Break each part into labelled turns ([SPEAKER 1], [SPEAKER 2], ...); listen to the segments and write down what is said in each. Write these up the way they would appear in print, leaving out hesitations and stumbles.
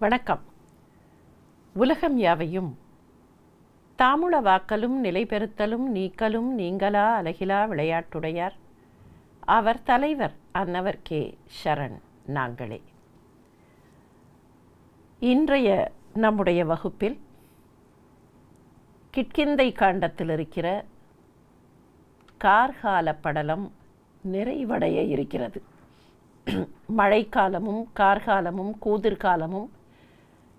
[SPEAKER 1] வணக்கம். உலகம் யாவையும் தாமுள வாக்கலும் நிலைபெறுத்தலும் நீக்கலும் நீங்களா அலகிலா விளையாட்டுடையார் அவர் தலைவர் அன்னவர்க்கே சரண் நாங்களே. இன்றைய நம்முடைய வகுப்பில் கிட்கிந்தை காண்டத்தில் இருக்கிற கார்கால படலம் நிறைவடைய இருக்கிறது. மழைக்காலமும் கார்காலமும் கூதிர்காலமும்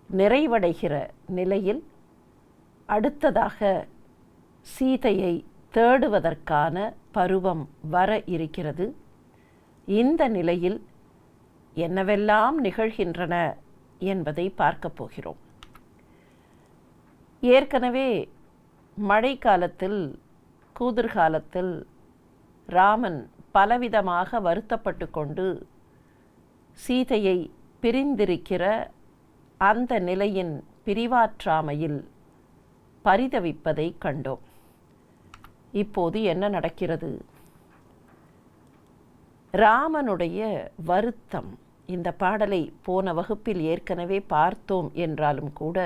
[SPEAKER 1] நிறைவடைகிற நிலையில் அடுத்ததாக சீதையை தேடுவதற்கான பருவம் வர இருக்கிறது. இந்த நிலையில் என்னவெல்லாம் நிகழ்கின்றன என்பதை பார்க்கப் போகிறோம். ஏற்கனவே மழைக்காலத்தில் கூதிர்காலத்தில் ராமன் பலவிதமாக வருத்தப்பட்டு கொண்டு சீதையை பிரிந்திருக்கிற அந்த நிலையின் பிரிவாற்றாமையில் பரிதவிப்பதை கண்டோம். இப்போது என்ன நடக்கிறது? ராமனுடைய வருத்தம். இந்த பாடலை போன வகுப்பில் ஏற்கனவே பார்த்தோம் என்றாலும் கூட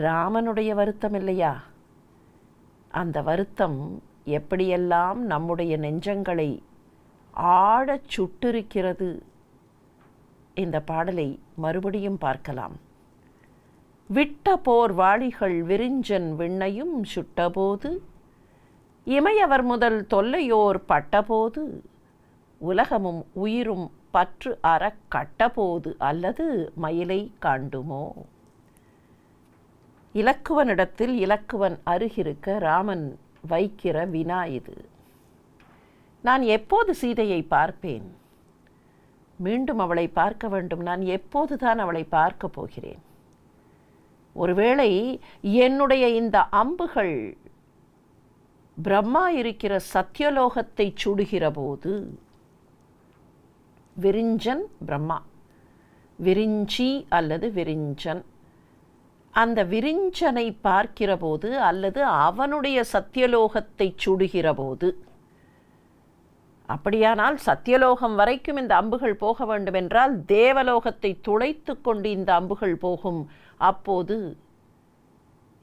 [SPEAKER 1] ராமனுடைய வருத்தம் இல்லையா? அந்த வருத்தம் எப்படியெல்லாம் நம்முடைய நெஞ்சங்களை ஆழச் சுட்டிருக்கிறது. இந்த பாடலை மறுபடியும் பார்க்கலாம். விட்ட போர் வாளிகள் விரிஞ்சன் விண்ணையும் சுட்டபோது இமையவர் முதல் தொல்லையோர் பட்டபோது உலகமும் உயிரும் பற்று அறக் கட்டபோது அல்லது மயிலை காண்டுமோ. இலக்குவனிடத்தில் இலக்குவன் அருகிருக்க ராமன் வைக்கிற வினா இது. நான் எப்போது சீதையை பார்ப்பேன்? மீண்டும் அவளை பார்க்க வேண்டும். நான் எப்போதுதான் அவளை பார்க்க போகிறேன்? ஒருவேளை என்னுடைய இந்த அம்புகள் பிரம்மா இருக்கிற சத்தியலோகத்தை சுடுகிற போது, விரிஞ்சன் பிரம்மா, விரிஞ்சி அல்லது விரிஞ்சன், அந்த விரிஞ்சனை பார்க்கிற போது அல்லது அவனுடைய சத்தியலோகத்தை சுடுகிற போது, அப்படியானால் சத்தியலோகம் வரைக்கும் இந்த அம்புகள் போக வேண்டுமென்றால் தேவலோகத்தை துளைத்து கொண்டு இந்த அம்புகள் போகும். அப்போது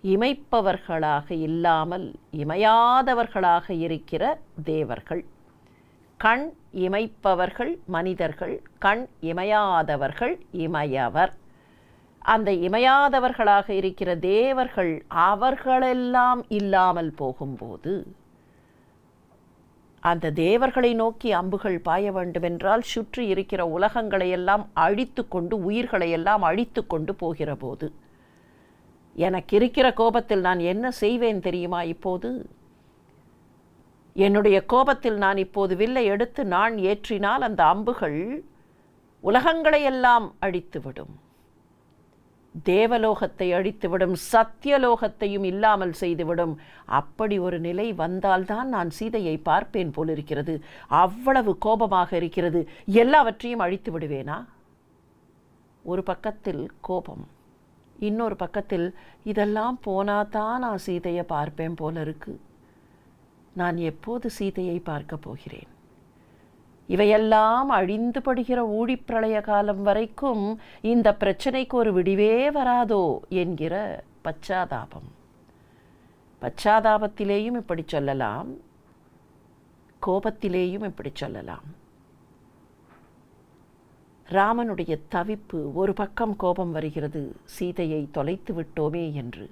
[SPEAKER 1] இமைப்பவர்களாக இல்லாமல் இமையாதவர்களாக இருக்கிற தேவர்கள், கண் இமைப்பவர்கள் மனிதர்கள், கண் இமையாதவர்கள் இமையவர். அந்த இமையாதவர்களாக இருக்கிற தேவர்கள் அவர்களெல்லாம் இல்லாமல் போகும்போது அந்த தேவர்களை நோக்கி அம்புகள் பாய வேண்டுமென்றால் சுற்றி இருக்கிற உலகங்களையெல்லாம் அழித்து கொண்டு உயிர்களையெல்லாம் அழித்து கொண்டு போகிற போது எனக்கு இருக்கிற கோபத்தில் நான் என்ன செய்வேன் தெரியுமா? இப்போது என்னுடைய கோபத்தில் நான் இப்போது வில்லை எடுத்து நான் ஏற்றினால் அந்த அம்புகள் உலகங்களையெல்லாம் அழித்துவிடும், தேவலோகத்தை அழித்துவிடும், சத்தியலோகத்தையும் இல்லாமல் செய்துவிடும். அப்படி ஒரு நிலை வந்தால்தான் நான் சீதையை பார்ப்பேன் போலிருக்கிறது. அவ்வளவு கோபமாக இருக்கிறது. எல்லாவற்றையும் அழித்து விடுவேனா? ஒரு பக்கத்தில் கோபம், இன்னொரு பக்கத்தில் இதெல்லாம் போனாதான் நான் சீதையை பார்ப்பேன் போல இருக்கு. நான் எப்போது சீதையை பார்க்க போகிறேன்? இவையெல்லாம் அழிந்து படுகிற ஊழிப்பிரளய காலம் வரைக்கும் இந்த பிரச்சனைக்கு ஒரு விடிவே வராதோ என்கிற பச்சாதாபம். பச்சாதாபத்திலேயும் இப்படி சொல்லலாம், கோபத்திலேயும் இப்படி சொல்லலாம். ராமனுடைய தவிப்பு. ஒரு பக்கம் கோபம் வருகிறது, சீதையை தொலைத்து விட்டோமே என்று.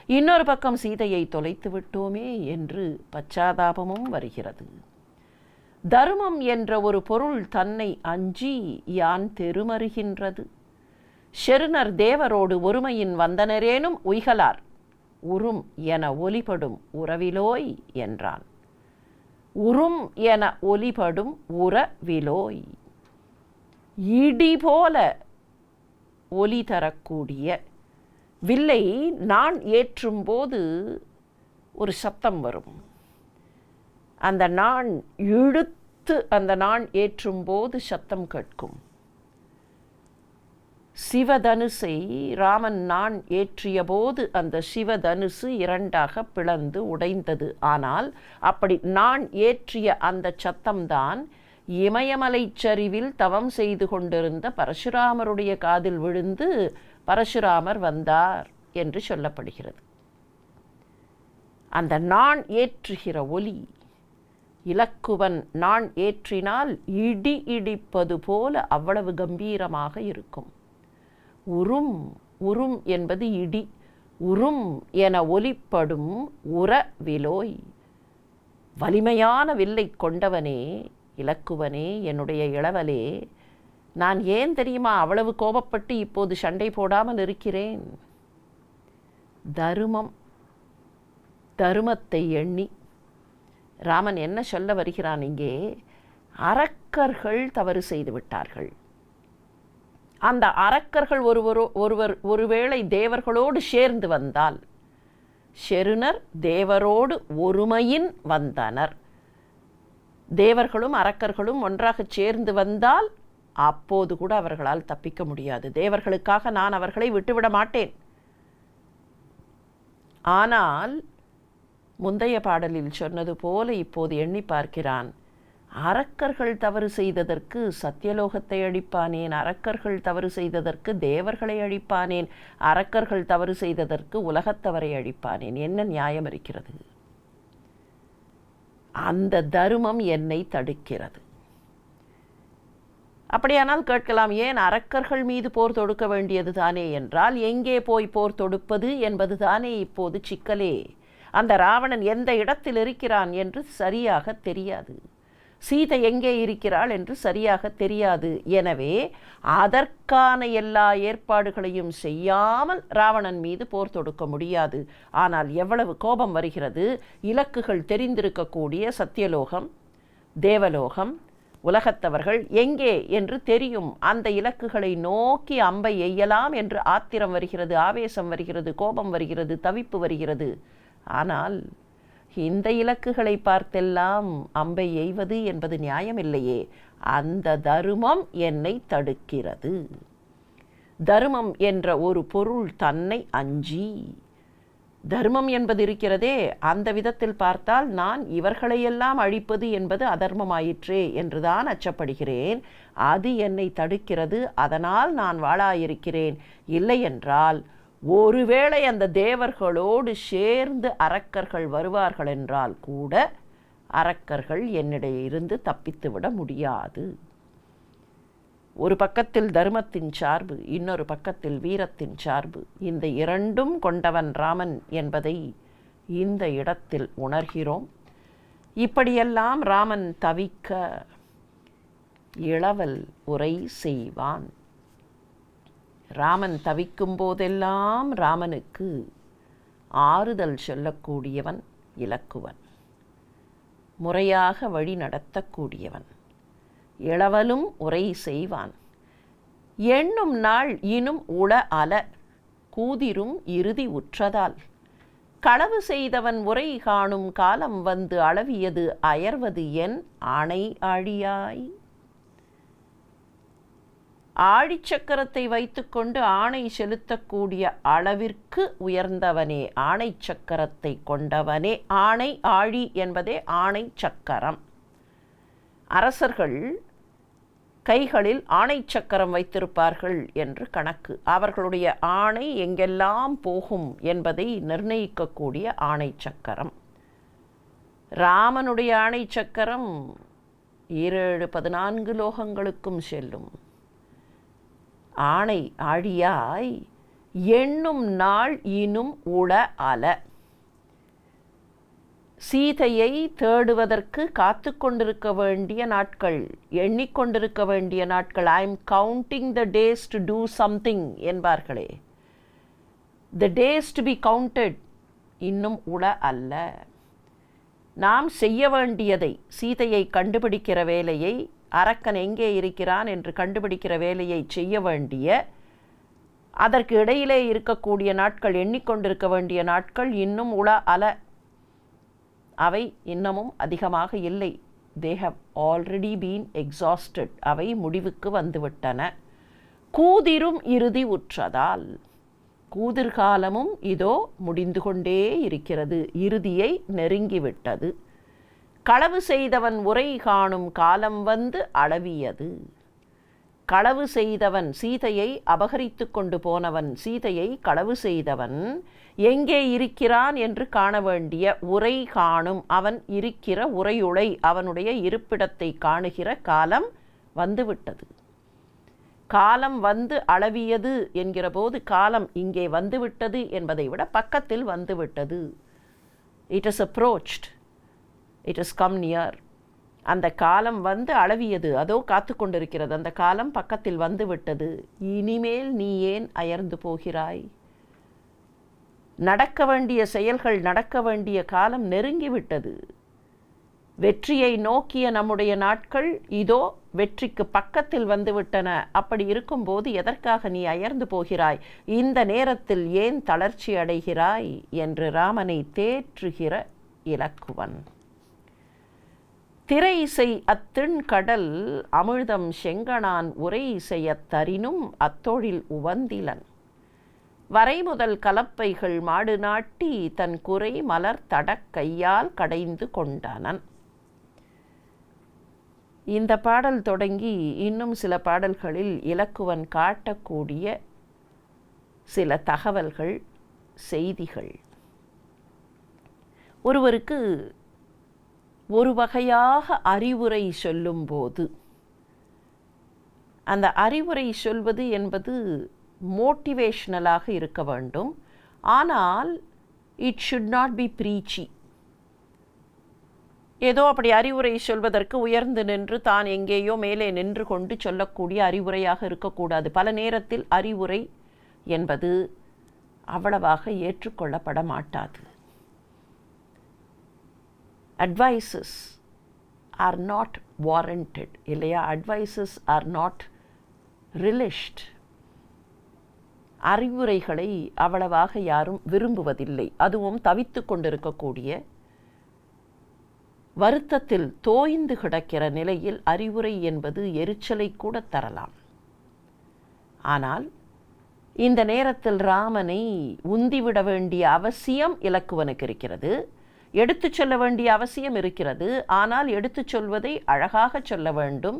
[SPEAKER 1] இன்னொரு பக்கம் சீதையை தொலைத்து விட்டோமே என்று பச்சாதாபமும் வருகிறது. தர்மம் என்ற ஒரு பொருள் தன்னை அஞ்சி யான் தெருமறுகின்றது. ஷெருனர் தேவரோடு ஒருமையின் வந்தனரேனும் உய்கலார் உறும் என ஒலிபடும் உறவிலோய் என்றான். உறும் என ஒலிபடும் உறவிலோய். இடி போல ஒலி தரக்கூடிய வில்லை நான் ஏற்றும்போது ஒரு சத்தம் வரும். அந்த நான் இழுத்து அந்த நான் ஏற்றும்போது சத்தம் கேட்கும். சிவதனுசை ராமன் நான் ஏற்றிய போது அந்த சிவதனுசு இரண்டாக பிளந்து உடைந்தது. ஆனால் அப்படி நான் ஏற்றிய அந்த சத்தம்தான் இமயமலைச் சரிவில் தவம் செய்து கொண்டிருந்த பரசுராமருடைய காதில் விழுந்து பரசுராமர் வந்தார் என்று சொல்லப்படுகிறது. அந்த நான் ஏற்றுகிற ஒலி, இலக்குவன் நான் ஏற்றினால் இடி இடிப்பது போல அவ்வளவு கம்பீரமாக இருக்கும். உறும், உறும் என்பது இடி. உறும் என ஒலிப்படும் உரவிலோய். வலிமையான வில்லை கொண்டவனே, இலக்குவனே, என்னுடைய இளவலே, நான் ஏன் தெரியுமா அவ்வளவு கோபப்பட்டு இப்போது சண்டை போடாமல் இருக்கிறேன்? தருமம், தருமத்தை எண்ணி ராமன் என்ன சொல்ல வருகிறான் இங்கே? அரக்கர்கள் தவறு செய்து விட்டார்கள். அந்த அரக்கர்கள் ஒருவேளை தேவர்களோடு சேர்ந்து வந்தால், ஷெருணர் தேவரோடு ஒருமையின் வந்தனர், தேவர்களும் அரக்கர்களும் ஒன்றாக சேர்ந்து வந்தால் அப்போது கூட அவர்களால் தப்பிக்க முடியாது. தேவர்களுக்காக நான் அவர்களை விட்டுவிட மாட்டேன். ஆனால் முந்தைய பாடலில் சொன்னது போல இப்போது எண்ணி பார்க்கிறான். அரக்கர்கள் தவறு செய்ததற்கு சத்தியலோகத்தை அழிப்பானேன், அரக்கர்கள் தவறு செய்ததற்கு தேவர்களை அழிப்பானேன், அரக்கர்கள் தவறு செய்ததற்கு உலகத்தவரை அழிப்பானேன். என்ன நியாயம் இருக்கிறது? அந்த தருமம் என்னை தடுக்கிறது. அப்படியானால் கேட்கலாம், ஏன் அரக்கர்கள் மீது போர் தொடுக்க வேண்டியது தானே என்றால், எங்கே போய் போர் தொடுப்பது என்பது தானே இப்போது சிக்கலே. அந்த ராவணன் எந்த இடத்தில் இருக்கிறான் என்று சரியாக தெரியாது, சீதை எங்கே இருக்கிறாள் என்று சரியாக தெரியாது. எனவே அதற்கான எல்லா ஏற்பாடுகளையும் செய்யாமல் ராவணன் மீது போர் தொடுக்க முடியாது. ஆனால் எவ்வளவு கோபம் வருகிறது! இலக்குகள் தெரிந்திருக்கக்கூடிய சத்தியலோகம், தேவலோகம், உலகத்தவர்கள் எங்கே என்று தெரியும். அந்த இலக்குகளை நோக்கி அம்பை எய்யலாம் என்று ஆத்திரம் வருகிறது, ஆவேசம் வருகிறது, கோபம் வருகிறது, தவிப்பு வருகிறது. ஆனால் இந்த இலக்குகளை பார்த்தெல்லாம் அம்பை எய்வது என்பது நியாயமில்லையே. அந்த தருமம் என்னை தடுக்கிறது. தருமம் என்ற ஒரு பொருள் தன்னை அஞ்சி, தர்மம் என்பது இருக்கிறதே, அந்த விதத்தில் பார்த்தால் நான் இவர்களையெல்லாம் அழிப்பது என்பது அதர்மமாயிற்றே என்றுதான் அச்சப்படுகிறேன். அது என்னை தடுக்கிறது. அதனால் நான் வாழாயிருக்கிறேன். இல்லை என்றால் ஒருவேளை அந்த தேவர்களோடு சேர்ந்து அரக்கர்கள் வருவார்கள் என்றால் கூட அரக்கர்கள் என்னிடையே இருந்து தப்பித்துவிட முடியாது. ஒரு பக்கத்தில் தர்மத்தின் சார்பு, இன்னொரு பக்கத்தில் வீரத்தின் சார்பு, இந்த இரண்டும் கொண்டவன் ராமன் என்பதை இந்த இடத்தில் உணர்கிறோம். இப்படியெல்லாம் ராமன் தவிக்க இளவல் உரை செய்வான். ராமன் தவிக்கும் போதெல்லாம் ராமனுக்கு ஆறுதல் சொல்லக்கூடியவன் இலக்குவன், முறையாக வழி நடத்தக்கூடியவன். இளவலும் உரை செய்வான். எண்ணும் நாள் இனும் உள அல கூதிரும் இறுதி உற்றதால், களவு செய்தவன் உரை காணும் காலம் வந்து அளவியது அயர்வது என் ஆணை ஆழியாய். ஆழிச்சக்கரத்தை வைத்துக்கொண்டு ஆணை செலுத்தக்கூடிய அளவிற்கு உயர்ந்தவனே, ஆணை சக்கரத்தை கொண்டவனே. ஆணை ஆழி என்பதே ஆணை சக்கரம். அரசர்கள் கைகளில் ஆணை சக்கரம் வைத்திருப்பார்கள் என்று கணக்கு. அவர்களுடைய ஆணை எங்கெல்லாம் போகும் என்பதை நிர்ணயிக்கக்கூடிய ஆணை சக்கரம். ராமனுடைய ஆணை சக்கரம் 7-14 லோகங்களுக்கும் செல்லும். ஆணை ஆழியாய் எண்ணும் நாள் இனும் உள அல. சீதையை தேடுவதற்கு காத்து கொண்டிருக்க வேண்டிய நாட்கள், எண்ணிக்கொண்டிருக்க வேண்டிய நாட்கள். I am counting the days to do something என்பார்களே, the days to be counted இன்னும் உள அல்ல. நாம் செய்ய வேண்டியதை, சீதையை கண்டுபிடிக்கிற வேலையை, அரக்கன் எங்கே இருக்கிறான் என்று கண்டுபிடிக்கிற வேலையை செய்ய வேண்டிய, அதற்கு இடையிலே இருக்கக்கூடிய நாட்கள், எண்ணிக்கொண்டிருக்க வேண்டிய நாட்கள் இன்னும் உள அல. அவை இன்னமும் அதிகமாக இல்லை. they have already been exhausted. அவை முடிவுக்கு வந்துவிட்டன. கூதிரும் இறுதி உற்றதால், கூதிர்காலமும் இதோ முடிந்து கொண்டே இருக்கிறது, இறுதியை நெருங்கிவிட்டது. களவு செய்தவன் உரை காணும் காலம் வந்து அளவியது. களவு செய்தவன், சீதையை அபகரித்து கொண்டு போனவன், சீதையை களவு செய்தவன் எங்கே இருக்கிறான் என்று காண வேண்டிய உரை காணும், அவன் இருக்கிற உரையுளை, அவனுடைய இருப்பிடத்தை காணுகிற காலம் வந்துவிட்டது. காலம் வந்து அளவியது என்கிற போது காலம் இங்கே வந்துவிட்டது என்பதை விட பக்கத்தில் வந்துவிட்டது. It is approached, it is come near. அந்த காலம் வந்து அளவியது, அதோ காத்து கொண்டிருக்கிறது. அந்த காலம் பக்கத்தில் வந்து விட்டது. இனிமேல் நீ ஏன் அயர்ந்து போகிறாய்? நடக்க வேண்டிய செயல்கள், நடக்க வேண்டிய காலம் நெருங்கிவிட்டது. வெற்றியை நோக்கிய நம்முடைய நாட்கள் இதோ வெற்றிக்கு பக்கத்தில் வந்துவிட்டன. அப்படி இருக்கும்போது எதற்காக நீ அயர்ந்து போகிறாய்? இந்த நேரத்தில் ஏன் தளர்ச்சி அடைகிறாய் என்று ராமனை தேற்றுகிற இலக்குவன். திரை இசை அத்திண் கடல் அமிழ்தம் செங்கணான் உரை இசையத் தரினும் அத்தொழில் உவந்திலன். வரைமுதல் கலப்பைகள் மாடு நாட்டி தன் குறை மலர் தடக் கையால் கடைந்து கொண்டனன். இந்த பாடல் தொடங்கி இன்னும் சில பாடல்களில் இலக்குவன் காட்டக்கூடிய சில தகவல்கள், செய்திகள். ஒருவருக்கு ஒரு வகையாக அறிவுரை சொல்லும்போது, அந்த அறிவுரை சொல்வது என்பது மோட்டிவேஷ்னலாக இருக்க வேண்டும். ஆனால் it should not be preachy. ஏதோ அப்படி அறிவுரை சொல்வதற்கு உயர்ந்து நின்று தான் எங்கேயோ மேலே நின்று கொண்டு சொல்லக்கூடிய அறிவுரையாக இருக்கக்கூடாது. பல நேரத்தில் அறிவுரை என்பது அவ்வளவாக ஏற்றுக்கொள்ளப்பட மாட்டாது. அட்வைசஸ் ஆர் நாட் வாரண்டட் இல்லையா? Advices are not relished. அறிவுரைகளை அவ்வளவாக யாரும் விரும்புவதில்லை. அதுவும் தவித்து கொண்டிருக்கக்கூடிய, வருத்தத்தில் தோய்ந்து கிடக்கிற நிலையில் அறிவுரை என்பது எரிச்சலை கூட தரலாம். ஆனால் இந்த நேரத்தில் ராமனை உந்திவிட வேண்டிய அவசியம் இலக்குவனுக்கு இருக்கிறது. எடுத்துச் சொல்ல வேண்டிய அவசியம் இருக்கிறது. ஆனால் எடுத்துச் சொல்வதை அழகாக சொல்ல வேண்டும்,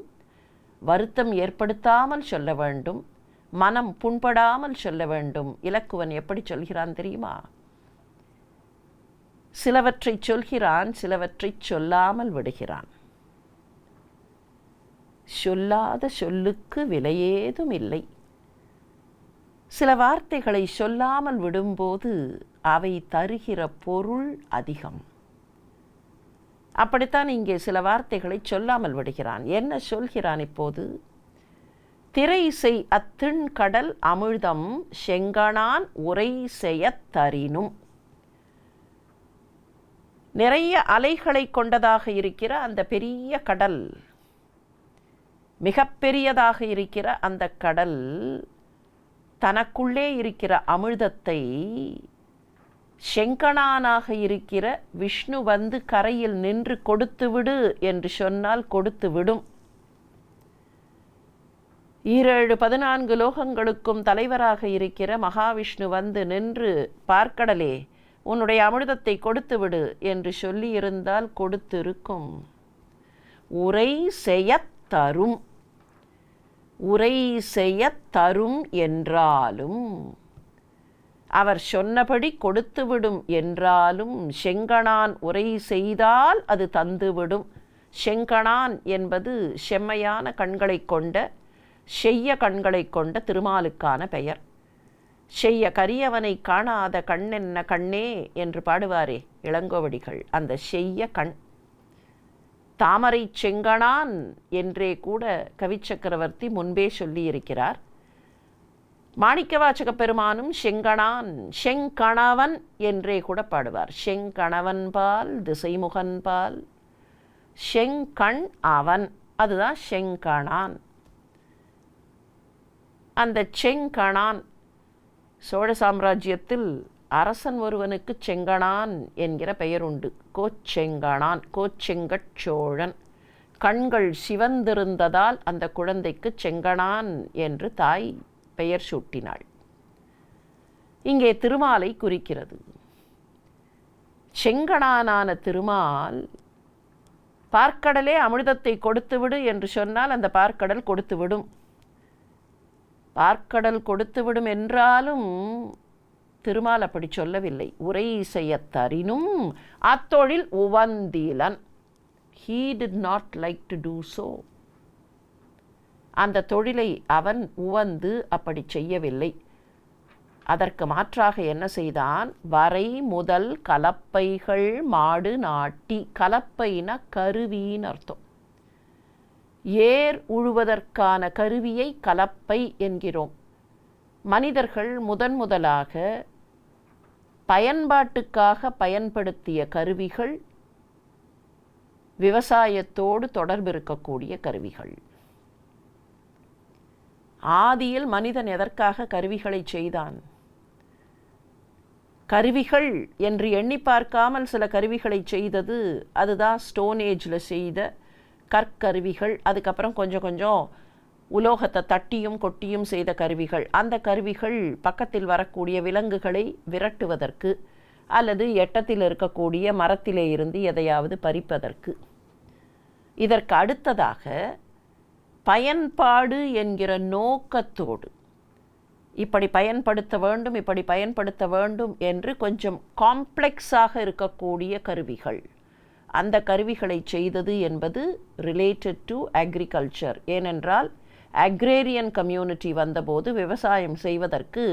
[SPEAKER 1] வருத்தம் ஏற்படுத்தாமல் சொல்ல வேண்டும், மனம் புண்படாமல் சொல்ல வேண்டும். இலக்குவன் எப்படி சொல்கிறான் தெரியுமா? சிலவற்றை சொல்கிறான், சிலவற்றை சொல்லாமல் விடுகிறான். சொல்லாத சொல்லுக்கு விலையேதும் இல்லை. சில வார்த்தைகளை சொல்லாமல் விடும்போது அவை தருகிற பொருள் அதிகம். அப்படித்தான் இங்கே சில வார்த்தைகளை சொல்லாமல் விடுகிறான். என்ன சொல்கிறான் இப்போது? திரை இசை அத்திண் கடல் அமிழ்தம் செங்கணான் உரை செய்யத் தரினும். நிறைய அலைகளை கொண்டதாக இருக்கிற அந்த பெரிய கடல், மிகப்பெரியதாக இருக்கிற அந்த கடல் தனக்குள்ளே இருக்கிற அமிர்தத்தை செங்கணானாக இருக்கிற விஷ்ணு வந்து கரையில் நின்று கொடுத்து விடு என்று சொன்னால் கொடுத்து விடும். 14 லோகங்களுக்கும் தலைவராக இருக்கிற மகாவிஷ்ணு வந்து நின்று, பார்க்கடலே உன்னுடைய அமிர்தத்தை கொடுத்து விடு என்று சொல்லியிருந்தால் கொடுத்திருக்கும். உரை செய்யத் தரும், உரை செய்யத் தரும் என்றாலும், அவர் சொன்னபடி கொடுத்துவிடும் என்றாலும், செங்கணான் உரை செய்தால் அது தந்துவிடும். செங்கணான் என்பது செம்மையான கண்களை கொண்ட, செய்ய கண்களை கொண்ட திருமாலுக்கான பெயர். செய்ய கரியவனை காணாத கண்ணென்ன கண்ணே என்று பாடுவாரே இளங்கோவடிகள். அந்த செய்ய கண், தாமரை செங்கணான் என்றே கூட கவிச்சக்கரவர்த்தி முன்பே சொல்லியிருக்கிறார். மாணிக்கவாசக பெருமானும் செங்கணான், செங்கணவன் என்றே கூட பாடுவார். செங்கணவன் பால் திசைமுகன் பால் செங்கண் அவன், அதுதான் செங்கணான். அந்த செங்கணான், சோழ சாம்ராஜ்யத்தில் அரசன் ஒருவனுக்கு செங்கணான் என்கிற பெயர் உண்டு. கோச்செங்கணான், கோச்செங்கட் சோழன். கண்கள் சிவந்திருந்ததால் அந்த குழந்தைக்கு செங்கணான் என்று தாய் பெயர் சூட்டினாள். இங்கே திருமாலை குறிக்கிறது. செங்கணானான திருமால் பார்க்கடலே அமிர்தத்தை கொடுத்துவிடு என்று சொன்னால் அந்த பார்க்கடல் கொடுத்துவிடும். பார்க்கடல் கொடுத்துவிடும் என்றாலும் திருமால் அப்படி சொல்லவில்லை. உரை செய்யத்தரினும் அத்தொழில் உவந்திலன். He did not like to do so. அந்த தொழிலை அவன் உவந்து அப்படி செய்யவில்லை. அதற்கு மாற்றாக என்ன செய்தான்? வரை முதல் கலப்பைகள் மாடு நாட்டி. கலப்பைனா கருவின்னு அர்த்தம். ஏர் உழுவதற்கான கருவியை கலப்பை என்கிறோம். மனிதர்கள் முதலாக பயன்பாட்டுக்காக பயன்படுத்திய கருவிகள் விவசாயத்தோடு தொடர்பு இருக்கக்கூடிய கருவிகள். ஆதியில் மனிதன் எதற்காக கருவிகளை செய்தான்? கருவிகள் என்று எண்ணி பார்க்காமல் சில கருவிகளை செய்தது. அதுதான் ஸ்டோன் ஏஜில் செய்த கற்கருவிகள். அதுக்கப்புறம் கொஞ்சம் கொஞ்சம் உலோகத்தை தட்டியும் கொட்டியும் செய்த கருவிகள். அந்த கருவிகள் பக்கத்தில் வரக்கூடிய விலங்குகளை விரட்டுவதற்கு அல்லது எட்டத்தில் இருக்கக்கூடிய மரத்திலே இருந்து எதையாவது பறிப்பதற்கு. இதற்கு அடுத்ததாக பயன்பாடு என்கிற நோக்கத்தோடு இப்படி பயன்படுத்த வேண்டும் என்று கொஞ்சம் காம்ப்ளெக்ஸாக இருக்கக்கூடிய கருவிகள். அந்த கருவிகளை செய்தது என்பது ரிலேட்டட் டு அக்ரிகல்ச்சர். ஏனென்றால் அக்ரேரியன் கம்யூனிட்டி வந்தபோது விவசாயம் செய்வதற்கு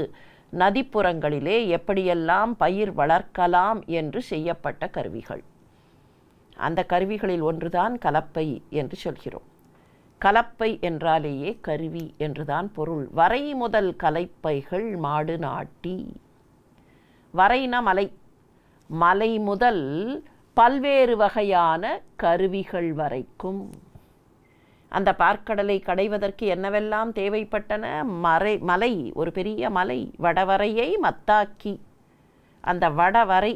[SPEAKER 1] நதிப்புறங்களிலே எப்படியெல்லாம் பயிர் வளர்க்கலாம் என்று செய்யப்பட்ட கருவிகள். அந்த கருவிகளில் ஒன்றுதான் கலப்பை என்று சொல்கிறோம். கலப்பை என்றாலேயே கருவி என்றுதான் பொருள். வரை முதல் கலப்பைகள் மாடு நாட்டி. வரைனா மலை. மலை முதல் பல்வேறு வகையான கருவிகள் வரைக்கும். அந்த பார்க்கடலை கடைவதற்கு என்னவெல்லாம் தேவைப்பட்டன? மலை, ஒரு பெரிய மலை, வடவரையை மத்தாக்கி. அந்த வடவரை,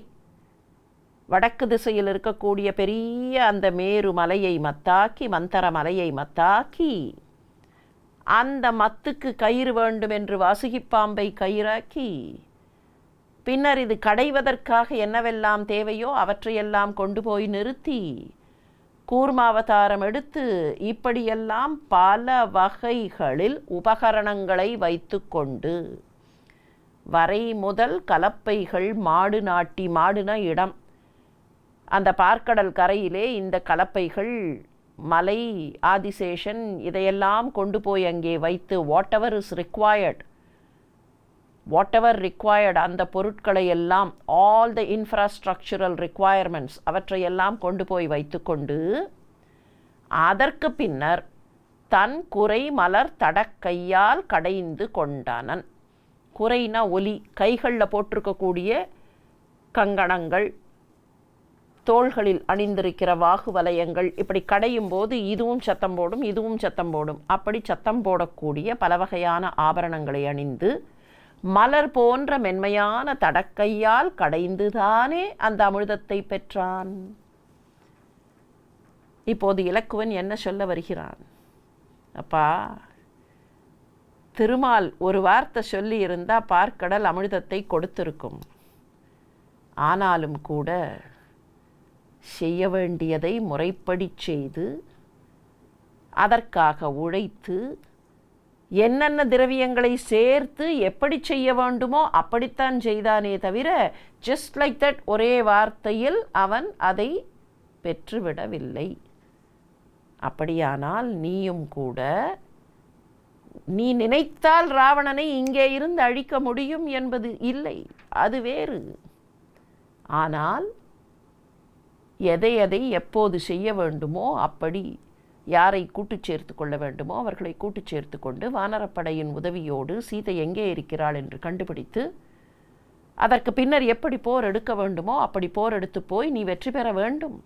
[SPEAKER 1] வடக்கு திசையில் இருக்கக்கூடிய பெரிய அந்த மேரு மலையை மத்தாக்கி, மந்தர மலையை மத்தாக்கி, அந்த மத்துக்கு கயிறு வேண்டும் என்று வாசுகிப்பாம்பை கயிறாக்கி, பின்னர் இது கடைவதற்காக என்னவெல்லாம் தேவையோ அவற்றையெல்லாம் கொண்டு போய் நிறுத்தி கூர்மாவதாரம் எடுத்து இப்படியெல்லாம் பல வகைகளில் உபகரணங்களை வைத்து கொண்டு வரை முதல் கலப்பைகள் மாடு நாட்டி. மாடுனா இடம். அந்த பார்க்கடல் கரையிலே இந்த கலப்பைகள், மலை, ஆதிசேஷன் இதையெல்லாம் கொண்டு போய் அங்கே வைத்து வாட் எவர் ரிக்வயர்ட் அந்த பொருட்களை எல்லாம், ஆல் த இன்ஃப்ராஸ்ட்ரக்சரல் ரிக்வயர்மெண்ட்ஸ் அவற்றையெல்லாம் கொண்டு போய் வைத்து கொண்டு அதற்கு பின்னர் தன் குறை மலர் தடக்கையால் கடைந்து கொண்டானன். குறைனா ஒலி. கைகளில் போட்டிருக்கக்கூடிய கங்கணங்கள், தோள்களில் அணிந்திருக்கிற வாகு வலயங்கள், இப்படி கடையும் போது இதுவும் சத்தம் போடும் இதுவும் சத்தம் போடும். அப்படி சத்தம் போடக்கூடிய பல வகையான ஆபரணங்களை அணிந்து மலர் போன்ற மென்மையான தடக்கையால் கடைந்துதானே அந்த அமிர்தத்தை பெற்றான். இப்போது இலக்குவன் என்ன சொல்ல வருகிறான்? அப்பா, திருமால் ஒரு வார்த்தை சொல்லி இருந்தா பார்க்கடல் அமிர்தத்தை கொடுத்திருக்கும். ஆனாலும் கூட செய்ய வேண்டியதை முறைப்படி செய்து அதற்காக உழைத்து என்னென்ன திரவியங்களை சேர்த்து எப்படி செய்ய வேண்டுமோ அப்படித்தான் செய்தானே தவிர ஜஸ்ட் லைக் தட் ஒரே வார்த்தையில் அவன் அதை பெற்றுவிடவில்லை. அப்படியானால் நீயும் கூட, நீ நினைத்தால் ராவணனை இங்கே இருந்து அழிக்க முடியும் என்பது இல்லை, அது வேறு. ஆனால் எதை எப்போது செய்ய வேண்டுமோ அப்படி, யாரை கூட்டு சேர்த்து கொள்ள வேண்டுமோ அவர்களை கூட்டு சேர்த்து கொண்டு வானரப்படையின் உதவியோடு சீதை எங்கே இருக்கிறாள் என்று கண்டுபிடித்து அதற்கு பின்னர் எப்படி போர் எடுக்க வேண்டுமோ அப்படி போர் எடுத்து போய் நீ வெற்றி பெற வேண்டும்.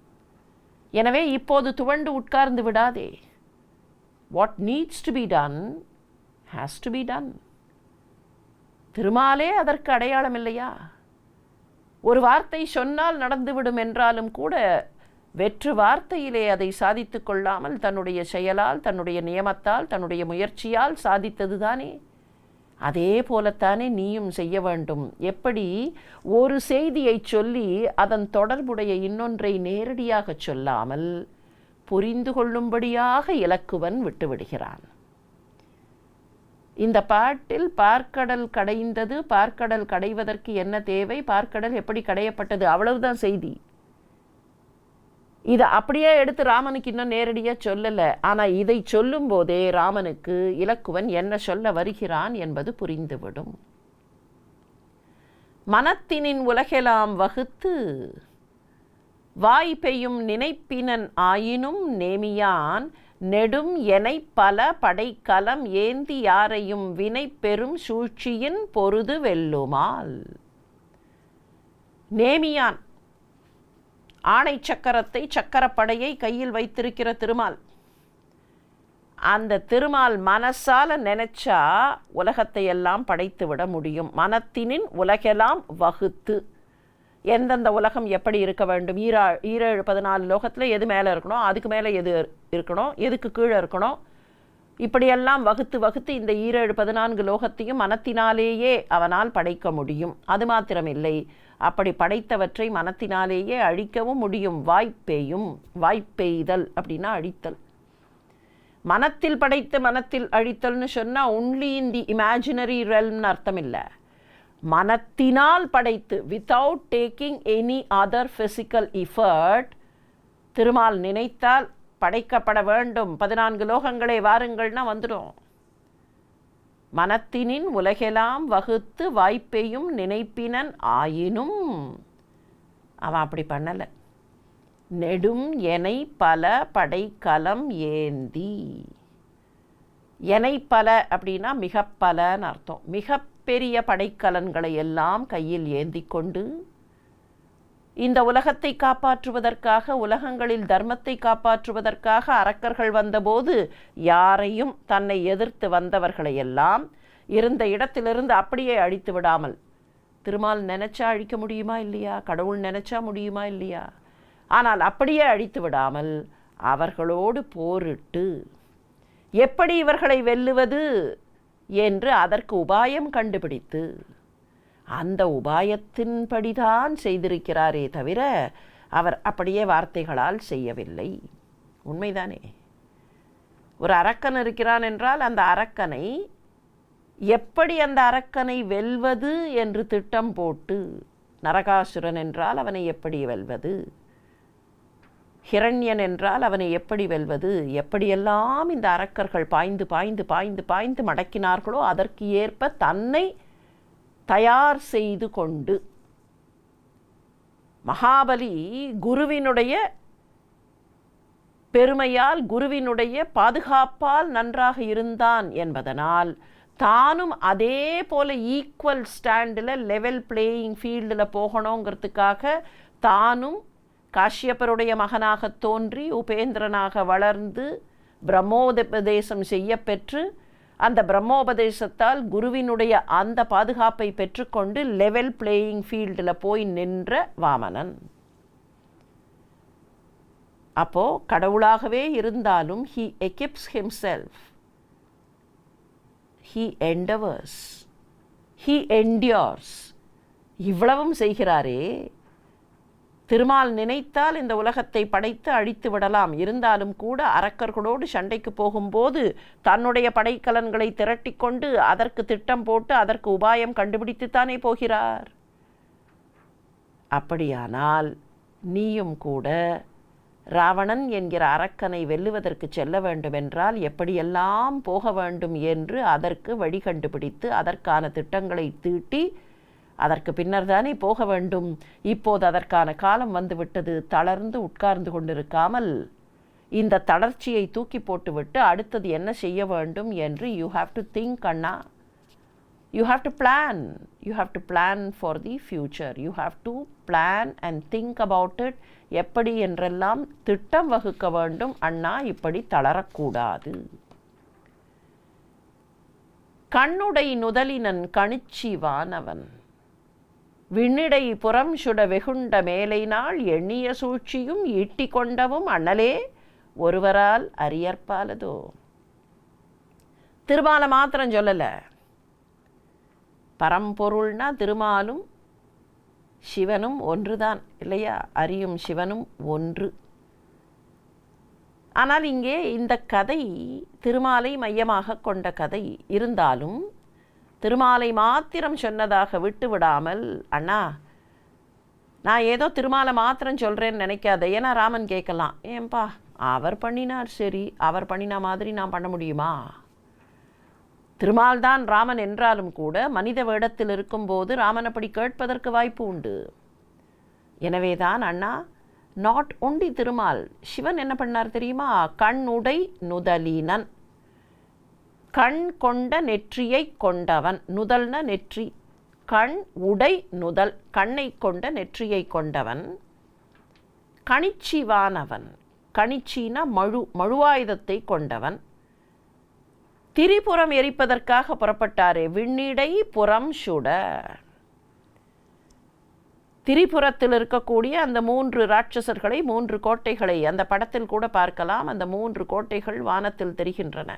[SPEAKER 1] எனவே இப்போது துவண்டு உட்கார்ந்து விடாதே. What needs to be done has to be done. திருமாலே அதற்கு அடையாளம் இல்லையா? ஒரு வார்த்தை சொன்னால் நடந்துவிடும் என்றாலும் கூட வெற்று வார்த்தையிலே அதை சாதித்து கொள்ளாமல் தன்னுடைய செயலால், தன்னுடைய நியமத்தால், தன்னுடைய முயற்சியால் சாதித்தது தானே. அதே போலத்தானே நீயும் செய்ய வேண்டும். எப்படி ஒரு செய்தியை சொல்லி அதன் தொடர்புடைய இன்னொன்றை நேரடியாக சொல்லாமல் புரிந்து கொள்ளும்படியாக இலக்குவன் விட்டுவிடுகிறான். இந்த பாட்டில் பார்க்கடல் கடைந்தது, பார்க்கடல் கடைவதற்கு என்ன தேவை, பார்க்கடல் எப்படி கடையப்பட்டது, அவ்வளவுதான் செய்தி. இதை அப்படியே எடுத்து ராமனுக்கு இன்னும் நேரடியாக சொல்லலை. ஆனால் இதை சொல்லும் போதே ராமனுக்கு இலக்குவன் என்ன சொல்ல வருகிறான் என்பது புரிந்துவிடும். மனத்தினின் உலகெல்லாம் வகுத்து வாய் பெய்யும் நினைப்பினன் ஆயினும் நேமியான் நெடும் எனை பல படைக்கலம் ஏந்தி யாரையும் வினை பெரும் சூழ்ச்சியின் பொருது வெல்லுமால். நேமியான் ஆணை சக்கரத்தை, சக்கரப்படையை கையில் வைத்திருக்கிற திருமால். அந்த திருமால் மனசால நினைச்சா உலகத்தை எல்லாம் படைத்து விட முடியும். மனத்தினின் உலகெல்லாம் வகுத்து, எந்தெந்த உலகம் எப்படி இருக்க வேண்டும், 14 லோகத்தில் எது மேலே இருக்கணும், அதுக்கு மேலே எது இருக்கணும், எதுக்கு கீழே இருக்கணும், இப்படியெல்லாம் வகுத்து வகுத்து இந்த 14 லோகத்தையும் மனத்தினாலேயே அவனால் படைக்க முடியும். அது மாத்திரமில்லை, அப்படி படைத்தவற்றை மனத்தினாலேயே அழிக்கவும் முடியும். வாய்ப்பேயும், வாய்ப்பெய்தல் அப்படின்னா அழித்தல். மனத்தில் படைத்து மனத்தில் அழித்தல்னு சொன்னால் ஒன்லி இன் தி இமேஜினரி ரெல்ம்னு அர்த்தம் இல்லை. மனத்தினால் படைத்து, without taking any other physical effort, Thirumal நினைத்தால் படைக்கப்பட வேண்டும், 14 லோகங்களே வாருங்கள்னா வந்துடும். மனத்தினின் உலகெல்லாம் வகுத்து வாய்ப்பையும் நினைப்பினன் ஆயினும் அவன் அப்படி பண்ணலை. நெடும் எனை பல படைக்கலம் ஏந்தி. எனை பல அப்படின்னா மிகப்பலன்னு அர்த்தம். மிகப்பெரிய படைக்கலன்களை எல்லாம் கையில் ஏந்தி கொண்டு இந்த உலகத்தை காப்பாற்றுவதற்காக, உலகங்களில் தர்மத்தை காப்பாற்றுவதற்காக அரக்கர்கள் வந்தபோது யாரையும் தன்னை எதிர்த்து வந்தவர்களையெல்லாம் இருந்த இடத்திலிருந்து அப்படியே அழித்து விடாமல், திருமால் நினைச்சா அழிக்க முடியுமா இல்லையா, கடவுள் நினைச்சா முடியுமா இல்லையா, ஆனால் அப்படியே அழித்து விடாமல் அவர்களோடு போரிட்டு எப்படி இவர்களை வெல்லுவது என்று அதற்கு உபாயம் கண்டுபிடித்து அந்த உபாயத்தின்படிதான் செய்திருக்கிறாரே தவிர அவர் அப்படியே வார்த்தைகளால் செய்யவில்லை. உண்மைதானே? ஒரு அரக்கன் இருக்கிறான் என்றால் அந்த அரக்கனை எப்படி அந்த அரக்கனை வெல்வது என்று திட்டம் போட்டு, நரகாசுரன் என்றால் அவனை எப்படி வெல்வது, ஹிரண்யன் என்றால் அவனை எப்படி வெல்வது, எப்படியெல்லாம் இந்த அரக்கர்கள் பாய்ந்து பாய்ந்து பாய்ந்து பாய்ந்து மடக்கினார்களோ அதற்கு ஏற்ப தன்னை தயார் செய்து கொண்டு, மகாபலி குருவினுடைய பெருமையால், குருவினுடைய பாதுகாப்பால் நன்றாக இருந்தான் என்பதனால் தானும் அதே போல ஈக்குவல் ஸ்டாண்டில், லெவல் பிளேயிங் ஃபீல்டில் போகணுங்கிறதுக்காக தானும் காஷ்யப்பருடைய மகனாக தோன்றி உபேந்திரனாக வளர்ந்து பிரம்மோபதேசம் செய்ய பெற்று, அந்த பிரம்மோபதேசத்தால் குருவினுடைய அந்த பாதுகாப்பை பெற்றுக்கொண்டு லெவல் பிளேயிங் ஃபீல்டில் போய் நின்ற வாமனன். அப்போ கடவுளாகவே இருந்தாலும் he equips himself, he endeavors, he endures. இவ்வளவும் செய்கிறாரே. திருமால் நினைத்தால் இந்த உலகத்தை படைத்து அழித்து விடலாம். இருந்தாலும் கூட அரக்கர்களோடு சண்டைக்கு போகும்போது தன்னுடைய படைக்கலன்களை திரட்டிக்கொண்டு அதற்கு திட்டம் போட்டு அதற்கு உபாயம் கண்டுபிடித்துத்தானே போகிறார். அப்படியானால் நீயும் கூட ராவணன் என்கிற அரக்கனை வெல்லுவதற்கு செல்ல வேண்டுமென்றால் எப்படியெல்லாம் போக வேண்டும் என்று அதற்கு வழி கண்டுபிடித்து அதற்கான திட்டங்களை தீட்டி அதற்கு பின்னர் தானே போக வேண்டும். இப்போது அதற்கான காலம் வந்துவிட்டது. தளர்ந்து உட்கார்ந்து கொண்டிருக்காமல் இந்த தளர்ச்சியை தூக்கி போட்டுவிட்டு அடுத்தது என்ன செய்ய வேண்டும் என்று you have to think Anna. You have to plan. You have to plan for the future. You have to plan and think about it. எப்படி என்றெல்லாம் திட்டம் வகுக்க வேண்டும் அண்ணா. இப்படி தளரக்கூடாது. கண்ணுடை நுதலினன் கணிச்சிவானவன் விண்ணிடை புறம் சுட வெகுண்ட மேலை நாள் எண்ணிய சூழ்ச்சியும் ஈட்டி கொண்டவும் அண்ணலே ஒருவரால் அறியற்பாலதோ. திருமாலை மாத்திரம் சொல்லலை, பரம்பொருள்னா திருமாலும் சிவனும் ஒன்றுதான் இல்லையா? அறியும் சிவனும் ஒன்று. ஆனால் இங்கே இந்த கதை திருமாலை மையமாக கொண்ட கதை இருந்தாலும் திருமாலை மாத்திரம் சொன்னதாக விட்டு விடாமல், அண்ணா நான் ஏதோ திருமாலை மாத்திரம் சொல்கிறேன்னு நினைக்காத. ஏன்னா ராமன் கேட்கலாம், ஏன்பா அவர் பண்ணினார் சரி, அவர் பண்ணின மாதிரி நான் பண்ண முடியுமா? திருமால் தான் ராமன் என்றாலும் கூட மனித வேடத்தில் இருக்கும்போது ராமன் அப்படி கேட்பதற்கு வாய்ப்பு உண்டு. எனவே தான் அண்ணா, நாட் ஒன்லி திருமால், சிவன் என்ன பண்ணார் தெரியுமா? கண் உடை நுதலினன், கண் கொண்ட நெற்றியை கொண்டவன். நுதல்ன நெற்றி, கண் உடை நுதல், கண்ணை கொண்ட நெற்றியை கொண்டவன், கணிச்சிவானவன். கணிச்சினா மழுவாயுதத்தை கொண்டவன். திரிபுரம் எரிப்பதற்காக புறப்பட்டாரே, விண்ணிடை புறம் சுட. திரிபுரத்தில் இருக்கக்கூடிய அந்த 3 ராட்சசர்களை, 3 கோட்டைகளை அந்த படத்தில் கூட பார்க்கலாம். அந்த 3 கோட்டைகள் வானத்தில் தெரிகின்றன.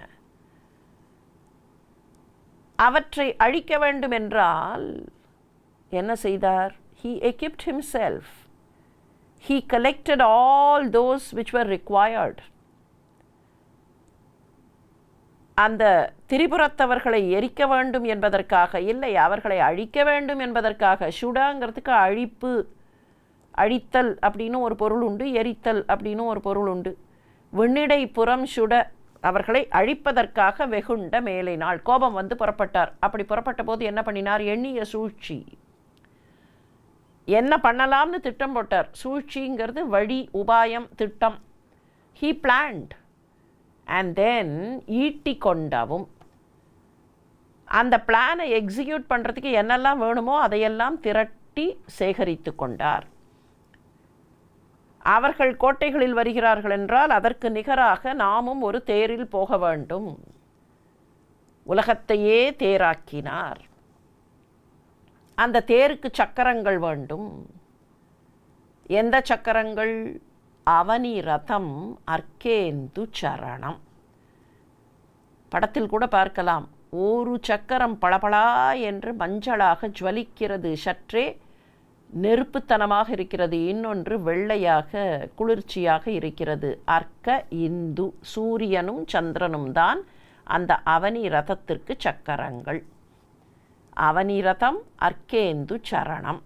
[SPEAKER 1] அவற்றை அழிக்க வேண்டும் என்றால் என்ன செய்தார்? He equipped himself. He collected all those which were required. அந்த திரிபுரத்தவர்களை எரிக்க வேண்டும் என்பதற்காக இல்லை, அவர்களை அழிக்க வேண்டும் என்பதற்காக. சுடாங்கிறதுக்கு அழிப்பு, அழித்தல் அப்படின்னு ஒரு பொருள் உண்டு, எரித்தல் அப்படின்னு ஒரு பொருள் உண்டு. விண்ணிடை புறம் சுட, அவர்களை அழிப்பதற்காக வெகுண்ட மேலை நாள், கோபம் வந்து புறப்பட்டார். அப்படி புறப்பட்ட போது என்ன பண்ணினார்? எண்ணிய சூழ்ச்சி. என்ன பண்ணலாம்னு திட்டம் போட்டார். சூழ்ச்சிங்கிறது வழி, உபாயம், திட்டம். He planned and then ஈட்டி கொண்டவும். அந்த பிளானை எக்ஸிக்யூட் பண்ணுறதுக்கு என்னெல்லாம் வேணுமோ அதையெல்லாம் திரட்டி சேகரித்து கொண்டார். அவர்கள் கோட்டைகளில் வருகிறார்கள் என்றால் அதற்கு நிகராக நாமும் ஒரு தேரில் போக வேண்டும். உலகத்தையே தேராக்கினார். அந்த தேருக்கு சக்கரங்கள் வேண்டும். எந்த சக்கரங்கள்? அவனி ரதம் அர்க்கேந்து சரணம். படத்தில் கூட பார்க்கலாம். ஒரு சக்கரம் பளபளா என்று மஞ்சளாக ஜுவலிக்கிறது, சற்றே நெருப்புத்தனமாக இருக்கிறது. இன்னொன்று வெள்ளையாக குளிர்ச்சியாக இருக்கிறது. அர்க்க இந்து, சூரியனும் சந்திரனும் தான் அந்த அவனி ரதத்திற்கு சக்கரங்கள். அவனி ரதம் அர்க்கேந்து சரணம்.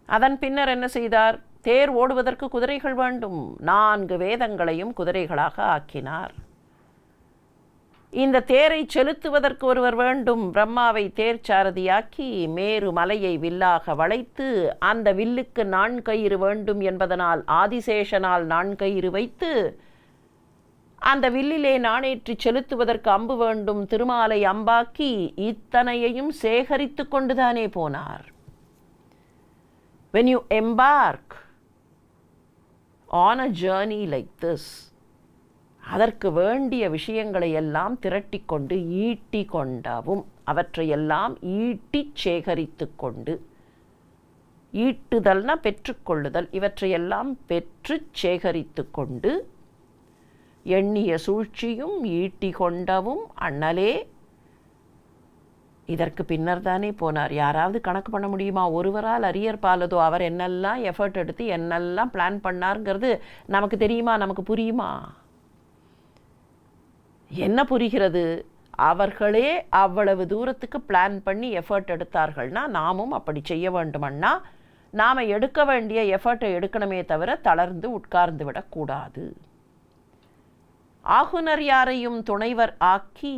[SPEAKER 1] அதன் பின்னர் என்ன செய்தார்? தேர் ஓடுவதற்கு குதிரைகள் வேண்டும். 4 வேதங்களையும் குதிரைகளாக ஆக்கினார். இந்த தேரை செலுத்துவதற்கு ஒருவர் வேண்டும். பிரம்மாவை தேர் சாரதியாக்கி மேரு மலையை வில்லாக வளைத்து, அந்த வில்லுக்கு 4 கயிறு வேண்டும் என்பதனால் ஆதிசேஷனால் 4 கயிறு வைத்து, அந்த வில்லிலே நாணேற்றி செலுத்துவதற்கு அம்பு வேண்டும். திருமாலை அம்பாக்கி இத்தனையையும் சேகரித்து கொண்டுதானே போனார். When you embark on a journey like this, அதற்கு வேண்டிய விஷயங்களை எல்லாம் திரட்டி கொண்டு ஈட்டி கொண்டவும், அவற்றையெல்லாம் ஈட்டி சேகரித்து கொண்டு, ஈட்டுதல்னா பெற்றுக்கொள்ளுதல், இவற்றையெல்லாம் பெற்று சேகரித்து கொண்டு, எண்ணிய சூழ்ச்சியும் ஈட்டி கொண்டவும் அண்ணலே. இதற்கு பின்னர் தானே போனார். யாராவது கணக்கு பண்ண முடியுமா? ஒருவரால் அரியர் பாலதோ. அவர் என்னெல்லாம் எஃபர்ட் எடுத்து என்னெல்லாம் பிளான் பண்ணாருங்கிறது நமக்கு தெரியுமா? நமக்கு புரியுமா? என்ன புரிகிறது? அவர்களே அவ்வளவு தூரத்துக்கு பிளான் பண்ணி எஃபர்ட் எடுத்தார்கள்னா நாமும் அப்படி செய்ய வேண்டுமன்னா நாம் எடுக்க வேண்டிய எஃபர்ட்டை எடுக்கணுமே தவிர தளர்ந்து உட்கார்ந்து விடக்கூடாது. ஆகுனர் யாரையும் துணைவர் ஆக்கி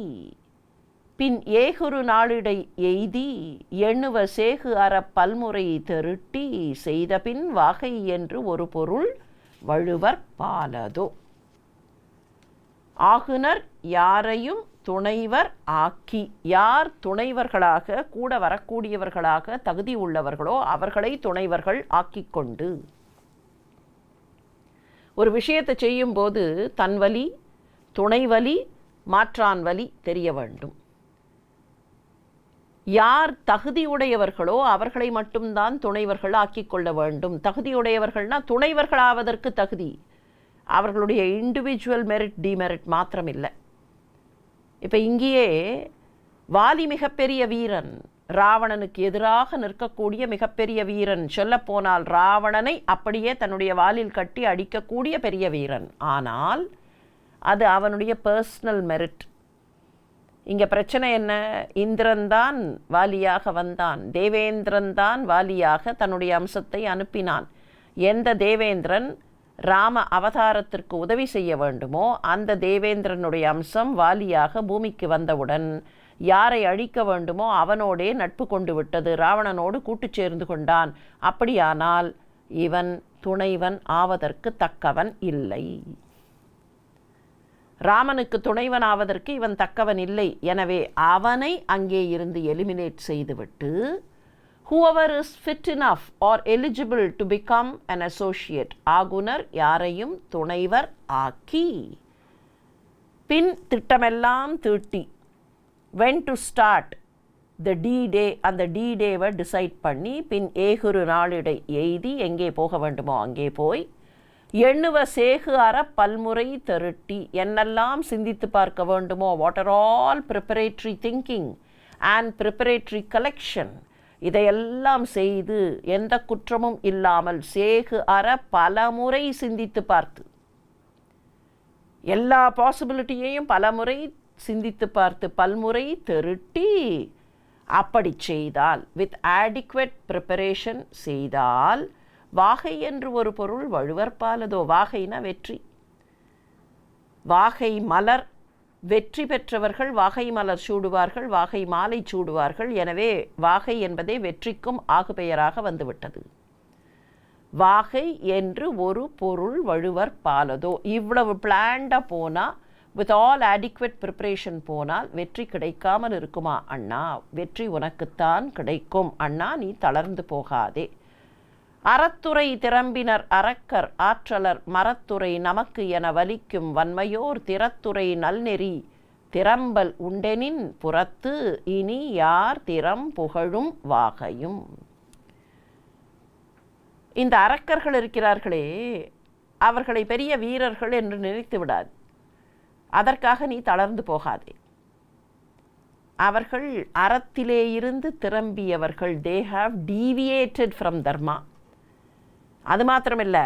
[SPEAKER 1] பின் ஏகுரு நாளிடை எய்தி எண்ணுவ சேகு அற பல்முறை தெருட்டி செய்த பின் வாகை என்று ஒரு பொருள் வழுவர் பாலதோ. ஆகுனர் யாரையும் துணைவர் ஆக்கி, யார் துணைவர்களாக கூட வரக்கூடியவர்களாக தகுதி உள்ளவர்களோ அவர்களை துணைவர்கள் ஆக்கிக்கொண்டு. ஒரு விஷயத்தை செய்யும்போது தன் வலி, துணைவலி, மாற்றான் வலி தெரிய வேண்டும். யார் தகுதியுடையவர்களோ அவர்களை மட்டும்தான் துணைவர்கள் ஆக்கிக்கொள்ள வேண்டும். தகுதியுடையவர்கள்னா துணைவர்களாவதற்கு தகுதி, அவர்களுடைய இண்டிவிஜுவல் மெரிட் டிமெரிட் மாத்திரம் இல்லை. இப்போ இங்கேயே வாலி மிகப்பெரிய வீரன், ராவணனுக்கு எதிராக நிற்கக்கூடிய மிகப்பெரிய வீரன். சொல்லப்போனால் ராவணனை அப்படியே தன்னுடைய வாலில் கட்டி அடிக்கக்கூடிய பெரிய வீரன். ஆனால் அது அவனுடைய பர்சனல் மெரிட். இங்கே பிரச்சனை என்ன? இந்திரன்தான் வாலியாக வந்தான், தேவேந்திரன் வாலியாக தன்னுடைய அம்சத்தை அனுப்பினான். எந்த தேவேந்திரன் ராம அவதாரத்திற்கு உதவி செய்ய வேண்டுமோ அந்த தேவேந்திரனுடைய அம்சம் வாலியாக பூமிக்கு வந்தவுடன் யாரை அழிக்க வேண்டுமோ அவனோடே நட்பு கொண்டு விட்டது, ராவணனோடு கூட்டு சேர்ந்து கொண்டான். அப்படியானால் இவன் துணைவன் ஆவதற்கு தக்கவன் இல்லை. ராமனுக்கு துணைவன் ஆவதற்கு இவன் தக்கவன் இல்லை. எனவே அவனை அங்கே இருந்து எலிமினேட் செய்துவிட்டு whoever is fit enough or eligible to become an associate, ஆகுனர் யாரையும் துணைவர் ஆக்கி பின் திட்டமெல்லாம் தீட்டி when to start the D-Day, அந்த D-Day-வை டிசைட் பண்ணி பின் ஏகுரு நாளிடை எய்தி எங்கே போக வேண்டுமோ அங்கே போய் எண்ணுவ சேகு அற பல்முறை திரட்டி என்னெல்லாம் சிந்தித்து பார்க்க வேண்டுமோ, what are all preparatory thinking and preparatory collection, இதையெல்லாம் செய்து எந்த குற்றமும் இல்லாமல் சேகு அற பலமுறை சிந்தித்து பார்த்து எல்லா பாசிபிலிட்டியையும் பலமுறை சிந்தித்து பார்த்து பல்முறை திரட்டி அப்படி செய்தால், வித் ஆடிக்வெட் ப்ரிப்பரேஷன் செய்தால், வாகை என்று ஒரு பொருள் வழுவற்பாலதோ. வாகைனா வெற்றி. வாகை மலர், வெற்றி பெற்றவர்கள் வாகை மலர் சூடுவார்கள், வாகை மாலை சூடுவார்கள். எனவே வாகை என்பதே வெற்றிக்கும் ஆகுபெயராக வந்துவிட்டது. வாகை என்று ஒரு பொருள் வழுவற்பாலதோ. இவ்வளவு பிளான்டாக போனால், வித் ஆல் ஆடிக்வெட் ப்ரிப்பரேஷன் போனால் வெற்றி கிடைக்காமல் இருக்குமா? அண்ணா, வெற்றி உனக்குத்தான் கிடைக்கும். அண்ணா, நீ தளர்ந்து போகாதே. அறத்துறை திறம்பினர் அரக்கர் ஆற்றலர் மரத்துறை நமக்கு என வலிக்கும் வன்மையோர் திறத்துறை நல்நெறி திறம்பல் உண்டெனின் புறத்து இனி யார் திறம் புகழும் வாகையும். இந்த அரக்கர்கள் இருக்கிறார்களே, அவர்களை பெரிய வீரர்கள் என்று நினைத்து விடாது. அதற்காக நீ தளர்ந்து போகாதே. அவர்கள் அறத்திலே இருந்து திரும்பியவர்கள். தே ஹாவ் டீவியேட்டட் ஃப்ரம் தர்மா. அது மாத்திரமில்லை,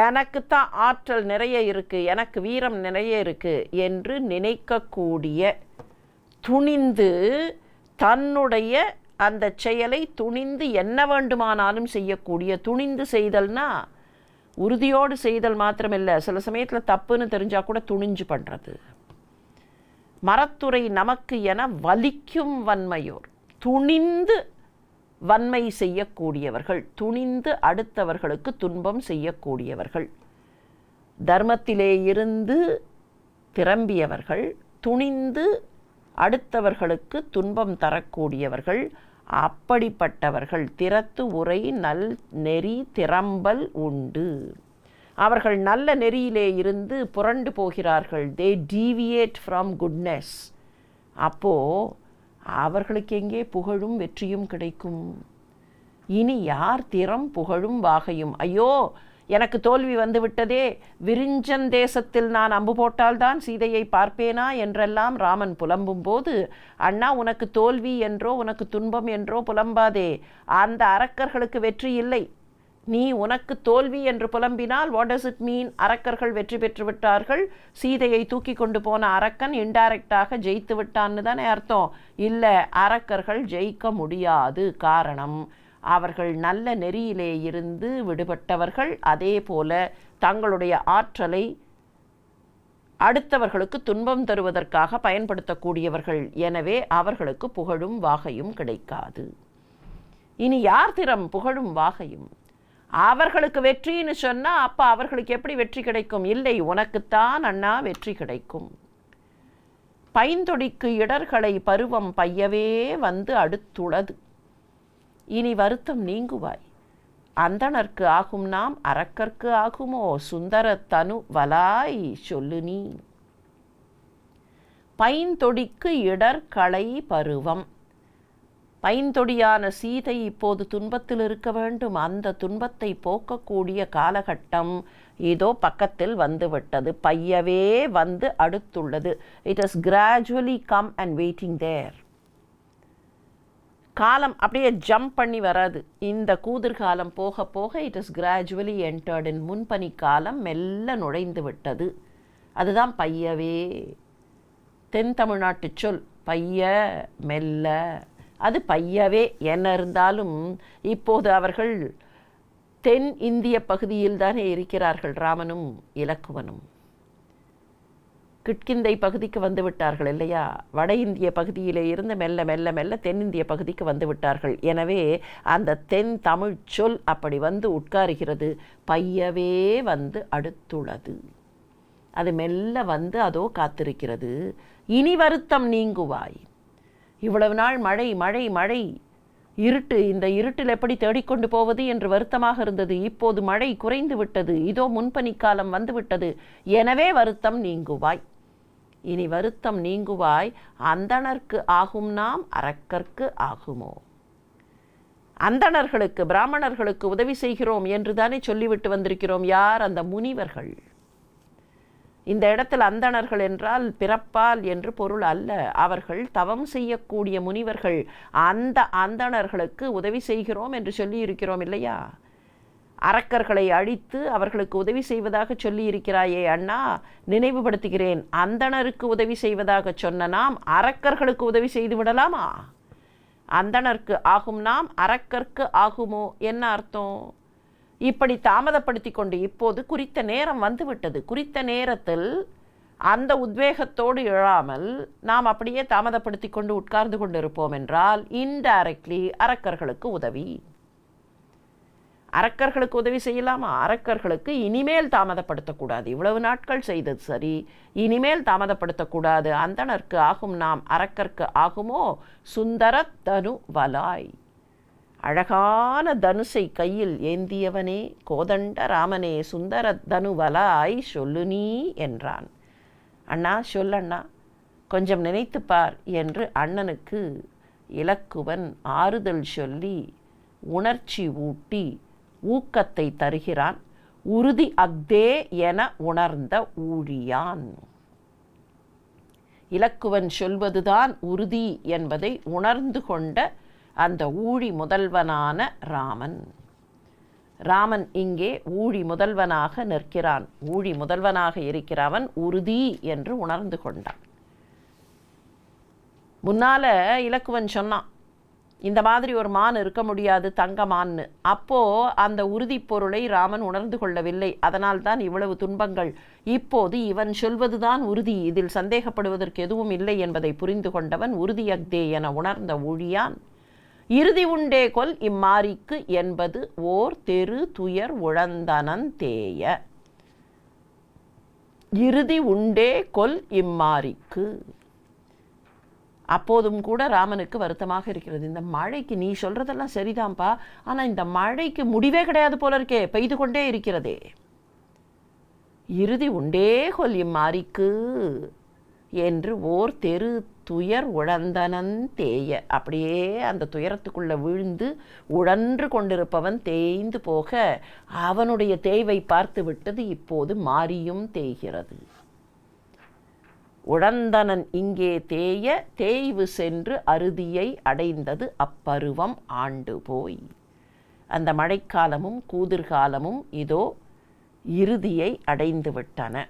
[SPEAKER 1] எனக்குத்தான் ஆற்றல் நிறைய இருக்குது, எனக்கு வீரம் நிறைய இருக்குது என்று நினைக்கக்கூடிய, துணிந்து தன்னுடைய அந்த செயலை துணிந்து என்ன வேண்டுமானாலும் செய்யக்கூடிய, துணிந்து செய்தல்னா உறுதியோடு செய்தல் மாத்திரமில்லை, சில சமயத்தில் தப்புன்னு தெரிஞ்சால் கூட துணிஞ்சு பண்ணுறது. மரத்துறை நமக்கு என வலிக்கும் வன்மையோர், துணிந்து வன்மை செய்யக்கூடியவர்கள், துணிந்து அடுத்தவர்களுக்கு துன்பம் செய்யக்கூடியவர்கள், தர்மத்திலே இருந்து திரும்பியவர்கள், துணிந்து அடுத்தவர்களுக்கு துன்பம் தரக்கூடியவர்கள். அப்படிப்பட்டவர்கள் திறத்து உரை நல் நெறி திறம்பல் உண்டு. அவர்கள் நல்ல நெறியிலே இருந்து புரண்டு போகிறார்கள். தே டீவியேட் ஃப்ரம் குட்னஸ். அப்போது அவர்களுக்கு எங்கே புகழும் வெற்றியும் கிடைக்கும்? இனி யார் திறம் புகழும் வாகையும்? ஐயோ, எனக்கு தோல்வி வந்துவிட்டதே, விரிஞ்சன் தேசத்தில் நான் அம்பு போட்டால்தான் சீதையை பார்ப்பேனா என்றெல்லாம் ராமன் புலம்பும் போது, அண்ணா, உனக்கு தோல்வி என்றோ உனக்கு துன்பம் என்றோ புலம்பாதே. அந்த அரக்கர்களுக்கு வெற்றி இல்லை. நீ உனக்கு தோல்வி என்று புலம்பினால் வாட் டஸ் இட் மீன்? அரக்கர்கள் வெற்றி பெற்று விட்டார்கள், சீதையை தூக்கி கொண்டு போன அரக்கன் இன்டைரக்டாக ஜெயித்து விட்டான்னு தானே அர்த்தம். இல்லை, அரக்கர்கள் ஜெயிக்க முடியாது. காரணம், அவர்கள் நல்ல நெறியிலே இருந்து விடுபட்டவர்கள். அதே போல தங்களுடைய ஆற்றலை அடுத்தவர்களுக்கு துன்பம் தருவதற்காக பயன்படுத்தக்கூடியவர்கள். எனவே அவர்களுக்கு புகழும் வாகையும் கிடைக்காது. இனி யார் திறம் புகழும் வாகையும்? அவர்களுக்கு வெற்றின்னு சொன்னால் அப்போ அவர்களுக்கு எப்படி வெற்றி கிடைக்கும்? இல்லை, உனக்குத்தான் அண்ணா வெற்றி கிடைக்கும். பைந்தொடிக்கு இடர்களை பருவம் பையவே வந்து அடுத்துளது. இனி வருத்தம் நீங்குவாய். அந்தணர்க்கு ஆகும் நாம் அரக்கர்க்கு ஆகுமோ? சுந்தர தனு வலாய் சொல்லு நீ. பைந்தொடிக்கு இடர்களை பருவம். பைந்தொடியான சீதை இப்போது துன்பத்தில் இருக்க வேண்டும். அந்த துன்பத்தை போக்கக்கூடிய காலகட்டம் இதோ பக்கத்தில் வந்துவிட்டது. பையவே வந்து அடுத்துள்ளது. It has gradually come and waiting there. காலம் அப்படியே ஜம்ப் பண்ணி வராது. இந்த கூதிர்காலம் போக போக it is gradually entered in முன்பனி காலம் மெல்ல நுழைந்து விட்டது. அதுதான் பையவே. தென் தமிழ்நாட்டு சொல் பைய, மெல்ல. அது பையவே. என்ன இருந்தாலும் இப்போது அவர்கள் தென் இந்திய பகுதியில் தானே இருக்கிறார்கள். ராமனும் இலக்குவனும் கிட்கிந்தை பகுதிக்கு வந்து விட்டார்கள் இல்லையா? வட இந்திய பகுதியிலே இருந்து மெல்ல மெல்ல மெல்ல தென்னிந்திய பகுதிக்கு வந்து விட்டார்கள். எனவே அந்த தென் தமிழ் சொல் அப்படி வந்து உட்காருகிறது. பையவே வந்து அடுத்துள்ளது. அது மெல்ல வந்து அதோ காத்திருக்கிறது. இனி வருத்தம் நீங்குவாய். இவ்வளவு நாள் மழை மழை மழை, இருட்டு, இந்த இருட்டில் எப்படி தேடிக்கொண்டு போவது என்று வருத்தமாக இருந்தது. இப்போது மழை குறைந்து விட்டது. இதோ முன்பனிக்காலம் வந்துவிட்டது. எனவே வருத்தம் நீங்குவாய். இனி வருத்தம் நீங்குவாய். அந்தணர்க்கு ஆகும் நாம் அரக்கர்க்கு ஆகுமோ? அந்தணர்களுக்கு, பிராமணர்களுக்கு உதவி செய்கிறோம் என்று தானே சொல்லிவிட்டு வந்திருக்கிறோம். யார்? அந்த முனிவர்கள். இந்த இடத்தில் அந்தணர்கள் என்றால் பிறப்பால் என்று பொருள் அல்ல. அவர்கள் தவம் செய்யக்கூடிய முனிவர்கள். அந்த அந்தணர்களுக்கு உதவி செய்கிறோம் என்று சொல்லி இருக்கிறோம் இல்லையா? அரக்கர்களை அழித்து அவர்களுக்கு உதவி செய்வதாக சொல்லி இருக்கிறாயே அண்ணா, நினைவுபடுத்துகிறேன். அந்தணருக்கு உதவி செய்வதாக சொன்ன நாம் அரக்கர்களுக்கு உதவி செய்து விடலாமா? அந்தணருக்கு ஆகும் நாம் அரக்கர்க்கு ஆகுமோ? என்ன அர்த்தம்? இப்படி தாமதப்படுத்தி கொண்டு இப்போது குறித்த நேரம் வந்துவிட்டது. குறித்த நேரத்தில் அந்த உத்வேகத்தோடு எழாமல் நாம் அப்படியே தாமதப்படுத்தி கொண்டு உட்கார்ந்து கொண்டு இருப்போம் என்றால் இன்டைரக்ட்லி அரக்கர்களுக்கு உதவி. அரக்கர்களுக்கு உதவி செய்யலாமா? அரக்கர்களுக்கு இனிமேல் தாமதப்படுத்தக்கூடாது. இவ்வளவு நாட்கள் செய்தது சரி, இனிமேல் தாமதப்படுத்தக்கூடாது. அந்தணர்க்கு ஆகும் நாம் அரக்கர்க்கு ஆகுமோ? சுந்தர தனு வலாய். அழகான தனுசை கையில் ஏந்தியவனே, கோதண்ட ராமனே, சுந்தர தனுவலாய் சொல்லு நீ என்றான். அண்ணா சொல்லண்ணா, கொஞ்சம் நினைத்துப்பார் என்று அண்ணனுக்கு இலக்குவன் ஆறுதல் சொல்லி உணர்ச்சி ஊட்டி ஊக்கத்தை தருகிறான். உறுதி அக்தே என உணர்ந்த ஊழியான். இலக்குவன் சொல்வதுதான் உறுதி என்பதை உணர்ந்து கொண்ட அந்த ஊழி முதல்வனான ராமன். ராமன் இங்கே ஊழி முதல்வனாக நிற்கிறான். ஊழி முதல்வனாக இருக்கிறவன் உறுதி என்று உணர்ந்து கொண்டான். முன்னால இலக்குவன் சொன்னான், இந்த மாதிரி ஒரு மான் இருக்க முடியாது, தங்க மான்னு. அப்போ அந்த உறுதி பொருளை ராமன் உணர்ந்து கொள்ளவில்லை. அதனால்தான் இவ்வளவு துன்பங்கள். இப்போது இவன் சொல்வதுதான் உறுதி, இதில் சந்தேகப்படுவதற்கு எதுவும் இல்லை என்பதை புரிந்து கொண்டவன் உறுதி அக்தே என உணர்ந்த ஊழியான். இறுதி உண்டே கொல் இம்மாரிக்கு என்பது ஓர் தெரு துயர் உழந்தனன் தேய. இறுதி உண்டே கொல் இம்மாரிக்கு. அப்போதும் கூட ராமனுக்கு வருத்தமாக இருக்கிறது. இந்த மழைக்கு, நீ சொல்றதெல்லாம் சரிதான்ப்பா, ஆனா இந்த மழைக்கு முடிவே கிடையாது போல இருக்கே, பெய்து கொண்டே இருக்கிறதே. இறுதி உண்டே கொல் இம்மாரிக்கு என்று ஓர் தெரு துயர் உழந்தனன் தேய. அப்படியே அந்த துயரத்துக்குள்ள விழுந்து உழன்று கொண்டிருப்பவன் தேய்ந்து போக அவனுடைய தேய்வை பார்த்து விட்டது இப்போது மாரியும் தேய்கிறது. உழந்தனன் இங்கே தேய தேய்வு சென்று அறுதியை அடைந்தது அப்பருவம் ஆண்டு போய். அந்த மழைக்காலமும் கூதிர்காலமும் இதோ இறுதியை அடைந்து விட்டன.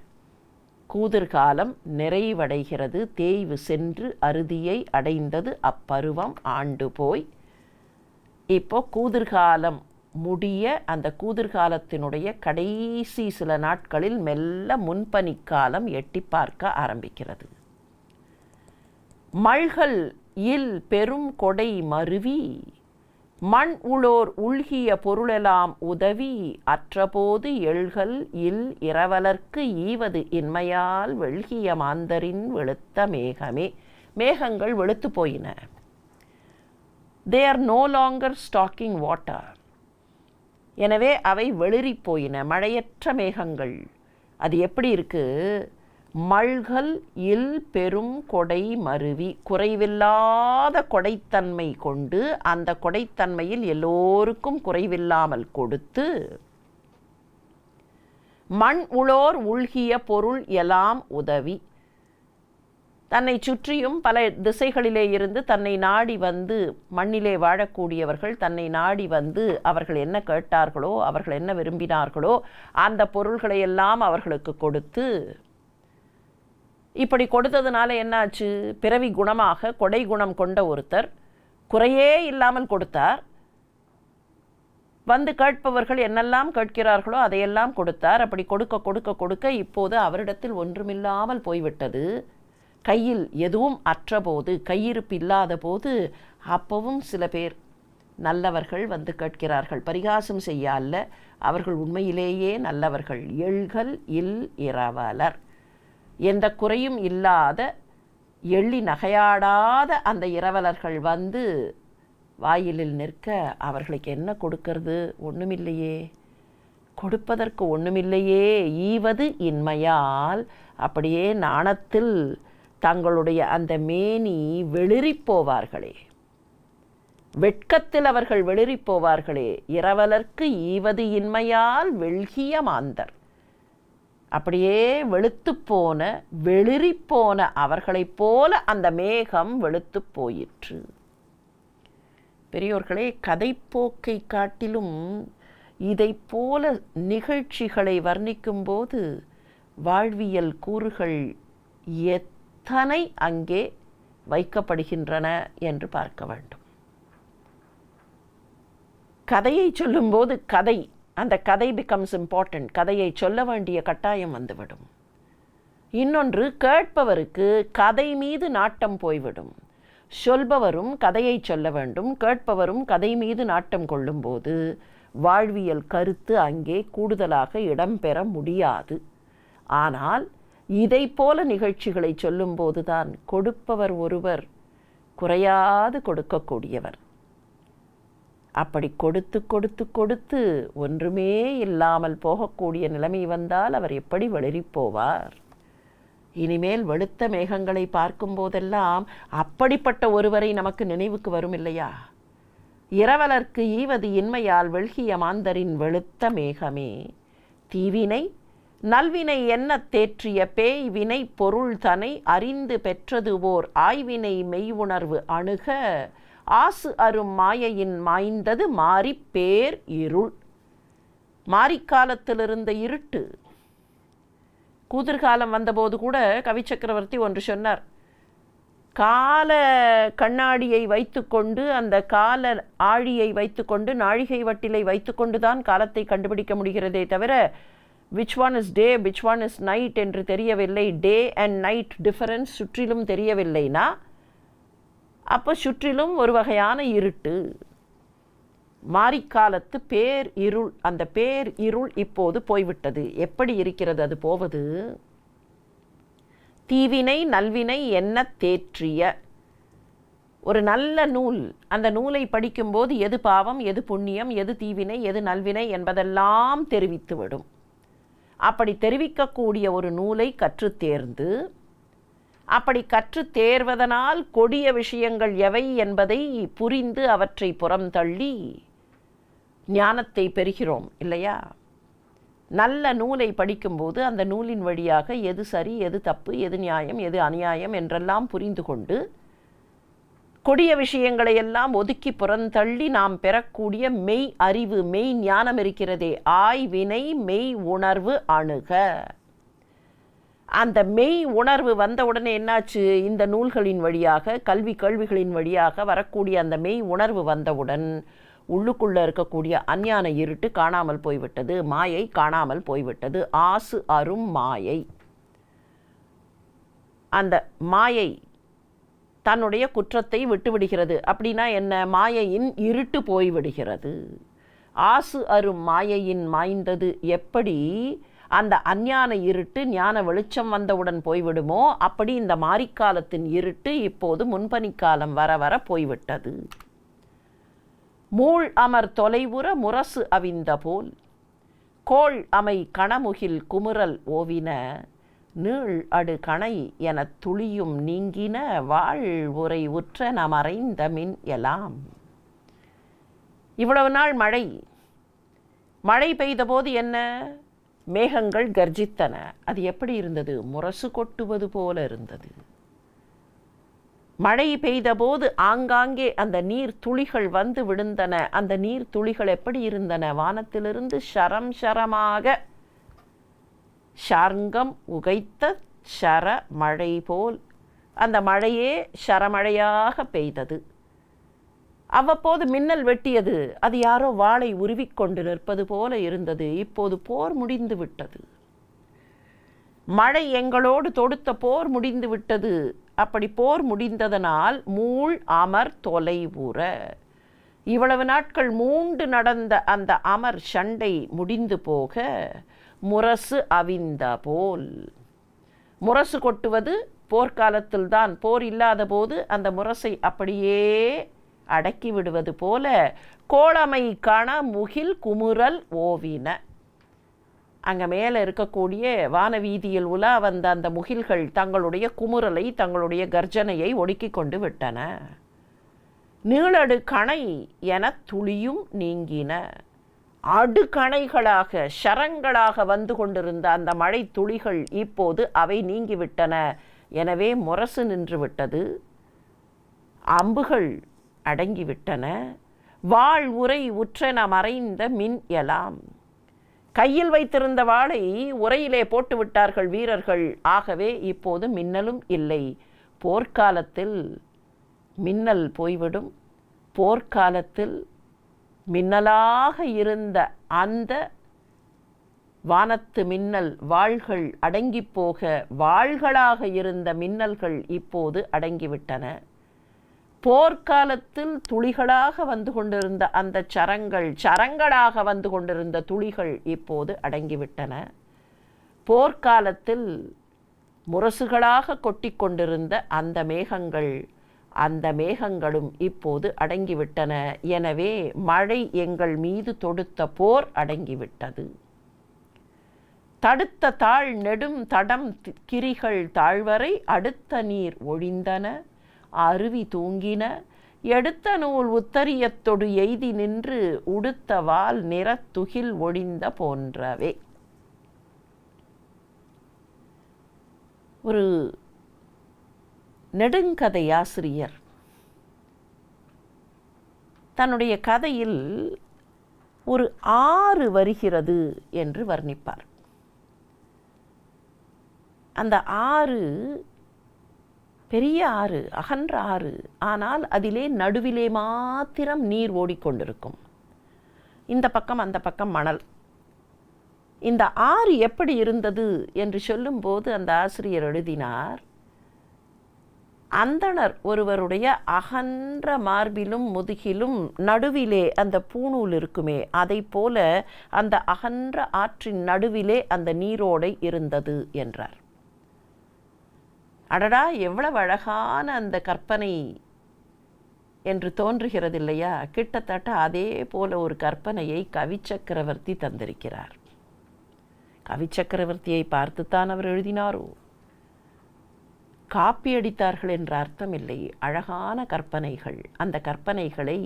[SPEAKER 1] கூதிர்காலம் நிறைவடைகிறது. தேய்வு சென்று அறுதியை அடைந்தது அப்பருவம் ஆண்டு போய். இப்போ கூதிர்காலம் முடிய அந்த கூதிர்காலத்தினுடைய கடைசி சில நாட்களில் மெல்ல முன்பனிக்காலம் எட்டி பார்க்க ஆரம்பிக்கிறது. மல்கள் இல் பெரும் கொடை மருவி மண் உளோர் உள்கிய பொருளெல்லாம் உதவி அற்றபோது எழுகள் இல் இரவலர்க்கு ஈவது இன்மையால் வெள்கிய மாந்தரின் வெளுத்த மேகமே. மேகங்கள் வெளுத்து போயின. They are no longer stocking water. எனவே அவை வெளிரி போயின. மழையற்ற மேகங்கள். அது எப்படி இருக்கு? மல்கள் இல் பெரும் கொடை மருவி, குறைவில்லாத கொடைத்தன்மை கொண்டு அந்த கொடைத்தன்மையில் எல்லோருக்கும் குறைவில்லாமல் கொடுத்து மண் உளோர் உள்கிய பொருள் எல்லாம் உதவி. தன்னை சுற்றியும் பல திசைகளிலே இருந்து தன்னை நாடி வந்து மண்ணிலே வாழக்கூடியவர்கள் தன்னை நாடி வந்து அவர்கள் என்ன கேட்டார்களோ, அவர்கள் என்ன விரும்பினார்களோ அந்த பொருள்களை எல்லாம் அவர்களுக்கு கொடுத்து, இப்படி கொடுத்ததுனால என்னாச்சு? பிறவி குணமாக கொடை குணம் கொண்ட ஒருத்தர் குறையே இல்லாமல் கொடுத்தார். வந்து கேட்பவர்கள் என்னெல்லாம் கேட்கிறார்களோ அதையெல்லாம் கொடுத்தார். அப்படி கொடுக்க கொடுக்க கொடுக்க இப்போது அவரிடத்தில் ஒன்றுமில்லாமல் போய்விட்டது. கையில் எதுவும் அற்றபோது, கையிருப்பு இல்லாத போது, அப்பவும் சில பேர் நல்லவர்கள் வந்து கேட்கிறார்கள். பரிகாசம் செய்ய அல்ல, அவர்கள் உண்மையிலேயே நல்லவர்கள். எள்கள் இல் இரவலர், எந்த குறையும் இல்லாத எள்ளி நகையாடாத அந்த இரவலர்கள் வந்து வாயிலில் நிற்க அவர்களுக்கு என்ன கொடுக்கறது? ஒன்றுமில்லையே, கொடுப்பதற்கு ஒன்றுமில்லையே. ஈவது இன்மையால் அப்படியே நாணத்தில் தங்களுடைய அந்த மேனி வெளிரி போவார்களே, வெட்கத்தில் அவர்கள் வெளிரி போவார்களே. இரவலர்க்கு ஈவது இன்மையால் வெள்கிய மாந்தர், அப்படியே வெளுத்து போன வெளிரி போன அவர்களைப் போல அந்த மேகம் வெளுத்து போயிற்று. பெரியோர்களே, கதைப்போக்கை காட்டிலும் இதை போல நிகழ்ச்சிகளை வர்ணிக்கும்போது வாழ்வியல் கூறுகள் எத்தனை அங்கே வைக்கப்படுகின்றன என்று பார்க்க வேண்டும். கதையை சொல்லும்போது அந்த கதை பிகம்ஸ் இம்பார்ட்டன்ட். கதையை சொல்ல வேண்டிய கட்டாயம் வந்துவிடும். இன்னொன்று, கேட்பவருக்கு கதை மீது நாட்டம் போய்விடும். சொல்பவரும் கதையை சொல்ல வேண்டும், கேட்பவரும் கதை மீது நாட்டம் கொள்ளும்போது வாழ்வியல் கருத்து அங்கே கூடுதலாக இடம்பெற முடியாது. ஆனால் இதை போல நிகழ்ச்சிகளை சொல்லும்போது தான் கொடுப்பவர் ஒருவர் குறையாது கொடுக்கக்கூடியவர். அப்படி கொடுத்து கொடுத்து கொடுத்து ஒன்றுமே இல்லாமல் போகக்கூடிய நிலைமை வந்தால் அவர் எப்படி வெளிரி போவார்? இனிமேல் வெளுத்த மேகங்களை பார்க்கும் போதெல்லாம் அப்படிப்பட்ட ஒருவரை நமக்கு நினைவுக்கு வரும் இல்லையா? இரவலர்க்கு ஈவது இன்மையால் வெள்கிய மாந்தரின் வெளுத்த மேகமே, தீவினை நல்வினை என்ன தேற்றிய பேய் வினை பொருள் தனை அறிந்து பெற்றது ஓர் ஆய்வினை மெய் உணர்வு அணுக ஆசு அரும் மாயையின் மாய்ந்தது மாறி பேர் இருள். மாரிக்காலத்தில் இருந்த இருட்டு, கூதிர்காலம் வந்தபோது கூட கவி சக்கரவர்த்தி ஒன்று சொன்னார். கால கண்ணாடியை வைத்துக்கொண்டு, அந்த கால ஆழியை வைத்துக்கொண்டு, நாழிகை வட்டிலை வைத்துக்கொண்டு தான் காலத்தை கண்டுபிடிக்க முடிகிறதே தவிர which one is day which one is night என்று தெரியவில்லை. டே அண்ட் நைட் டிஃபரன்ஸ் சுற்றிலும் தெரியவில்லைனா அப்போ சுற்றிலும் ஒரு வகையான இருட்டு. மாரிக்காலத்து பேர் இருள், அந்த பேர் இருள் இப்போது போய்விட்டது. எப்படி இருக்கிறது அது போவது? தீவினை நல்வினை என்ன தேற்றிய ஒரு நல்ல நூல், அந்த நூலை படிக்கும்போது எது பாவம், எது புண்ணியம், எது தீவினை, எது நல்வினை என்பதெல்லாம் தெரிவித்துவிடும். அப்படி தெரிவிக்கக்கூடிய ஒரு நூலை கற்று தேர்ந்து, அப்படி கற்று தேர்வதனால் கொடிய விஷயங்கள் எவை என்பதை புரிந்து அவற்றை புறம் தள்ளி ஞானத்தை பெறுகிறோம் இல்லையா? நல்ல நூலை படிக்கும்போது அந்த நூலின் வழியாக எது சரி, எது தப்பு, எது நியாயம், எது அநியாயம் என்றெல்லாம் புரிந்து கொண்டு கொடிய விஷயங்களை எல்லாம் ஒதுக்கி புறந்தள்ளி நாம் பெறக்கூடிய மெய் அறிவு, மெய் ஞானம் இருக்கிறதே, ஆய்வினை மெய் உணர்வு அணுக. அந்த மெய் உணர்வு வந்தவுடனே என்னாச்சு? இந்த நூல்களின் வழியாக, கல்வி கேள்விகளின் வழியாக வரக்கூடிய அந்த மெய் உணர்வு வந்தவுடன் உள்ளுக்குள்ளே இருக்கக்கூடிய அஞ்ஞான இருட்டு காணாமல் போய்விட்டது, மாயை காணாமல் போய்விட்டது. ஆசு அரும் மாயை, அந்த மாயை தன்னுடைய குற்றத்தை விட்டுவிடுகிறது. அப்படின்னா என்ன? மாயையின் இருட்டு போய்விடுகிறது. ஆசு அரும் மாயையின் மாய்ந்தது எப்படி அந்த அஞ்ஞான இருட்டு ஞான வெளிச்சம் வந்தவுடன் போய்விடுமோ, அப்படி இந்த மாரிக்காலத்தின் இருட்டு இப்போது முன்பனிக்காலம் வர வர போய்விட்டது. மூள் அமர் தொலைவுற முரசு அவிந்த போல் கோள் அமை கணமுகில் குமுறல் ஓவின நீள் அடு கணை எனத் துளியும் நீங்கின வாழ் உரை உற்ற நாம் அறைந்த மின் எலாம். இவ்வளவு நாள் மழை பெய்தபோது என்ன? மேகங்கள் கர்ஜித்தன. அது எப்படி இருந்தது? முரசு கொட்டுவது போல இருந்தது. மழை பெய்தபோது ஆங்காங்கே அந்த நீர் துளிகள் வந்து விழுந்தன. அந்த நீர் துளிகள் எப்படி இருந்தன? வானத்திலிருந்து ஷரம் ஷரமாக ஷார்ங்கம் உகைத்த ஷர மழை போல் அந்த மழையே ஷரமழையாக பெய்தது. அவ்வப்போது மின்னல் வெட்டியது. அது யாரோ வாளை உருவிக்கொண்டு நிற்பது போல இருந்தது. இப்போது போர் முடிந்து விட்டது. மழை எங்களோடு தொடுத்த போர் முடிந்து விட்டது. அப்படி போர் முடிந்ததனால் மூள் அமர் தொலைவுற, இவ்வளவு நாட்கள் மூண்டு நடந்த அந்த அமர் சண்டை முடிந்து போக முரசு அவிந்த போல். முரசு கொட்டுவது போர்க்காலத்தில்தான். போர் இல்லாத போது அந்த முரசை அப்படியே அடக்கி விடுவது போல கோளமை காண முகில் குமுறல் ஓவின. அங்கே மேலே இருக்கக்கூடிய வானவீதியில் உலா வந்த அந்த முகில்கள் தங்களுடைய குமுறலை, தங்களுடைய கர்ஜனையை ஒடுக்கி கொண்டு விட்டன. நீளடு கணை என துளியும் நீங்கின. அடுகணைகளாக ஷரங்களாக வந்து கொண்டிருந்த அந்த மழை துளிகள் இப்போது அவை நீங்கிவிட்டன. எனவே முரசு நின்று விட்டது. அம்புகள் அடங்கிவிட்டன. வாழ் உரை உற்றென மறைந்த மின் எலாம். கையில் வைத்திருந்த வாளை உரையிலே போட்டு விட்டார்கள் வீரர்கள். ஆகவே இப்போது மின்னலும் இல்லை. போர்க்காலத்தில் மின்னல் போய்விடும். போர்க்காலத்தில் மின்னலாக இருந்த அந்த வானத்து மின்னல் வாள்கள் அடங்கி போக வாள்களாக இருந்த மின்னல்கள் இப்போது அடங்கிவிட்டன. போர்க்காலத்தில் துளிகளாக வந்து கொண்டிருந்த அந்த சரங்களாக வந்து கொண்டிருந்த துளிகள் இப்போது அடங்கிவிட்டன. போர்க்காலத்தில் முரசுகளாக கொட்டி கொண்டிருந்த அந்த மேகங்களும் இப்போது அடங்கிவிட்டன. எனவே மழை எங்கள் மீது தொடுத்த போர் அடங்கிவிட்டது. தடுத்த தாழ் நெடும் தடம் கிரிகள் தாழ்வரை அடுத்த நீர் ஒழிந்தன. அருவி தூங்கின. எடுத்த நூல் உத்தரியத்தொடு எய்தி நின்று உடுத்த வால் நிறத்துகில் ஒழிந்த போன்றவே. ஒரு நெடுங்கதையாசிரியர் தன்னுடைய கதையில் ஒரு ஆறு வருகிறது என்று வர்ணிப்பார். அந்த ஆறு பெரிய ஆறு, அகன்ற ஆறு. ஆனால் அதிலே நடுவிலே மாத்திரம் நீர் ஓடிக்கொண்டிருக்கும். இந்த பக்கம் அந்த பக்கம் மணல். இந்த ஆறு எப்படி இருந்தது என்று சொல்லும்போது அந்த ஆசிரியர் எழுதினார், அந்தணர் ஒருவருடைய அகன்ற மார்பிலும் முதுகிலும் நடுவிலே அந்த பூணூல் இருக்குமே, அதை போல அந்த அகன்ற ஆற்றின் நடுவிலே அந்த நீரோடை இருந்தது என்றார். அடடா, எவ்வளவு அழகான அந்த கற்பனை என்று தோன்றுகிறது இல்லையா? கிட்டத்தட்ட அதே போல ஒரு கற்பனையை கவிச்சக்கரவர்த்தி தந்திருக்கிறார். கவிச்சக்கரவர்த்தியை பார்த்துத்தான் அவர் எழுதினாரோ? காப்பி அடித்தார்கள் என்ற அர்த்தம் இல்லை. அழகான கற்பனைகள். அந்த கற்பனைகளை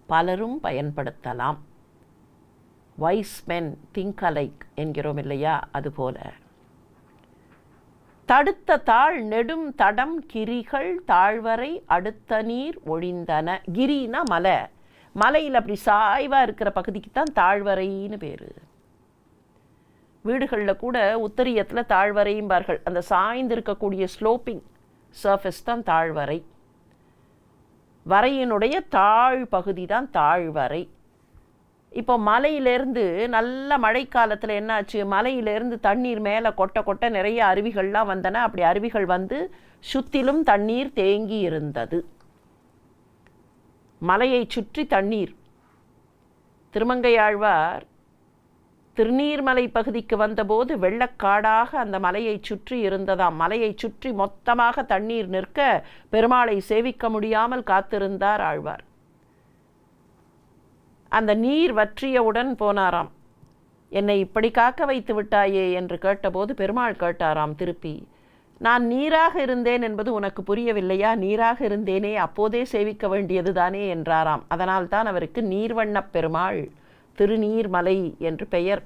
[SPEAKER 1] பலரும் பயன்படுத்தலாம். வைஸ் மென் திங்க் அலைக் என்கிறோம் இல்லையா? அதுபோல தடுத்த தாழ் நெடும் தடம் கிரிகள் தாழ்வரை அடுத்த நீர் ஒழிந்தன. கிரினா மலை. மலையில் அப்படி சாய்வாக இருக்கிற பகுதிக்கு தான் தாழ்வரைன்னு பேர். வீடுகளில் கூட உத்தரியத்தில் தாழ்வரையும்பார்கள். அந்த சாய்ந்து இருக்கக்கூடிய ஸ்லோப்பிங் சர்ஃபேஸ் தான் தாழ்வரை. வரையினுடைய தாழ் பகுதி தான் தாழ்வரை. இப்போ மலையிலேருந்து நல்ல மழைக்காலத்தில் என்னாச்சு, மலையிலேருந்து தண்ணீர் மேலே கொட்ட கொட்ட நிறைய அருவிகள்லாம் வந்தன. அப்படி அருவிகள் வந்து சுற்றிலும் தண்ணீர் தேங்கி இருந்தது. மலையை சுற்றி தண்ணீர். திருமங்கையாழ்வார் திருநீர்மலை பகுதிக்கு வந்தபோது வெள்ளக்காடாக அந்த மலையை சுற்றி இருந்ததாம். மலையை சுற்றி மொத்தமாக தண்ணீர் நிற்க பெருமாளை சேவிக்க முடியாமல் காத்திருந்தார் ஆழ்வார். அந்த நீர் வற்றியவுடன் போனாராம். என்னை இப்படி காக்க வைத்து விட்டாயே என்று கேட்டபோது பெருமாள் கேட்டாராம் திருப்பி, நான் நீராக இருந்தேன் என்பது உனக்கு புரியவில்லையா? நீராக இருந்தேனே, அப்போதே சேவிக்க வேண்டியது தானே என்றாராம். அதனால் தான் அவருக்கு நீர்வண்ணப் பெருமாள், திருநீர்மலை என்று பெயர்.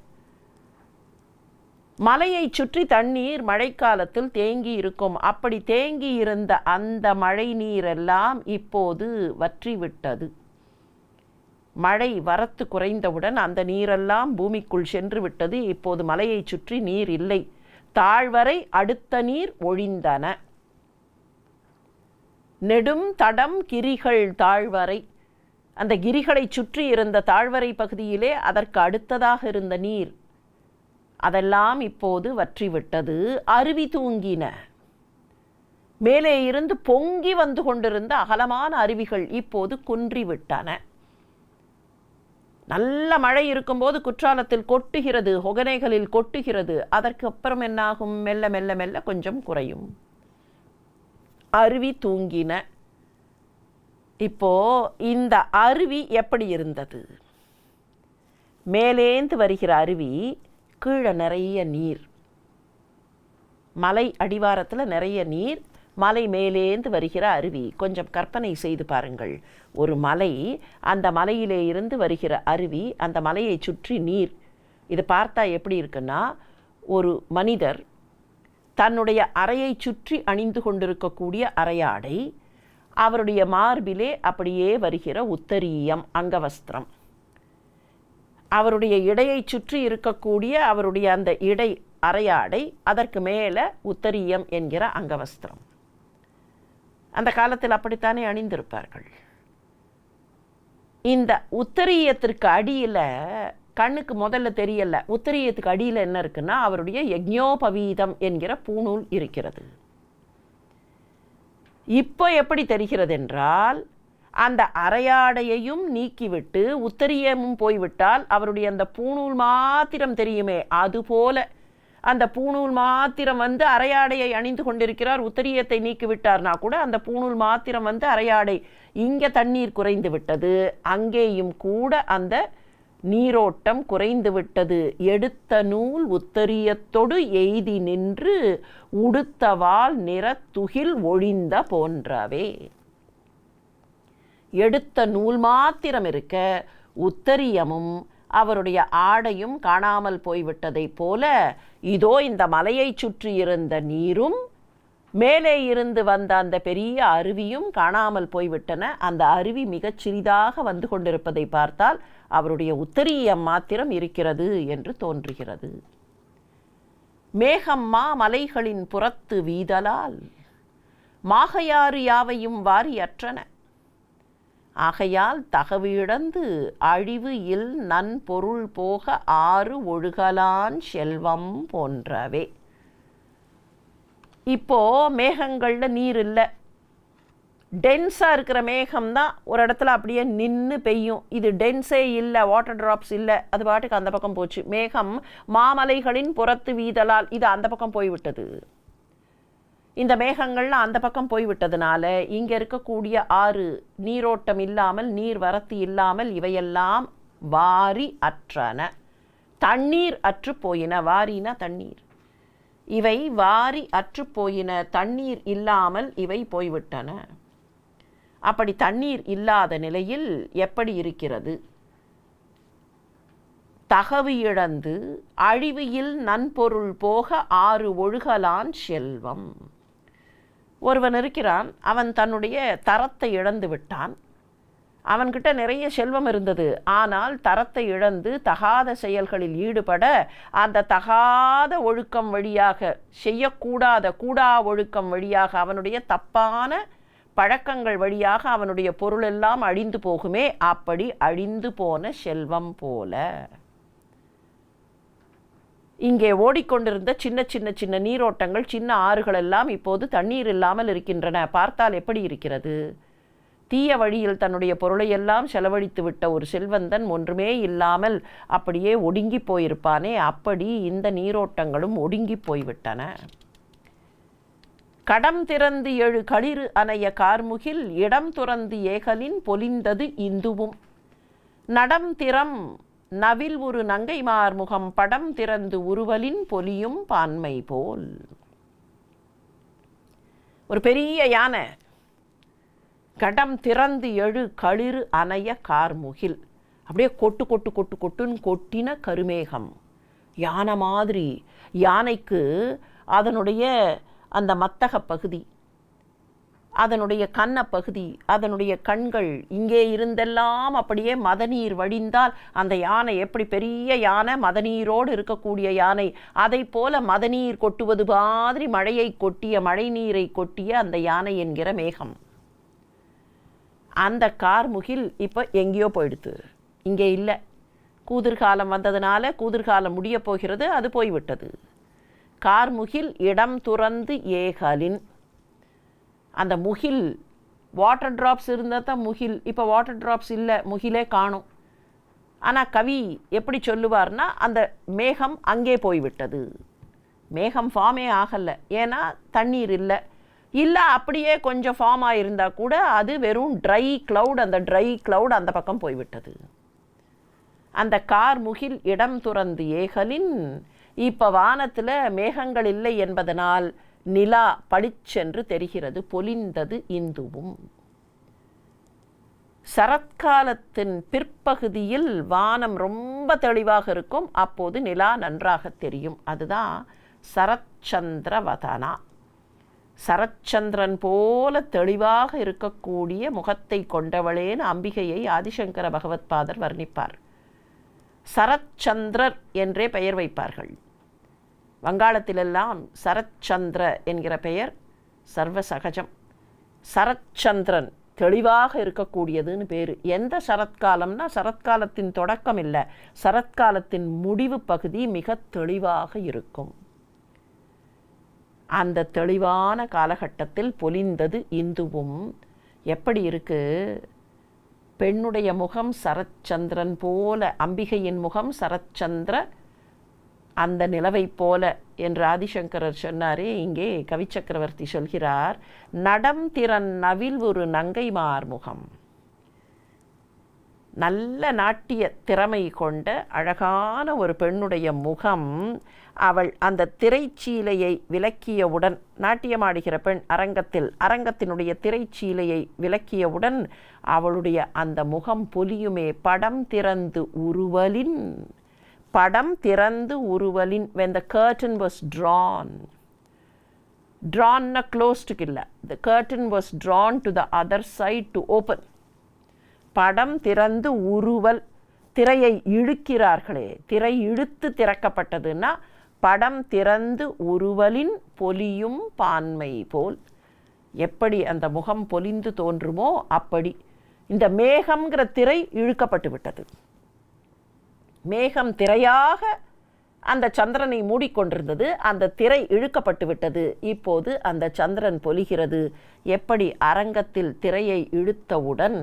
[SPEAKER 1] மலையை சுற்றி தண்ணீர் மழைக்காலத்தில் தேங்கி இருக்கும். அப்படி தேங்கி இருந்த அந்த மழை நீரெல்லாம் இப்போது வற்றிவிட்டது. மழை வரத்து குறைந்தவுடன் அந்த நீரெல்லாம் பூமிக்குள் சென்று விட்டது. இப்போது மலையை சுற்றி நீர் இல்லை. தாழ்வரை அடுத்த நீர் ஒழிந்தன. நெடும் தடம் கிரிகள் தாழ்வரை. அந்த கிரிகளை சுற்றி இருந்த தாழ்வரை பகுதியிலே அதற்கு அடுத்ததாக இருந்த நீர் அதெல்லாம் இப்போது வற்றிவிட்டது. அருவி தூங்கின. மேலே இருந்து பொங்கி வந்து கொண்டிருந்த அகலமான அருவிகள் இப்போது குன்றிவிட்டன. நல்ல மழை இருக்கும்போது குற்றாலத்தில் கொட்டுகிறது, ஒகனைகளில் கொட்டுகிறது. அதற்கு அப்புறம் என்னாகும்? மெல்ல மெல்ல மெல்ல கொஞ்சம் குறையும். அருவி தூங்கின. இப்போ இந்த அருவி எப்படி இருந்தது? மேலேந்து வருகிற அருவி, கீழே நிறைய நீர். மலை அடிவாரத்தில் நிறைய நீர், மலை மேலேந்து வருகிற அருவி. கொஞ்சம் கற்பனை செய்து பாருங்கள். ஒரு மலை, அந்த மலையிலே இருந்து வருகிற அருவி, அந்த மலையை சுற்றி நீர். இது பார்த்தா எப்படி இருக்குன்னா, ஒரு மனிதர் தன்னுடைய அறையை சுற்றி அணிந்து கொண்டிருக்கக்கூடிய அரையாடை, அவருடைய மார்பிலே அப்படியே வருகிற உத்தரீயம் அங்கவஸ்திரம், அவருடைய இடையை சுற்றி இருக்கக்கூடிய அவருடைய அந்த இடை அரையாடை, அதற்கு மேலே உத்தரீயம் என்கிற அங்கவஸ்திரம். அந்த காலத்தில் அப்படித்தானே அணிந்திருப்பார்கள். இந்த உத்தரீயத்திற்கு அடியில் கண்ணுக்கு முதல்ல தெரியல, உத்தரீயத்துக்கு அடியில் என்ன இருக்குன்னா அவருடைய யக்ஞோபவீதம் என்கிற பூணூல் இருக்கிறது. இப்போ எப்படி தெரிகிறது என்றால், அந்த அரையாடையையும் நீக்கிவிட்டு உத்தரியமும் போய்விட்டால் அவருடைய அந்த பூணூல் மாத்திரம் தெரியுமே, அதுபோல அந்த பூணூல் மாத்திரம் வந்து அரையாடையை அணிந்து கொண்டிருக்கிறார். உத்தரியத்தை நீக்கிவிட்டார்னா கூட அந்த பூணூல் மாத்திரம் வந்து அரையாடை. இங்கே தண்ணீர் குறைந்து விட்டது, அங்கேயும் கூட அந்த நீரோட்டம் குறைந்து விட்டது. எடுத்த நூல் உத்தரியத்தொடு எய்தி நின்று உடுத்தவால் நிறத்துகில் ஒழிந்த போன்றவே. எடுத்த நூல் மாத்திரம் இருக்க உத்தரியமும் அவருடைய ஆடையும் காணாமல் போய்விட்டதை போல, இதோ இந்த மலையை சுற்றி இருந்த நீரும் மேலே இருந்து வந்த அந்த பெரிய அருவியும் காணாமல் போய்விட்டன. அந்த அருவி மிகச் சிறிதாக வந்து கொண்டிருப்பதை பார்த்தால் அவருடைய உத்தரீயம் மாத்திரம் இருக்கிறது என்று தோன்றுகிறது. மேகம்மா மலைகளின் புறத்து வீதலால் மாகையாறு யாவையும் வாரியற்றன. ஆகையால் தகவு இழந்து அழிவு இல் நன்பொருள் போக ஆறு ஒழுகலான் செல்வம் போன்றவே. இப்போ மேகங்களில் நீர் இல்லை, டென்ஸாக இருக்கிற மேகம்தான் ஒரு இடத்துல அப்படியே நின்று பெய்யும். இது டென்ஸே இல்லை, வாட்டர் ட்ராப்ஸ் இல்லை, அது பாட்டுக்கு அந்த பக்கம் போச்சு. மேகம் மாமலைகளின் புறத்து வீதலால் இது அந்த பக்கம் போய்விட்டது. இந்த மேகங்கள்லாம் அந்த பக்கம் போய்விட்டதுனால இங்கே இருக்கக்கூடிய ஆறு நீரோட்டம் இல்லாமல், நீர் வரத்து இல்லாமல் இவையெல்லாம் வாரி அற்றன, தண்ணீர் அற்று போயின. வாரினா தண்ணீர். இவை வாரி அற்று போயின, தண்ணீர் இல்லாமல் இவை போய்விட்டன. அப்படி தண்ணீர் இல்லாத நிலையில் எப்படி இருக்கிறது? தகவு இழந்து அழிவியில் நன்பொருள் போக ஆறு ஒழுகலான் செல்வம். ஒருவன் இருக்கிறான், அவன் தன்னுடைய தரத்தை இழந்து விட்டான். அவன்கிட்ட நிறைய செல்வம் இருந்தது, ஆனால் தரத்தை இழந்து தகாத செயல்களில் ஈடுபட, அந்த தகாத ஒழுக்கம் வழியாக, செய்யக்கூடாத கூடா ஒழுக்கம் வழியாக, அவனுடைய தப்பான பழக்கங்கள் வழியாக அவனுடைய பொருளெல்லாம் அழிந்து போகுமே, அப்படி அழிந்து போன செல்வம் போல இங்கே ஓடிக்கொண்டிருந்த சின்ன சின்ன சின்ன நீரோட்டங்கள், சின்ன ஆறுகள் எல்லாம் இப்போது தண்ணீர் இல்லாமல் இருக்கின்றன. பார்த்தால் எப்படி இருக்கிறது? தீய வழியில் தன்னுடைய பொருளையெல்லாம் செலவழித்து விட்ட ஒரு செல்வந்தன் ஒன்றுமே இல்லாமல் அப்படியே ஒடுங்கி போயிருப்பானே, அப்படி இந்த நீரோட்டங்களும் ஒடுங்கி போய்விட்டன. கடம் திறந்து எழு களிறு அணைய கார்முகில் இடம் துறந்து ஏகலின் பொலிந்தது இந்துவும். நடம் திறம் நவில் ஒரு நங்கைமார் முகம் படம் திறந்து உருவலின் பொலியும் பான்மை போல். ஒரு பெரிய யானை, கடம் திறந்து எழு களிறு அணைய கார்முகில், அப்படியே கொட்டு கொட்டு கொட்டு கொட்டுன்னு கொட்டின கருமேகம். யானை மாதிரி. யானைக்கு அதனுடைய அந்த மத்தக பகுதி, அதனுடைய கன்னப்பகுதி, அதனுடைய கண்கள் இங்கே இருந்தெல்லாம் அப்படியே மதநீர் வடிந்தால் அந்த யானை எப்படி பெரிய யானை, மதநீரோடு இருக்கக்கூடிய யானை, அதை போல மதநீர் கொட்டுவது மாதிரி மழையை கொட்டிய, மழை நீரை கொட்டிய அந்த யானை என்கிற மேகம். அந்த கார்முகில் இப்போ எங்கேயோ போயிடுது, இங்கே இல்லை. கூதிர்காலம் வந்ததுனால கூதிர்காலம் முடிய போகிறது, அது போய்விட்டது. கார்முகில் இடம் துறந்து ஏகலின். அந்த முகில், வாட்டர் ட்ராப்ஸ் இருந்தால் தான் முகில், இப்போ வாட்டர் ட்ராப்ஸ் இல்லை, முகிலே காணும். ஆனால் கவி எப்படி சொல்லுவார்னா, அந்த மேகம் அங்கே போய்விட்டது. மேகம் ஃபார்மே ஆகலை, ஏன்னா தண்ணீர் இல்லை. இல்லை அப்படியே கொஞ்சம் ஃபார்ம் ஆகியிருந்தால் கூட அது வெறும் ட்ரை க்ளவுட். அந்த ட்ரை க்ளவுட் அந்த பக்கம் போய்விட்டது. அந்த கார்முகில் இடம் துறந்து ஏகலின். இப்போ வானத்தில் மேகங்கள் இல்லை என்பதனால் நிலா பளிச்சென்று தெரிகிறது. பொலிந்தது இந்துவும். சரத்காலத்தின் பிற்பகுதியில் வானம் ரொம்ப தெளிவாக இருக்கும், அப்போது நிலா நன்றாக தெரியும். அதுதான் சரச்சந்திரவதனா. சரச்சந்திரன் போல தெளிவாக இருக்கக்கூடிய முகத்தை கொண்டவளேன்னு அம்பிகையை ஆதிசங்கர பகவத்பாதர் வர்ணிப்பார். சரச்சந்திரர் என்றே பெயர் வைப்பார்கள். வங்காளத்திலெல்லாம் சரச்சந்திர என்கிற பெயர் சர்வ சகஜம். சரச்சந்திரன் தெளிவாக இருக்கக்கூடியதுன்னு பேர். எந்த சரத்காலம்னா சரத்காலத்தின் தொடக்கம் இல்லை, சரத்காலத்தின் முடிவு பகுதி மிக தெளிவாக இருக்கும். அந்த தெளிவான காலகட்டத்தில் பொலிந்தது இந்துவும். எப்படி இருக்கு? பெண்ணுடைய முகம் சரச்சந்திரன் போல, அம்பிகையின் முகம் சரச்சந்திர அந்த நிலவை போல என்று ஆதிசங்கரர் சொன்னாரே, இங்கே கவிச்சக்கரவர்த்தி சொல்கிறார், நடம் திறன் நவில் ஒரு நங்கைமார் முகம். நல்ல நாட்டிய திறமை கொண்ட அழகான ஒரு பெண்ணுடைய முகம். அவள் அந்த திரைச்சீலையை விலக்கியவுடன், நாட்டியமாடுகிற பெண் அரங்கத்தினுடைய திரைச்சீலையை விலக்கியவுடன் அவளுடைய அந்த முகம் பொலியுமே. படம் திறந்து உருவலின், படம் திறந்து உருவலின். when the curtain was drawn, drawn closed இல்லை, the curtain was drawn to the other side to open. படம் திறந்து உருவல், திரையை இழுக்கிறார்களே, திரை இழுத்து திறக்கப்பட்டதுன்னா படம் திறந்து உருவலின் பொலியும் பான்மை போல். எப்படி அந்த முகம் பொலிந்து தோன்றுமோ அப்படி இந்த மேகம்ங்கிற திரை இழுக்கப்பட்டு விட்டது. மேகம் திரையாக அந்த சந்திரனை மூடிக்கொண்டிருந்தது, அந்த திரை இழுக்கப்பட்டு விட்டது. இப்போது அந்த சந்திரன் பொலிகிறது. எப்படி அரங்கத்தில் திரையை இழுத்தவுடன்,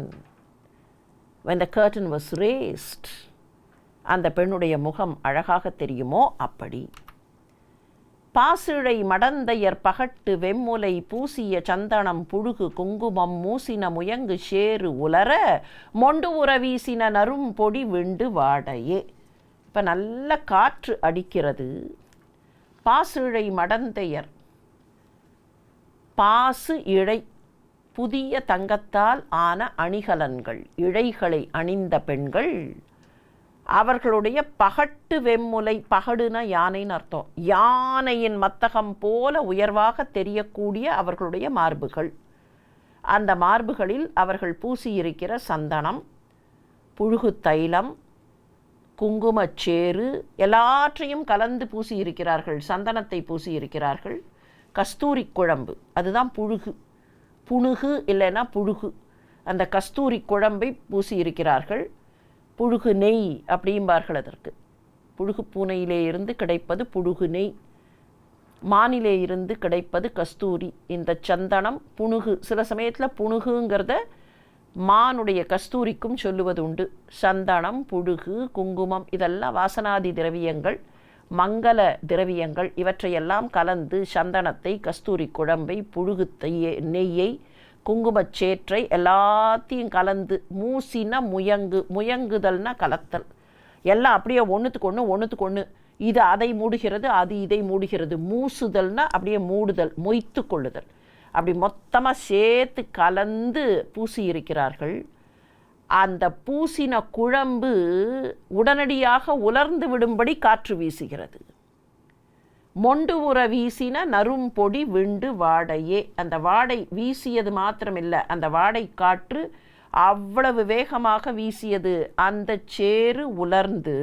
[SPEAKER 1] when the curtain was raised, அந்த பெண்ணுடைய முகம் அழகாக தெரியுமோ அப்படி. பாசிழை மடந்தையர் பகட்டு வெம்முலை பூசிய சந்தனம் புழுகு குங்குமம் மூசின முயங்கு சேறு உலர மொண்டு உற வீசின நரும் பொடி விண்டு வாடையே. இப்போ நல்ல காற்று அடிக்கிறது. பாசிழை மடந்தையர், பாசு இழை, புதிய தங்கத்தால் ஆன அணிகலன்கள், இழைகளை அணிந்த பெண்கள், அவர்களுடைய பகட்டு வெம்முலை, பகடுன யானைன்னு அர்த்தம், யானையின் மத்தகம் போல உயர்வாக தெரியக்கூடிய அவர்களுடைய மார்புகள். அந்த மார்புகளில் அவர்கள் பூசியிருக்கிற சந்தனம், புழுகு தைலம், குங்குமச்சேறு எல்லாற்றையும் கலந்து பூசியிருக்கிறார்கள். சந்தனத்தை பூசியிருக்கிறார்கள். கஸ்தூரி குழம்பு, அதுதான் புழுகு, புணுகு இல்லைன்னா புழுகு, அந்த கஸ்தூரி குழம்பை பூசியிருக்கிறார்கள். புழுகு நெய் அப்படிம்பார்கள் அதற்கு. புழுகு பூனையிலே இருந்து கிடைப்பது புழுகு நெய், மானிலே இருந்து கிடைப்பது கஸ்தூரி. இந்த சந்தனம் புணுகு, சில சமயத்தில் புணுகுங்கிறத மானுடைய கஸ்தூரிக்கும் சொல்லுவது உண்டு. சந்தனம், புழுகு, குங்குமம் இதெல்லாம் வாசனாதி திரவியங்கள், மங்கள திரவியங்கள். இவற்றையெல்லாம் கலந்து சந்தனத்தை, கஸ்தூரி குழம்பை, புழுகு நெய்யை, குங்குமச்சேற்றை எல்லாத்தையும் கலந்து மூசின முயங்கு, முயங்குதல்னா கலத்தல், எல்லாம் அப்படியே ஒன்றுத்துக்கு ஒன்று, இது அதை மூடுகிறது, அது இதை மூடுகிறது. மூசுதல்னா அப்படியே மூடுதல், மொய்த்து கொள்ளுதல். அப்படி மொத்தமாக சேர்த்து கலந்து பூசியிருக்கிறார்கள். அந்த பூசின குழம்பு உடனடியாக உலர்ந்து விடும்படி காற்று வீசுகிறது. மொண்டு உற வீசின நரும் பொடி விண்டு வாடையே. அந்த வாடை வீசியது மாத்திரமில்லை, அந்த வாடை காற்று அவ்வளவு வேகமாக வீசியது. அந்த சேறு உலர்ந்து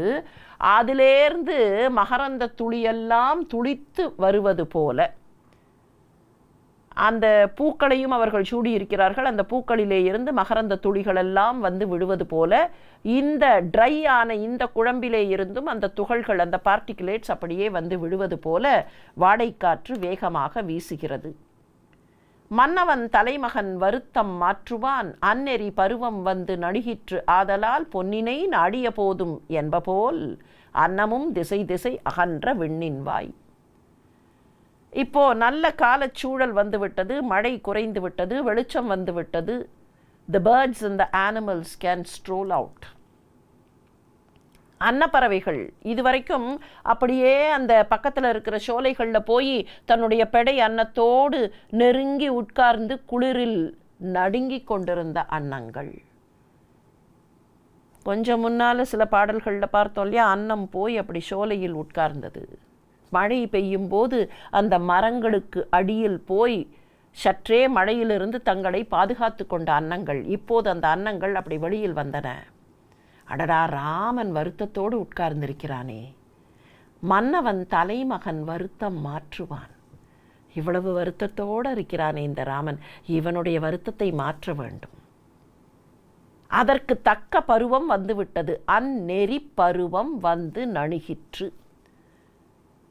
[SPEAKER 1] அதிலேர்ந்து மகரந்த துளியெல்லாம் துளித்து வருவது போல, அந்த பூக்களையும் அவர்கள் சூடியிருக்கிறார்கள், அந்த பூக்களிலே இருந்து மகரந்த துளிகளெல்லாம் வந்து விடுவது போல இந்த ட்ரை ஆன இந்த குழம்பிலே இருந்தும் அந்த துகள்கள், அந்த பார்ட்டிகுலேட்ஸ் அப்படியே வந்து விடுவது போல வாடைக்காற்று வேகமாக வீசுகிறது. மன்னவன் தலைமகன் வருத்தம் மாற்றுவான், அந்நெறி பருவம் வந்து நடுகிற்று ஆதலால் பொன்னினை நாடிய போதும் என்பபோல் அன்னமும் திசை திசை அகன்ற விண்ணின் வாய். இப்போ நல்ல காலச்சூழல் வந்துவிட்டது, மழை குறைந்து விட்டது, வெளிச்சம் வந்து விட்டது. The birds and the animals can stroll out. அன்னப்பறவைகள் இதுவரைக்கும் அப்படியே அந்த பக்கத்தில் இருக்கிற சோலைகளில் போய் தன்னுடைய பெடை அன்னத்தோடு நெருங்கி உட்கார்ந்து குளிரில் நடுங்கி கொண்டிருந்த அன்னங்கள். கொஞ்சம் முன்னால் சில பாடல்களில் பார்த்தோம் இல்லையா, அன்னம் போய் அப்படி சோலையில் உட்கார்ந்தது. மழை பெய்யும் போது அந்த மரங்களுக்கு அடியில் போய் சற்றே மழையிலிருந்து தங்களை பாதுகாத்து கொண்ட அன்னங்கள் இப்போது அந்த அன்னங்கள் அப்படி வெளியில் வந்தன. அடடா, ராமன் வருத்தத்தோடு உட்கார்ந்திருக்கிறானே, மன்னவன் தலைமகன் வருத்தம் மாற்றுவான். இவ்வளவு வருத்தத்தோடு இருக்கிறானே இந்த ராமன், இவனுடைய வருத்தத்தை மாற்ற வேண்டும். அதற்கு தக்க பருவம் வந்துவிட்டது. அந்நெறி பருவம் வந்து நணுகிற்று.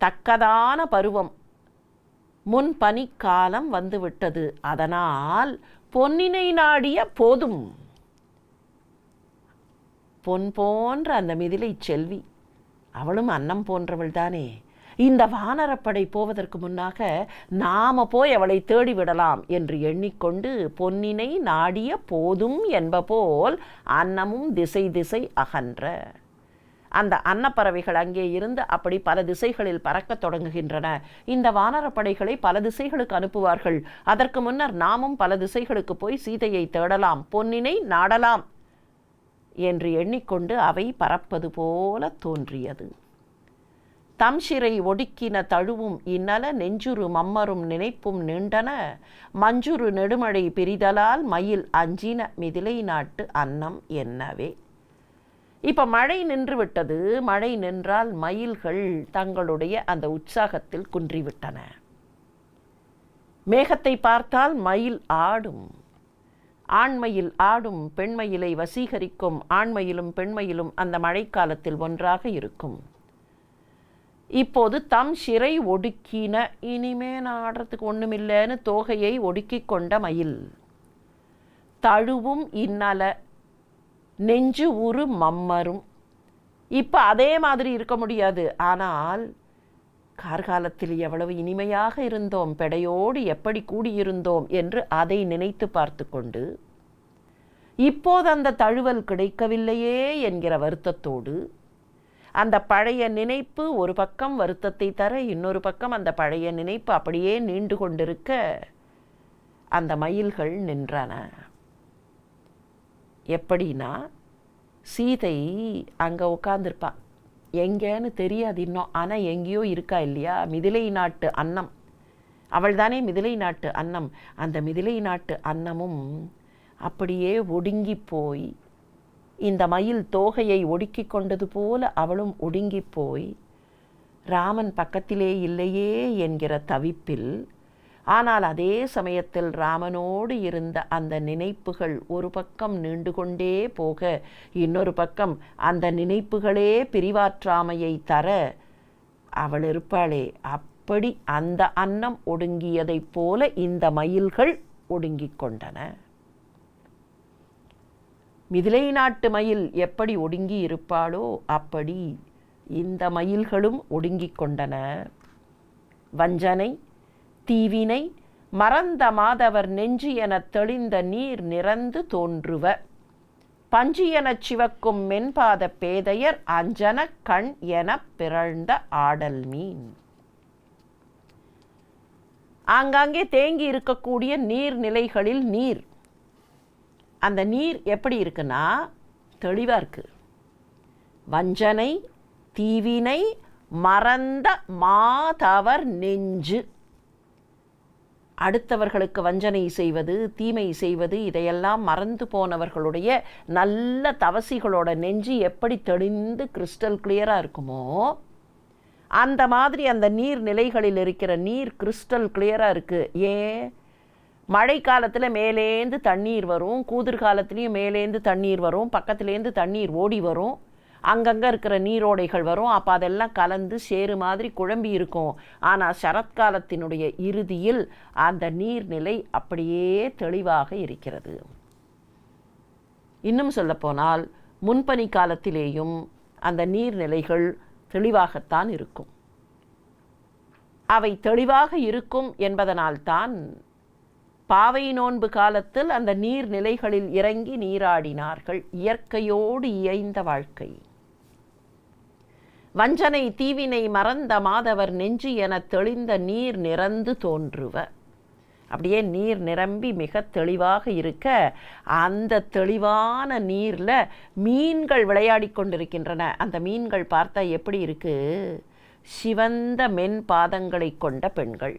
[SPEAKER 1] தக்கதான பருவம், முன் பனிக்காலம் வந்துவிட்டது. அதனால் பொன்னினை நாடிய போதும். பொன் போன்ற அந்த மிதிலை செல்வி, அவளும் அன்னம் போன்றவள் தானே. இந்த வானரப்படை போவதற்கு முன்னாக நாம போய் அவளை தேடிவிடலாம் என்று எண்ணிக்கொண்டு பொன்னினை நாடிய போதும் என்பபோல் அன்னமும் திசை திசை அகன்ற. அந்த அன்னப்பறவைகள் அங்கே இருந்து அப்படி பல திசைகளில் பறக்கத் தொடங்குகின்றன. இந்த வானரப்படைகளை பல திசைகளுக்கு அனுப்புவார்கள். அதற்கு முன்னர் நாமும் பல திசைகளுக்கு போய் சீதையை தேடலாம், பொன்னினை நாடலாம் என்று எண்ணிக்கொண்டு அவை பறப்பது போல தோன்றியது. தம்சிறை ஒடுக்கின தழுவும் இன்னல நெஞ்சுறு மம்மரும் நினைப்பும் நீண்டன மஞ்சுறு நெடுமழை பிரிதலால் மயில் அஞ்சின மிதிலை நாட்டு அன்னம் என்னவே. இப்போ மழை நின்று விட்டது. மழை நின்றால் மயில்கள் தங்களுடைய அந்த உற்சாகத்தில் குன்றிவிட்டன. மேகத்தை பார்த்தால் மயில் ஆடும். ஆண்மயில் ஆடும், பெண்மயிலை வசீகரிக்கும். ஆண்மயிலும் பெண்மயிலும் அந்த மழைக்காலத்தில் ஒன்றாக இருக்கும். இப்போது தம் சிறை ஒடுக்கின, இனிமே நான் ஆடுறதுக்கு ஒன்றுமில்லைன்னு தோகையை ஒடுக்கி கொண்ட மயில். தழுவும் இன்னல நெஞ்சு உரு மம்மரும். இப்போ அதே மாதிரி இருக்க முடியாது. ஆனால் கார்காலத்தில் எவ்வளவு இனிமையாக இருந்தோம், பெடையோடு எப்படி கூடியிருந்தோம் என்று அதை நினைத்து பார்த்து கொண்டு இப்போது அந்த தழுவல் கிடைக்கவில்லையே என்கிற வருத்தத்தோடு, அந்த பழைய நினைப்பு ஒரு பக்கம் வருத்தத்தை தர, இன்னொரு பக்கம் அந்த பழைய நினைப்பு அப்படியே நீண்டு கொண்டிருக்க அந்த மயில்கள் நின்றன. எப்படின்னா, சீதை அங்கே உட்காந்துருப்பா, எங்கேன்னு தெரியாது இன்னும், ஆனால் எங்கேயோ இருக்கா இல்லையா. மிதிலை நாட்டு அன்னம், அவள் தானே மிதிலை நாட்டு அன்னம். அந்த மிதிலை நாட்டு அன்னமும் அப்படியே ஒடுங்கி போய், இந்த மயில் தோகையை ஒடுக்கி கொண்டது போல அவளும் ஒடுங்கி போய், ராமன் பக்கத்திலே இல்லையே என்கிற தவிப்பில், ஆனால் அதே சமயத்தில் ராமனோடு இருந்த அந்த நினைப்புகள் ஒரு பக்கம் நீண்டு கொண்டே போக, இன்னொரு பக்கம் அந்த நினைப்புகளே பிரிவாற்றாமையை தர அவள் இருப்பாளே. அப்படி அந்த அன்னம் ஒடுங்கியதைப் போல இந்த மயில்கள் ஒடுங்கிக் கொண்டன. மிதிலை நாட்டு மயில் எப்படி ஒடுங்கி இருப்பாளோ அப்படி இந்த மயில்களும் ஒடுங்கிக் கொண்டன. வஞ்சனை தீவினை மறந்த மாதவர் நெஞ்சு எனத் தெளிந்த நீர் நிறந்து தோன்றுவ பஞ்சு எனச் சிவக்கும் மென்பாத பேதையர் அஞ்சன கண் எனப் பிறழ்ந்த ஆடல் மீன். ஆங்காங்கே தேங்கி இருக்கக்கூடிய நீர்நிலைகளில் நீர், அந்த நீர் எப்படி இருக்குன்னா தெளிவாக இருக்குது. வஞ்சனை தீவினை மறந்த மாதவர் நெஞ்சு. அடுத்தவர்களுக்கு வஞ்சனை செய்வது, தீமை செய்வது, இதையெல்லாம் மறந்து போனவர்களுடைய நல்ல தவசிகளோட நெஞ்சு எப்படி தெளிந்து கிறிஸ்டல் கிளியராக இருக்குமோ அந்த மாதிரி அந்த நீர் நிலைகளில் இருக்கிற நீர் கிறிஸ்டல் கிளியராக இருக்குது. ஏன்? மழை காலத்தில் மேலேந்து தண்ணீர் வரும், கூதிர் காலத்துலேயும் மேலேந்து தண்ணீர் வரும், பக்கத்துலேருந்து தண்ணீர் ஓடி வரும், அங்கங்கே இருக்கிற நீரோடைகள் வரும். அப்போ அதெல்லாம் கலந்து சேறு மாதிரி குழம்பி இருக்கும். ஆனால் சரத்காலத்தினுடைய இறுதியில் அந்த நீர்நிலை அப்படியே தெளிவாக இருக்கிறது. இன்னும் சொல்லப்போனால் முன்பனி காலத்திலேயும் அந்த நீர்நிலைகள் தெளிவாகத்தான் இருக்கும். அவை தெளிவாக இருக்கும் என்பதனால்தான் பாவை நோன்பு காலத்தில் அந்த நீர்நிலைகளில் இறங்கி நீராடினார்கள். இயற்கையோடு இயைந்த வாழ்க்கை. வஞ்சனை தீவினை மறந்த மாதவர் நெஞ்சு என தெளிந்த நீர் நிறந்து தோன்றுவ. அப்படியே நீர் நிரம்பி மிக தெளிவாக இருக்க அந்த தெளிவான நீரில் மீன்கள் விளையாடி கொண்டிருக்கின்றன. அந்த மீன்கள் பார்த்தா எப்படி இருக்கு? சிவந்த மென் பாதங்களை கொண்ட பெண்கள்,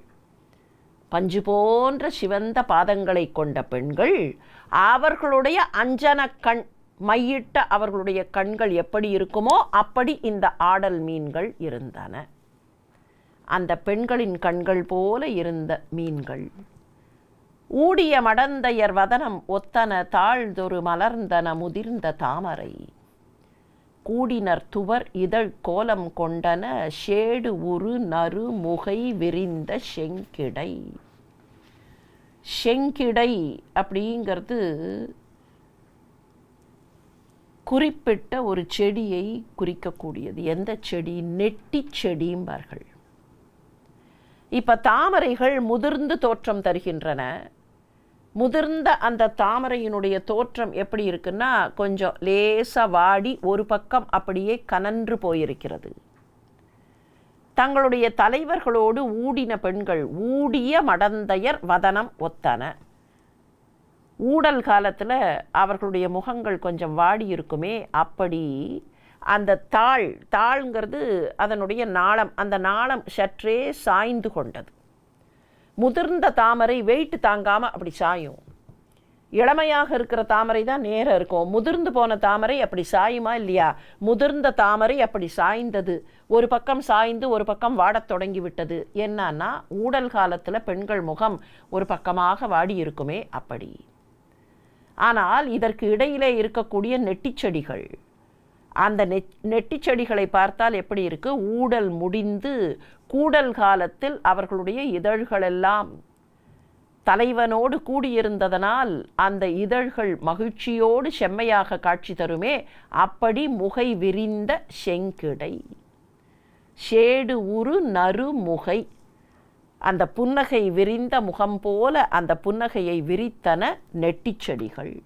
[SPEAKER 1] பஞ்சு போன்ற சிவந்த பாதங்களை கொண்ட பெண்கள், அவர்களுடைய அஞ்சன கண், மையிட்ட அவர்களுடைய கண்கள் எப்படி இருக்குமோ அப்படி இந்த ஆடல் மீன்கள் இருந்தன. அந்த பெண்களின் கண்கள் போல இருந்த மீன்கள் ஊடிய மடந்தையர் வதனம் ஒத்தன தாழ்தொரு மலர்ந்தன முதிர்ந்த தாமரை. கூடினர் துவர் இதழ் கோலம் கொண்டன ஷேடு உரு நறு முகை விரிந்த செங்கிடை. செங்கிடை அப்படிங்கிறது குறிப்பிட்ட ஒரு செடியை குறிக்கக்கூடியது. எந்த செடி? நெட்டி செடிம்பார்கள். இப்போ தாமரைகள் முதிர்ந்து தோற்றம் தருகின்றன. முதிர்ந்த அந்த தாமரையினுடைய தோற்றம் எப்படி இருக்குன்னா கொஞ்சம் லேசாக வாடி ஒரு பக்கம் அப்படியே கனன்று போயிருக்கிறது. தங்களுடைய தலைவர்களோடு ஊடின பெண்கள், ஊடிய மடந்தையர் வதனம் ஒத்தன. ஊடல் காலத்தில் அவர்களுடைய முகங்கள் கொஞ்சம் வாடி இருக்குமே, அப்படி அந்த தாள்ங்கிறது அதனுடைய நாளம், அந்த நாளம் சற்றே சாய்ந்து கொண்டது. முதிர்ந்த தாமரை வெயிட் தாங்காமல் அப்படி சாயும். இளமையாக இருக்கிற தாமரை தான் நேரம் இருக்கும். முதிர்ந்து போன தாமரை அப்படி சாயுமா இல்லையா? முதிர்ந்த தாமரை அப்படி சாய்ந்தது. ஒரு பக்கம் சாய்ந்து ஒரு பக்கம் வாடத் தொடங்கி விட்டது. என்னன்னா ஊடல் காலத்தில் பெண்கள் முகம் ஒரு பக்கமாக வாடி இருக்குமே அப்படி. ஆனால் இதற்கு இடையிலே இருக்கக்கூடிய நெட்டிச்செடிகள், அந்த நெட்டிச்செடிகளை பார்த்தால் எப்படி இருக்கு? ஊடல் முடிந்து கூடல் காலத்தில் அவர்களுடைய இதழ்களெல்லாம் தலைவனோடு கூடியிருந்ததனால் அந்த இதழ்கள் மகிழ்ச்சியோடு செம்மையாக காட்சி தருமே, அப்படி முகை விரிந்த செங்கிடை. ஷேடு உரு நறு முகை. அந்த புன்னகை விரிந்த முகம் போல அந்த புன்னகையை விரித்தன நெட்டிச்செடிகள்.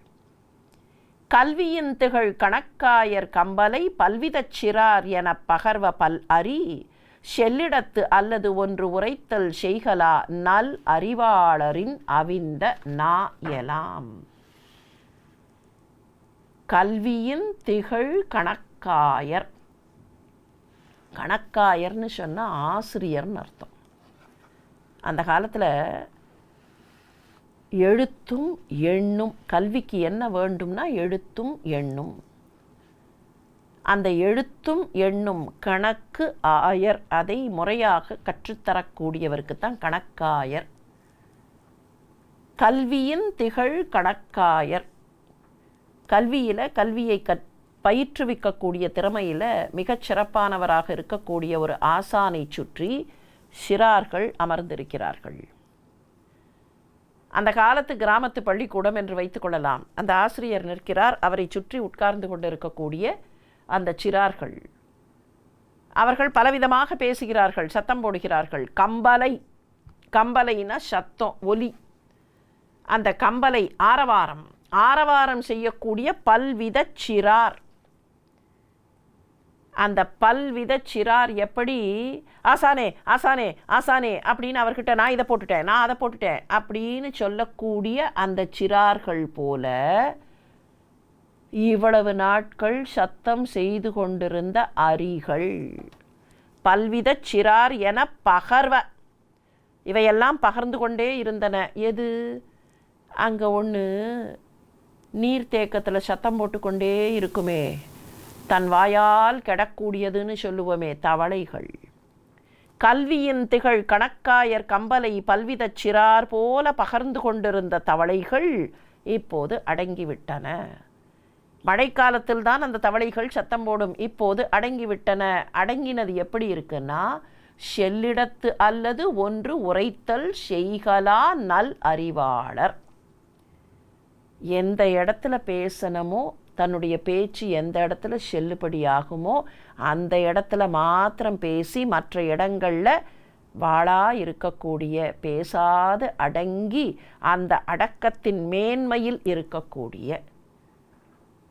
[SPEAKER 1] கல்வியின் திகழ் கணக்காயர் கம்பலை பல்விதச் சிறார் என பகர்வ பல் அறி செல்லிடத்து அல்லது ஒன்று உரைத்தல் செய்கலா நல் அறிவாளரின் அவிந்த நா எலாம். கல்வியின் திகழ் கணக்காயர். கணக்காயர்னு சொன்னால் ஆசிரியர்னு அர்த்தம். அந்த காலத்தில் எழுத்தும் எண்ணும், கல்விக்கு என்ன வேண்டும்னா எழுத்தும் எண்ணும். அந்த எழுத்தும் எண்ணும் கணக்கு ஆயர், அதை முறையாக கற்றுத்தரக்கூடியவருக்கு தான் கணக்காயர். கல்வியின் திகழ் கணக்காயர். கல்வியை பயிற்றுவிக்கக்கூடிய திறமையில் மிகச் சிறப்பானவராக இருக்கக்கூடிய ஒரு ஆசானை சுற்றி சிறார்கள் அமர்ந்திருக்கிறார்கள். அந்த காலத்து கிராமத்து பள்ளிக்கூடம் என்று வைத்துக்கொள்ளலாம். அந்த ஆசிரியர் நிற்கிறார், அவரை சுற்றி உட்கார்ந்து கொண்டு இருக்கக்கூடிய அந்த சிறார்கள். அவர்கள் பலவிதமாக பேசுகிறார்கள், சத்தம் போடுகிறார்கள். கம்பலைனா சத்தம், ஒலி. அந்த கம்பலை ஆரவாரம் செய்யக்கூடிய பல்வித சிறார். அந்த பல்வித சிறார் எப்படி ஆசானே ஆசானே ஆசானே அப்படின்னு அவர்கிட்ட நான் இதை போட்டுட்டேன் நான் அதை போட்டுட்டேன் அப்படின்னு சொல்லக்கூடிய அந்த சிறார்கள் போல இவ்வளவு நாட்கள் சத்தம் செய்து கொண்டிருந்த அரிகள் பல்வித சிறார் என பகர்வ இவையெல்லாம் பகர்ந்து கொண்டே இருந்தன. எது? அங்கே ஒன்று நீர்த்தேக்கத்தில் சத்தம் போட்டுக்கொண்டே இருக்குமே, தன் வாயால் கெடக்கூடியதுன்னு சொல்லுவோமே, தவளைகள். கல்வியின் திகழ் கணக்காயர் கம்பலை பல்வித சிறார் போல பகர்ந்து கொண்டிருந்த தவளைகள் இப்போது அடங்கிவிட்டன. மழைக்காலத்தில் தான் அந்த தவளைகள் சத்தம் போடும், இப்போது அடங்கிவிட்டன. அடங்கினது எப்படி இருக்குன்னா, செல்லிடத்து அல்லது ஒன்று உரைத்தல் செய்கலா நல் அறிவாளர். எந்த இடத்துல பேசணுமோ, தன்னுடைய பேச்சு எந்த இடத்துல செல்லுபடியாகுமோ அந்த இடத்துல மாத்திரம் பேசி மற்ற இடங்களில் வாளா இருக்கக்கூடிய, பேசாது அடங்கி அந்த அடக்கத்தின் மேன்மையில் இருக்கக்கூடிய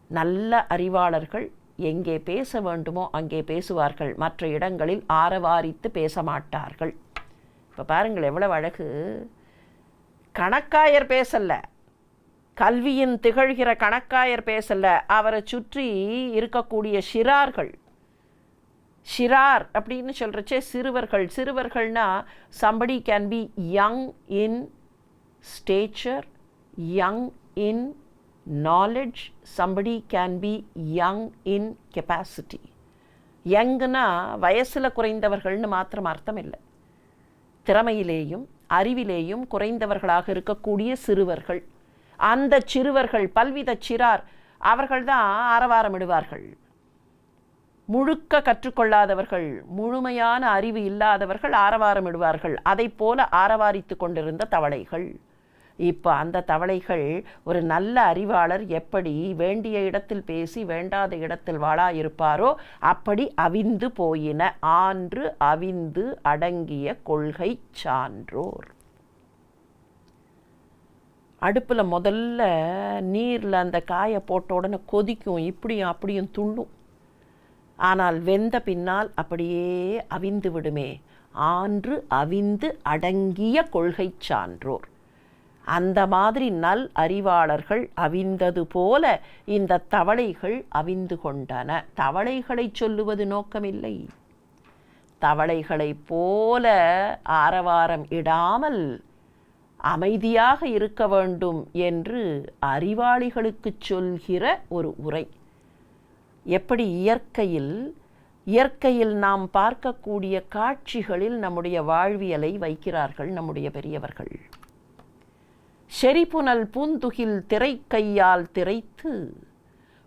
[SPEAKER 1] நல்ல அறிவாளர்கள் எங்கே பேச வேண்டுமோ அங்கே பேசுவார்கள், மற்ற இடங்களில் ஆரவாரித்து பேச மாட்டார்கள். இப்போ பாருங்கள் எவ்வளவு அழகு. கணக்காயர் பேசல, கல்வியின் திகழ்கிற கணக்காயர் பேசல, அவரை சுற்றி இருக்கக்கூடிய சிறார்கள். சிறார் அப்படின்னு சொல்கிறச்சே சிறுவர்கள். சிறுவர்கள்னா somebody can be young in stature, young in knowledge, somebody can be young in capacity. யங்குனா வயசில் குறைந்தவர்கள்னு மாத்திரம் அர்த்தம் இல்லை, திறமையிலேயும் அறிவிலேயும் குறைந்தவர்களாக இருக்கக்கூடிய சிறுவர்கள். அந்த சிறுவர்கள் பல்வித சிறார், அவர்கள்தான் ஆரவாரமிடுவார்கள். முழுக்க கற்றுக்கொள்ளாதவர்கள், முழுமையான அறிவு இல்லாதவர்கள் ஆரவாரமிடுவார்கள். அதை போல ஆரவாரித்து கொண்டிருந்த தவளைகள். இப்போ அந்த தவளைகள் ஒரு நல்ல அறிவாளர் எப்படி வேண்டிய இடத்தில் பேசி வேண்டாத இடத்தில் வாழா இருப்பாரோ அப்படி அவிந்து போயின. ஆன்று அவிந்து அடங்கிய கொள்கை சான்றோர். அடுப்பில் முதல்ல நீரில் அந்த காயை போட்ட உடனே கொதிக்கும், இப்படியும் அப்படியும் துள்ளும். ஆனால் வெந்த பின்னால் அப்படியே அவிந்து விடுமே. ஆன்று அவிந்து அடங்கிய கொள்கை சான்றோர். அந்த மாதிரி நல் அறிவாளர்கள் அவிந்தது போல இந்த தவளைகள் அவிந்து கொண்டன. தவளைகளை சொல்லுவது நோக்கமில்லை, தவளைகளைப் போல ஆரவாரம் இடாமல் அமைதியாக இருக்க வேண்டும் என்று அறிவாளிகளுக்கு சொல்கிற ஒரு உரை. எப்படி இயற்கையில் நாம் பார்க்கக்கூடிய காட்சிகளில் நம்முடைய வாழ்வியலை வைக்கிறார்கள் நம்முடைய பெரியவர்கள். செறிபுனல் பூந்துகில் திரைக்கையால் திரைத்து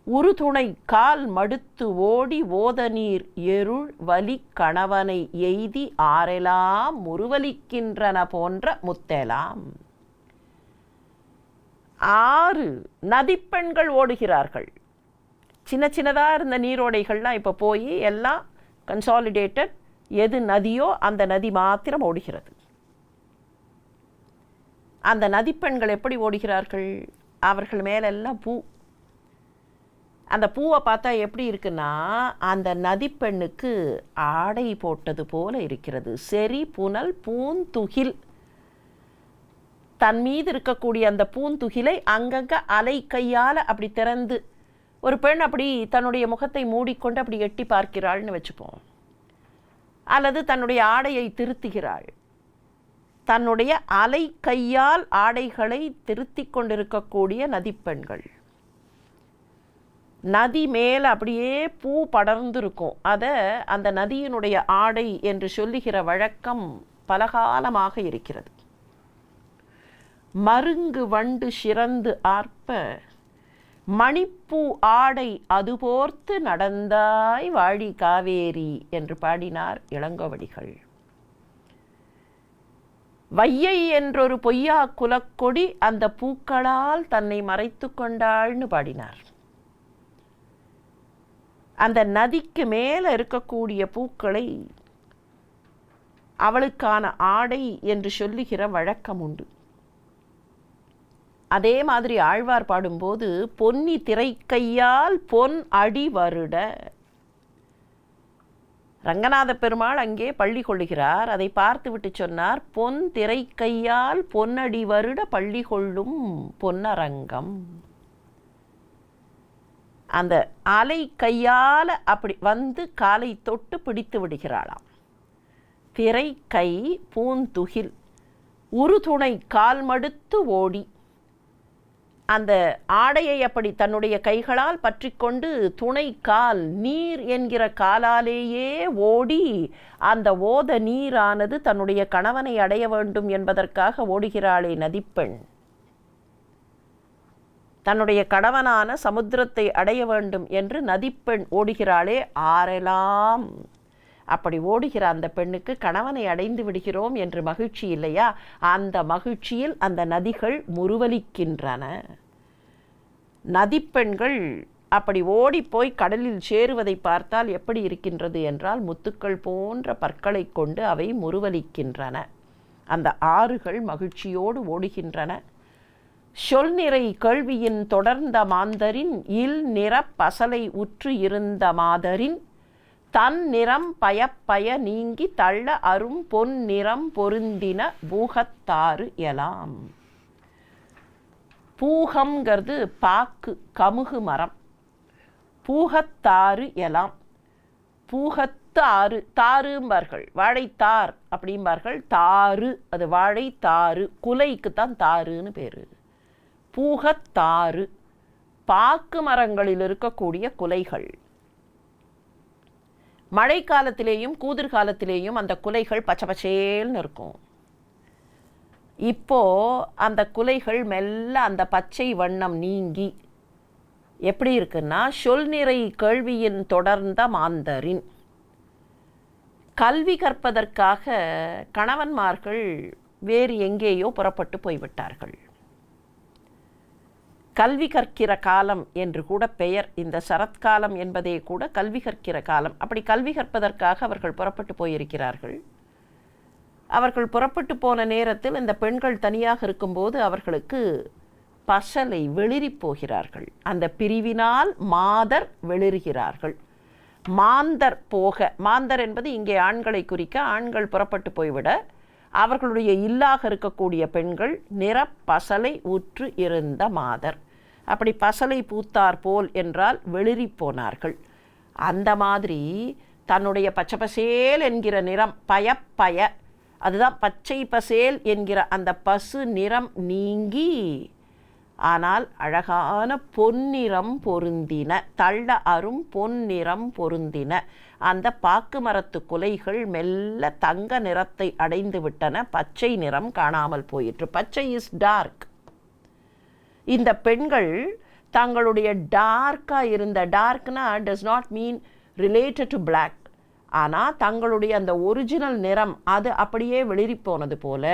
[SPEAKER 1] உறுதுணை கால் மடுத்து ஓடி ஓதநீர் எருள் வலி கணவனை எய்தி ஆரெலாம் முறுவலிக்கின்றன போன்ற முத்தெலாம். 6 நதிப்பெண்கள் ஓடுகிறார்கள். சின்ன சின்னதாக இருந்த நீரோடைகள்லாம் இப்போ போய் எல்லாம் கன்சாலிடேட்டட். எது நதியோ அந்த நதி மாத்திரம் ஓடுகிறது. அந்த நதிப்பெண்கள் எப்படி ஓடுகிறார்கள்? அவர்கள் மேலெல்லாம் பூ. அந்த பூவை பார்த்தா எப்படி இருக்குன்னா, அந்த நதிப்பெண்ணுக்கு ஆடை போட்டது போல இருக்கிறது. செறி புனல் பூந்துகில், தன் மீது இருக்கக்கூடிய அந்த பூந்துகிலை அங்கங்கே அலை கையால் அப்படி திறந்து, ஒரு பெண் அப்படி தன்னுடைய முகத்தை மூடிக்கொண்டு அப்படி எட்டி பார்க்கிறாள்னு வச்சுப்போம், அல்லது தன்னுடைய ஆடையை திருத்துகிறாள். தன்னுடைய அலை கையால் ஆடைகளை திருத்தி கொண்டிருக்கக்கூடிய நதிப்பெண்கள். நதி மேலே அப்படியே பூ படர்ந்திருக்கும். அதை அந்த நதியினுடைய ஆடை என்று சொல்லுகிற வழக்கம் பலகாலமாக இருக்கிறது. மருங்கு வண்டு சிறந்து ஆர்ப்ப மணிப்பூ ஆடை அதுபோர்த்து நடந்தாய் வாழி காவேரி என்று பாடினார் இளங்கோவடிகள். வையை என்றொரு பொய்யா குலக்கொடி அந்த பூக்களால் தன்னை மறைத்து கொண்டாள்னு பாடினார். அந்த நதிக்கு மேலே இருக்கக்கூடிய பூக்களை அவளுக்கான ஆடை என்று சொல்லுகிற வழக்கம் உண்டு. அதே மாதிரி ஆழ்வார் பாடும்போது பொன்னி திரைக்கையால் பொன் அடி வருட, ரங்கநாத பெருமாள் அங்கே பள்ளி கொள்ளுகிறார். அதை பார்த்துவிட்டு சொன்னார், பொன் திரை கையால் பொன்னடி வருட பள்ளி கொள்ளும் பொன்னரங்கம். அந்த அலை கையால் அப்படி வந்து காலை தொட்டு பிடித்து விடுகிறாளாம். திரை கை பூந்துகில் உறுதுணை கால் மடுத்து ஓடி, அந்த ஆடையை அப்படி தன்னுடைய கைகளால் பற்றி கொண்டு துணை கால் நீர் என்கிற காலாலேயே ஓடி, அந்த ஓத நீரானது தன்னுடைய கணவனை அடைய வேண்டும் என்பதற்காக ஓடுகிறாளே நதிப்பெண். தன்னுடைய கணவனான சமுத்திரத்தை அடைய வேண்டும் என்று நதிப்பெண் ஓடுகிறாளே ஆரெல்லாம். அப்படி ஓடுகிற அந்த பெண்ணுக்கு கணவனை அடைந்து விடுகிறோம் என்று மகிழ்ச்சி இல்லையா? அந்த மகிழ்ச்சியில் அந்த நதிகள் முறுவலிக்கின்றன. நதிப்பெண்கள் அப்படி ஓடிப்போய் கடலில் சேருவதை பார்த்தால் எப்படி இருக்கின்றது என்றால், முத்துக்கள் போன்ற பற்களை கொண்டு அவை முறுவலிக்கின்றன. அந்த ஆறுகள் மகிழ்ச்சியோடு ஓடுகின்றன. சொல் நிறை கேள்வியின் தொடர்ந்த மாந்தரின் இல் நிற பசலை உற்று இருந்த மாதரின் தன் நிறம் பயப்பய நீங்கி தள்ள அரும் பொன் நிறம் பொருந்தின பூகத்தாறு எலாம். பூகம்ங்கிறது பாக்கு, கமுகு மரம். பூகத்தாறு எலாம். பூகத்து ஆறு, தாரும்பார்கள், வாழைத்தார் அப்படிம்பார்கள். தாறு, அது வாழைத்தாறு, குலைக்குத்தான் தாருன்னு பேர். பூகத்தாறு, பாக்கு மரங்களில் இருக்கக்கூடிய குலைகள். மழை காலத்திலேயும் கூதிர் காலத்திலேயும் அந்த குலைகள் பச்சை பச்சேல்னு இருக்கும். இப்போ அந்த குலைகள் மெல்ல அந்த பச்சை வண்ணம் நீங்கி எப்படி இருக்குன்னா, சொல் நிறை கேள்வியின் தொடர்ந்த மாந்தரின். கல்வி கற்பதற்காக கணவன்மார்கள் வேறு எங்கேயோ புறப்பட்டு போய்விட்டார்கள். கல்வி கற்கிற காலம் என்று கூட பெயர். இந்த சரத்காலம் என்பதே கூட கல்வி கற்கிற காலம். அப்படி கல்வி கற்பதற்காக அவர்கள் புறப்பட்டு போயிருக்கிறார்கள். அவர்கள் புறப்பட்டு போன நேரத்தில் இந்த பெண்கள் தனியாக இருக்கும்போது அவர்களுக்கு பசலை வெளிரி போகிறார்கள். அந்த பிரிவினால் மாதர் வெளிறுகிறார்கள். மாந்தர் போக, மாந்தர் என்பது இங்கே ஆண்களை குறிக்க, ஆண்கள் புறப்பட்டு போய்விட அவர்களுடைய இல்லாக இருக்கக்கூடிய பெண்கள் நிறப்பசலை உற்று இருந்த மாதர். அப்படி பசலை பூத்தார் போல் என்றால் வெளிரி போனார்கள். அந்த மாதிரி தன்னுடைய பச்சை பசேல் என்கிற நிறம் பயப்பய, அதுதான் பச்சை பசேல் என்கிற அந்த பசு நிறம் நீங்கி, ஆனால் அழகான பொன்னிறம் பொருந்தின, தள்ள அரும் பொன்னிறம் பொருந்தின. அந்த பாக்கு மரத்து குலைகள் மெல்ல தங்க நிறத்தை அடைந்து விட்டன. பச்சை நிறம் காணாமல் போயிற்று. பச்சை இஸ் டார்க். இந்த பெண்கள் தங்களுடைய டார்க்காக இருந்த, டார்க்னா does not mean related to black, ஆனால் தங்களுடைய அந்த ஒரிஜினல் நிறம் அது அப்படியே வெளிரி போனது போல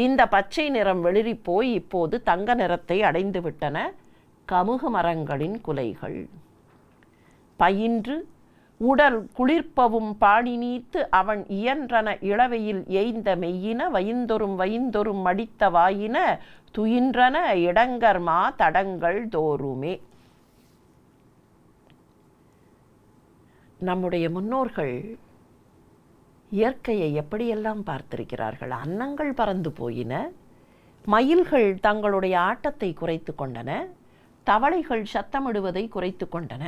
[SPEAKER 1] இந்த பச்சை நிறம் வெளிரி போய் இப்போது தங்க நிறத்தை அடைந்து விட்டன கமுகு மரங்களின் குலைகள். பயின்று உடல் குளிர்ப்பவும் பாணி நீத்து அவன் இயன்றன இளவையில் எய்ந்த மெய்யின வயிந்தொரும் வயிந்தொரும் மடித்த வாயின துயின்றன இடங்கர்மா தடங்கள் தோறுமே. நம்முடைய முன்னோர்கள் இயற்கையை எப்படியெல்லாம் பார்த்திருக்கிறார்கள். அன்னங்கள் பறந்து போயின, மயில்கள் தங்களுடைய ஆட்டத்தை குறைத்து கொண்டன, தவளைகள் சத்தமிடுவதை குறைத்து கொண்டன.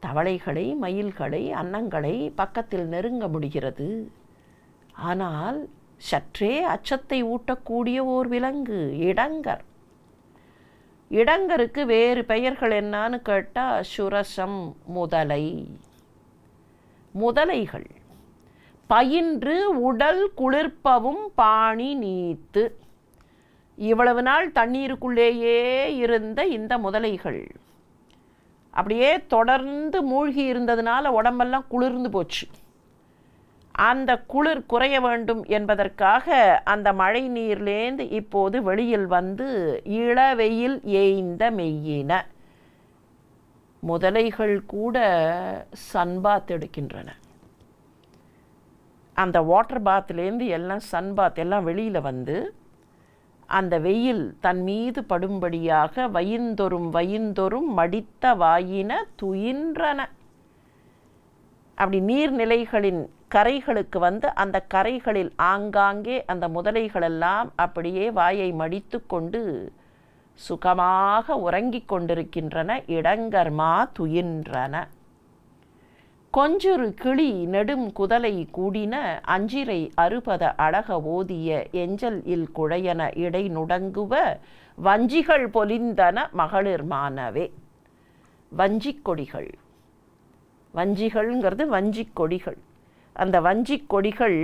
[SPEAKER 1] தவளைகளை, மயில்களை, அன்னங்களை பக்கத்தில் நெருங்க முடிகிறது. ஆனால் சற்றே அச்சத்தை ஊட்டக்கூடிய ஓர் விலங்கு இடங்கர். இடங்கருக்கு வேறு பெயர்கள் என்னான்னு கேட்டால் சுரசம், முதலை, முதலைகள். பயின்று உடல் குளிர்ப்பவும் பாணி நீத்து. இவ்வளவு நாள் தண்ணீருக்குள்ளேயே இருந்த இந்த முதலைகள் அப்படியே தொடர்ந்து மூழ்கி இருந்ததுனால உடம்பெல்லாம் குளிர்ந்து போச்சு. அந்த குளிர் குறைய வேண்டும் என்பதற்காக அந்த மழை நீர்லேந்து இப்போது வெளியில் வந்து இளவெயில் ஏய்ந்த மெய்யின. முதலைகள் கூட சன்பாத் எடுக்கின்றன. அந்த வாட்டர் பாத்லேருந்து எல்லாம் சன்பாத் எல்லாம் வெளியில் வந்து அந்த வெயில் தன் மீது படும்படியாக வயிந்தொரும் வயிந்தொரும் மடித்த வாயின துயின்றன. அப்படி நீர்நிலைகளின் கரைகளுக்கு வந்து அந்த கரைகளில் ஆங்காங்கே அந்த முதலைகளெல்லாம் அப்படியே வாயை மடித்து கொண்டு சுகமாக உறங்கிக் கொண்டிருக்கின்றன. இடங்கர்மா துயின்றன. கொஞ்சொரு கிளி நெடும் குதலை கூடின அஞ்சிரை அறுபத அழக ஓதிய எஞ்சல் இல் குழையன இடை நுடங்குவ வஞ்சிகள் பொலிந்தன மகளிர் மானவே. வஞ்சிக் கொடிகள், வஞ்சிகள்ங்கிறது வஞ்சிக் கொடிகள். அந்த வஞ்சிக் கொடிகள்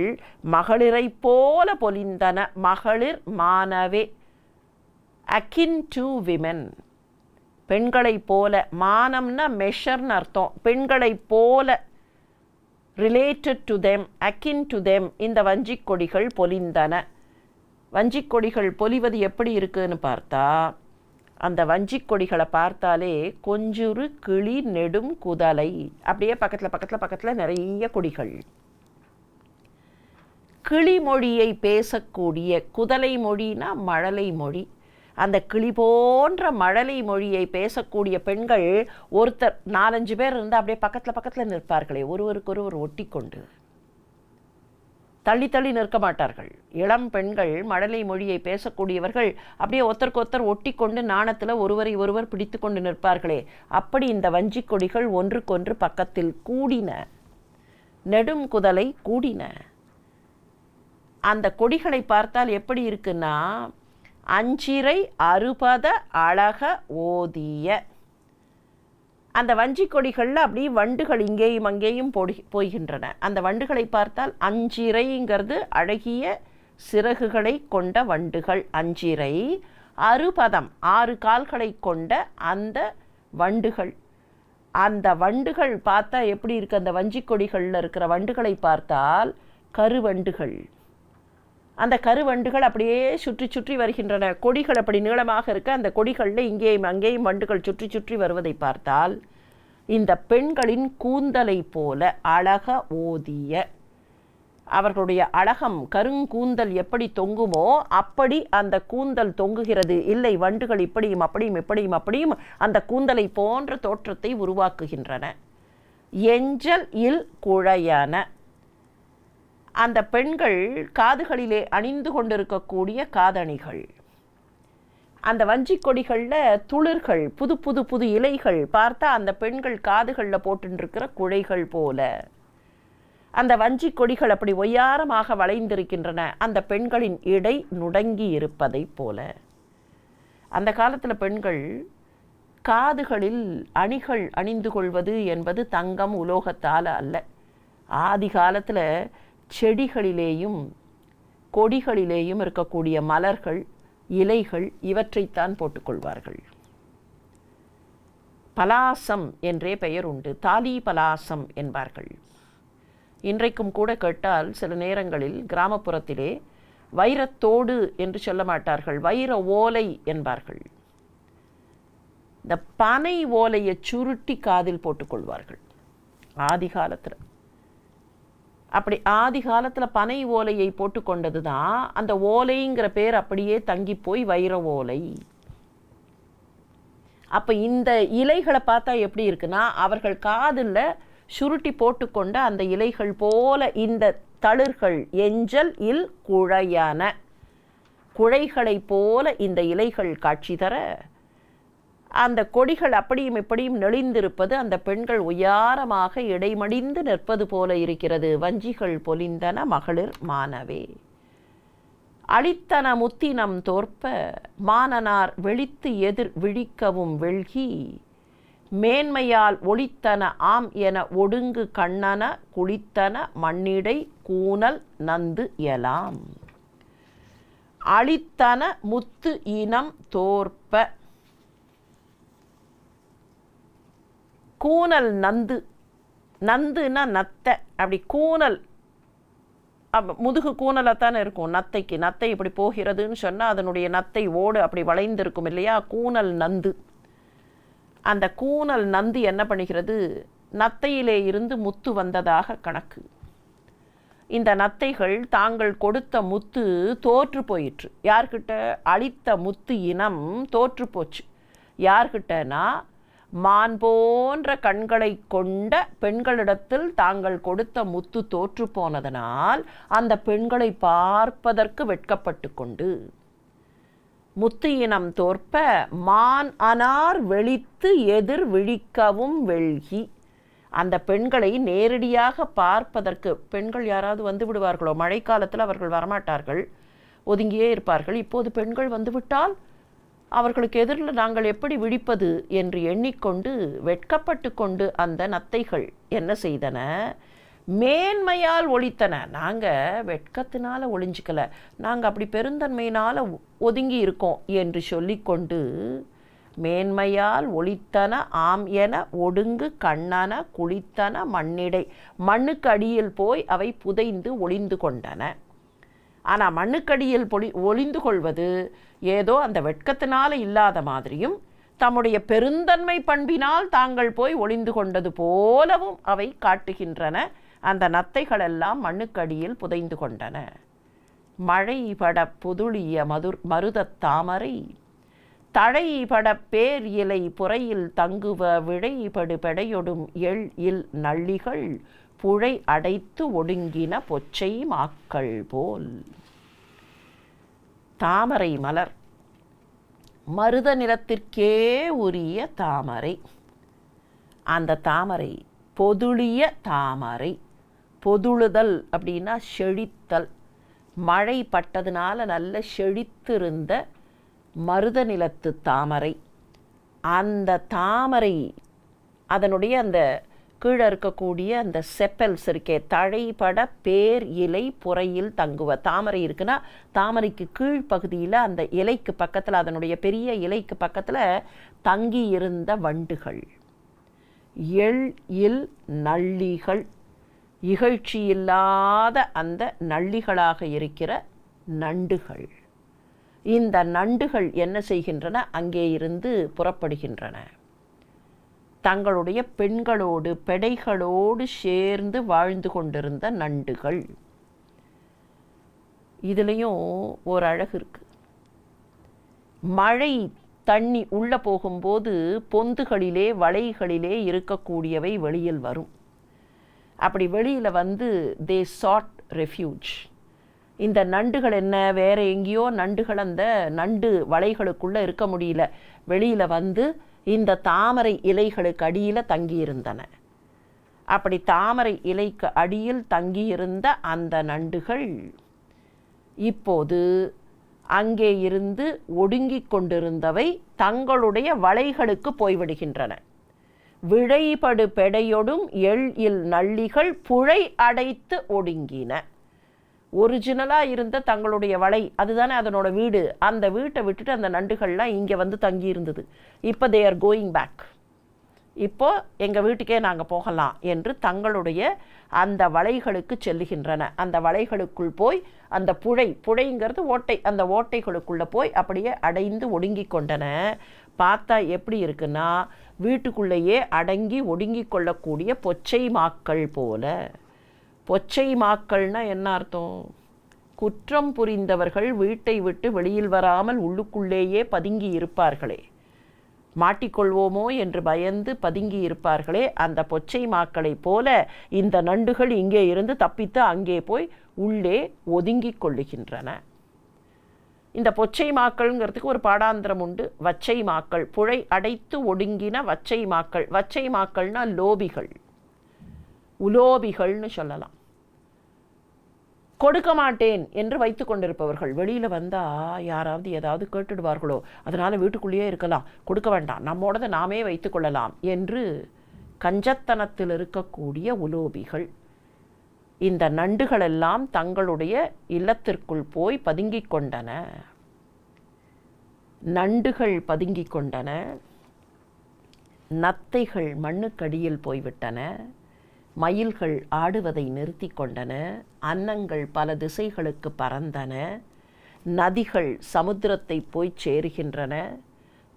[SPEAKER 1] மகளிரை போல பொலிந்தன. மகளிர் மானவே, அக்கின் டு விமென், பெண்களை போல. மானம்னா மெஷர்னு அர்த்தம். பெண்களை போல, related to them, அக்கின் to them, இந்த வஞ்சிக் கொடிகள் பொலிந்தன. வஞ்சிக் கொடிகள் பொலிவது எப்படி இருக்குன்னு பார்த்தா, அந்த வஞ்சிக் கொடிகளை பார்த்தாலே கொஞ்சுறு கிளி நெடும் குதலை, அப்படியே பக்கத்தில் பக்கத்தில் பக்கத்தில் நிறைய கொடிகள். கிளி மொழியை பேசக்கூடிய, குதலை மொழினா மழலை மொழி, அந்த கிளி போன்ற மழலை மொழியை பேசக்கூடிய பெண்கள் ஒருத்தர் 4-5 பேர் இருந்து அப்படியே பக்கத்தில் பக்கத்தில் நிற்பார்களே, ஒருவருக்கொருவர் ஒட்டி கொண்டு. தள்ளி தள்ளி நிற்க மாட்டார்கள். இளம் பெண்கள் மழலை மொழியை பேசக்கூடியவர்கள் அப்படியே ஒருத்தருக்கு ஒருத்தர் ஒட்டி கொண்டு நாணத்தில் ஒருவரை ஒருவர் பிடித்து கொண்டு நிற்பார்களே, அப்படி இந்த வஞ்சிக் கொடிகள் ஒன்றுக்கொன்று பக்கத்தில் கூடின. நெடும் குதலை கூடின. அந்த கொடிகளை பார்த்தால் எப்படி இருக்குன்னா, அஞ்சிரை அறுபத அழக ஓதிய. அந்த வஞ்சிக் கொடிகளில் அப்படி வண்டுகள் இங்கேயும் அங்கேயும் போகின்றன. அந்த வண்டுகளை பார்த்தால் அஞ்சிரைங்கிறது அழகிய சிறகுகளை கொண்ட வண்டுகள். அஞ்சிரை அறுபதம், 6 கால்களை கொண்ட அந்த வண்டுகள். அந்த வண்டுகள் பார்த்தா எப்படி இருக்குது, அந்த வஞ்சிக் கொடிகளில் இருக்கிற வண்டுகளை பார்த்தால் கருவண்டுகள். அந்த கருவண்டுகள் அப்படியே சுற்றி சுற்றி வருகின்றன. கொடிகள் அப்படி நீளமாக இருக்க, அந்த கொடிகளில் இங்கேயும் அங்கேயும் வண்டுகள் சுற்றி சுற்றி வருவதை பார்த்தால் இந்த பெண்களின் கூந்தலை போல அழக ஓதிய. அவர்களுடைய அழகம், கருங்கூந்தல் எப்படி தொங்குமோ அப்படி அந்த கூந்தல் தொங்குகிறது. இல்லை, வண்டுகள் இப்படியும் அப்படியும் இப்படியும் அப்படியும் அந்த கூந்தலை போன்ற தோற்றத்தை உருவாக்குகின்றன. எஞ்சல் இல் குழையன. அந்த பெண்கள் காதுகளிலே அணிந்து கொண்டிருக்கக்கூடிய காதணிகள். அந்த வஞ்சிக் கொடிகளில் துளிர்கள், புது புது புது இலைகள் பார்த்தா அந்த பெண்கள் காதுகளில் போட்டுருக்கிற குழைகள் போல. அந்த வஞ்சிக் கொடிகள் அப்படி ஒய்யாரமாக வளைந்திருக்கின்றன, அந்த பெண்களின் இடை நுடங்கி இருப்பதை போல. அந்த காலத்தில் பெண்கள் காதுகளில் அணிகள் அணிந்து கொள்வது என்பது தங்கம் உலோகத்தால் அல்ல. ஆதி காலத்தில் செடிகளிலேயும் கொடிகளிலேயும் இருக்கக்கூடிய மலர்கள், இலைகள், இவற்றைத்தான் போட்டுக்கொள்வார்கள். பலாசம் என்றே பெயர் உண்டு. தாலி பலாசம் என்பார்கள். இன்றைக்கும் கூட கேட்டால் சில நேரங்களில் கிராமப்புறத்திலே வைரத்தோடு என்று சொல்ல மாட்டார்கள், வைர ஓலை என்பார்கள். இந்த பனை ஓலையை சுருட்டி காதில் போட்டுக்கொள்வார்கள் ஆதி காலத்தில். அப்படி ஆதி காலத்தில் பனை ஓலையை போட்டுக்கொண்டது தான் அந்த ஓலைங்கிற பேர் அப்படியே தங்கி போய் வைர ஓலை. அப்போ இந்த இலைகளை பார்த்தா எப்படி இருக்குன்னா, அவர்கள் காதில் சுருட்டி போட்டுக்கொண்ட அந்த இலைகள் போல இந்த தளிர்கள் எஞ்சல் இல் குழையன. குழைகளை போல இந்த இலைகள் காட்சி தர, அந்த கொடிகள் அப்படியும் இப்படியும் நெளிந்திருப்பது அந்த பெண்கள் உயாரமாக இடைமடிந்து நிற்பது போல இருக்கிறது. வஞ்சிகள் பொலிந்தன மகளிர் மானவே. அளித்தன முத்தினம் தோற்ப மானனார் வெளித்து எதிர் விழிக்கவும் வெள்கி மேன்மையால் ஒளித்தன ஆம் என ஒடுங்கு கண்ணன குளித்தன மண்ணிடை கூனல் நந்து எலாம். அளித்தன முத்து இனம் தோற்ப. கூனல் நந்து, நந்துன்னா நத்தை. அப்படி கூனல், முதுகு கூனலாகத்தானே இருக்கும் நத்தைக்கு. நத்தை இப்படி போகிறதுன்னு சொன்னால் அதனுடைய நத்தை ஓடு அப்படி வளைந்திருக்கும் இல்லையா, கூனல் நந்து. அந்த கூனல் நந்து என்ன பண்ணுகிறது, நத்தையிலே இருந்து முத்து வந்ததாக கணக்கு. இந்த நத்தைகள் தாங்கள் கொடுத்த முத்து தோற்று போயிற்று. யார்கிட்ட? அளித்த முத்து இனம் தோற்று போச்சு. யார்கிட்டனா மான் போன்ற கண்களை கொண்ட பெண்களிடத்தில் தாங்கள் கொடுத்த முத்து தோற்று போனதனால் அந்த பெண்களை பார்ப்பதற்கு வெட்கப்பட்டு கொண்டு முத்து இனம் தோற்ப மான் அனார் வெளித்து எதிர் விழிக்கவும் வெள்கி. அந்த பெண்களை நேரடியாக பார்ப்பதற்கு பெண்கள் யாராவது வந்து விடுவார்களோ, மழைக்காலத்தில் அவர்கள் வரமாட்டார்கள், ஒதுங்கியே இருப்பார்கள். இப்போது பெண்கள் வந்துவிட்டால் அவர்களுக்கு எதிரில் நாங்கள் எப்படி விழிப்பது என்று எண்ணிக்கொண்டு வெட்கப்பட்டு கொண்டு அந்த நத்தைகள் என்ன செய்தன, மேன்மையால் ஒழித்தன. நாங்கள் வெட்கத்தினால ஒளிஞ்சிக்கல, நாங்கள் அப்படி பெருந்தன்மையினால் ஒதுங்கி இருக்கோம் என்று சொல்லிக்கொண்டு மேன்மையால் ஒளித்தன ஆம் என ஒடுங்கு கண்ணன குளித்தன மண்ணிடை. மண்ணுக்கு அடியில் போய் அவை புதைந்து ஒளிந்து கொண்டன. ஆனால் மண்ணுக்கடியில் ஒளிந்து கொள்வது ஏதோ அந்த வெட்கத்தினால் இல்லாத மாதிரியும் தம்முடைய பெருந்தன்மை பண்பினால் தாங்கள் போய் ஒளிந்து கொண்டது போலவும் அவை காட்டுகின்றன. அந்த நத்தைகளெல்லாம் மண்ணுக்கடியில் புதைந்து கொண்டன. மழைபட புதுளிய மருதத் தாமரை தழைபட பேர் இலை புறையில் தங்குவ விழைபடு பெடையொடும் எள் இல் நள்ளிகள் புழை அடைத்து ஒடுங்கின பொச்சை மாக்கள் போல். தாமரை மலர் மருத நிலத்திற்கே உரிய தாமரை. அந்த தாமரை பொதுளிய தாமரை. பொதுளுதல் அப்படின்னா செழித்தல். மழை பட்டதுனால நல்ல செழித்திருந்த மருத நிலத்து தாமரை. அந்த தாமரை அதனுடைய அந்த கீழே இருக்கக்கூடிய அந்த செப்பல்ஸ் இருக்கே, தழைபட பேர் இலை புறையில் தங்குவ. தாமரை இருக்குன்னா தாமரைக்கு கீழ்ப்பகுதியில் அந்த இலைக்கு பக்கத்தில், அதனுடைய பெரிய இலைக்கு பக்கத்தில் தங்கி இருந்த வண்டுகள். எள் இல் நள்ளிகள், இகழ்ச்சியில்லாத அந்த நள்ளிகளாக இருக்கிற நண்டுகள். இந்த நண்டுகள் என்ன செய்கின்றன, அங்கே இருந்து புறப்படுகின்றன. தங்களுடைய பெண்களோடு பெடைகளோடு சேர்ந்து வாழ்ந்து கொண்டிருந்த நண்டுகள். இதுலேயும் ஒரு அழகு இருக்கு. மழை தண்ணி உள்ளே போகும்போது பொந்துகளிலே வளைகளிலே இருக்கக்கூடியவை வெளியில் வரும். அப்படி வெளியில் வந்து தே சாட் ரெஃப்யூஜ். இந்த நண்டுகள் என்ன, வேற எங்கேயோ நண்டுகள் அந்த நண்டு வலைகளுக்குள்ளே இருக்க முடியல, வெளியில் வந்து இந்த தாமரை இலைகளுக்கு அடியில் தங்கியிருந்தன. அப்படி தாமரை இலைக்கு அடியில் தங்கியிருந்த அந்த நண்டுகள் இப்போது அங்கே இருந்து ஒடுங்கிக் கொண்டிருந்தவை தங்களுடைய வலைகளுக்கு போய்விடுகின்றன. விழைபடு பெடையொடும் எள் இல் நள்ளிகள் புழை அடைத்து ஒடுங்கின. ஒரிஜினலாக இருந்த தங்களுடைய வலை, அதுதானே அதனோட வீடு, அந்த வீட்டை விட்டுட்டு அந்த நண்டுகள்லாம் இங்கே வந்து தங்கி இருந்தது. இப்போ தே ஆர் கோயிங் பேக். இப்போ எங்கள் வீட்டுக்கே நாங்கள் போகலாம் என்று தங்களுடைய அந்த வலைகளுக்கு செல்லுகின்றன. அந்த வலைகளுக்குள் போய் அந்த புழைங்கிறது ஓட்டை, அந்த ஓட்டைகளுக்குள்ளே போய் அப்படியே அடைந்து ஒடுங்கி கொண்டன. பார்த்தா எப்படி இருக்குன்னா, வீட்டுக்குள்ளேயே அடங்கி ஒடுங்கி கொள்ளக்கூடிய பொச்சை மாக்கள் போல. பொச்சை மாக்கள்னா என்ன அர்த்தம்? குற்றம் புரிந்தவர்கள் வீட்டை விட்டு வெளியில் வராமல் உள்ளுக்குள்ளேயே பதுங்கி இருப்பார்களே, மாட்டிக்கொள்வோமோ என்று பயந்து பதுங்கி இருப்பார்களே, அந்த பொச்சை மாக்களை போல இந்த நண்டுகள் இங்கே இருந்து தப்பித்து அங்கே போய் உள்ளே ஒதுங்கி கொள்ளுகின்றன. இந்த பொச்சை மாக்கள்ங்கிறதுக்கு ஒரு பாடாந்திரம் உண்டு. வச்சை மாக்கள், புழை அடைத்து ஒடுங்கின வச்சை மாக்கள். வச்சை மாக்கள்னா லோபிகள், உலோபிகள்னு சொல்லலாம். கொடுக்க மாட்டேன் என்று வைத்து கொண்டிருப்பவர்கள். வெளியில் வந்தால் யாராவது ஏதாவது கேட்டுடுவார்களோ, அதனால் வீட்டுக்குள்ளேயே இருக்கலாம், கொடுக்க வேண்டாம், நம்மோடதை நாமே வைத்து கொள்ளலாம் என்று கஞ்சத்தனத்தில் இருக்கக்கூடிய உலோபிகள். இந்த நண்டுகளெல்லாம் தங்களுடைய இல்லத்திற்குள் போய் பதுங்கிக் கொண்டன. நண்டுகள் பதுங்கிக் கொண்டன. நத்தைகள் மண்ணுக்கடியில் போய்விட்டன. மயில்கள் ஆடுவதை நிறுத்தி கொண்டன. அன்னங்கள் பல திசைகளுக்கு பறந்தன. நதிகள் சமுத்திரத்தை போய் சேருகின்றன.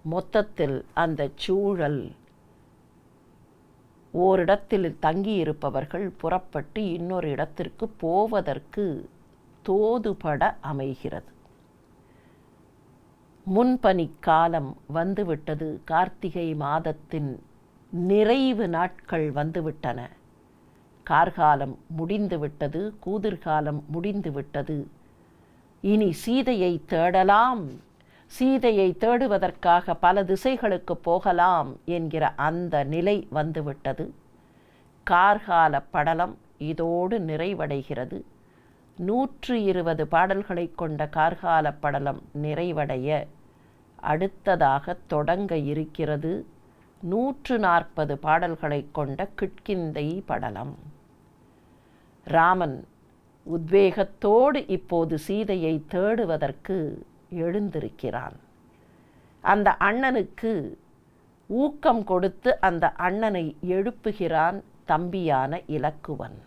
[SPEAKER 1] மொத்தத்தில் அந்த சூழல் ஓரிடத்தில் தங்கியிருப்பவர்கள் புறப்பட்டு இன்னொரு இடத்திற்கு போவதற்கு தோதுபட அமைகிறது. முன்பனிக் காலம் வந்துவிட்டது. கார்த்திகை மாதத்தின் நிறைவு நாட்கள் வந்துவிட்டன. கார்காலம் முடிந்துவிட்டது, கூதிர்காலம் முடிந்துவிட்டது. இனி சீதையை தேடலாம், சீதையை தேடுவதற்காக பல திசைகளுக்கு போகலாம் என்கிற அந்த நிலை வந்துவிட்டது. கார்கால படலம் இதோடு நிறைவடைகிறது. 120 பாடல்களை கொண்ட கார்கால படலம் நிறைவடைய அடுத்ததாக தொடங்க இருக்கிறது 140 பாடல்களை கொண்ட கிட்கிந்தை படலம். ராமன் உத்வேகத்தோடு இப்போது சீதையை தேடுவதற்கு எழுந்திருக்கிறான். அந்த அண்ணனுக்கு ஊக்கம் கொடுத்து அந்த அண்ணனை எழுப்புகிறான் தம்பியான இலக்குவன்.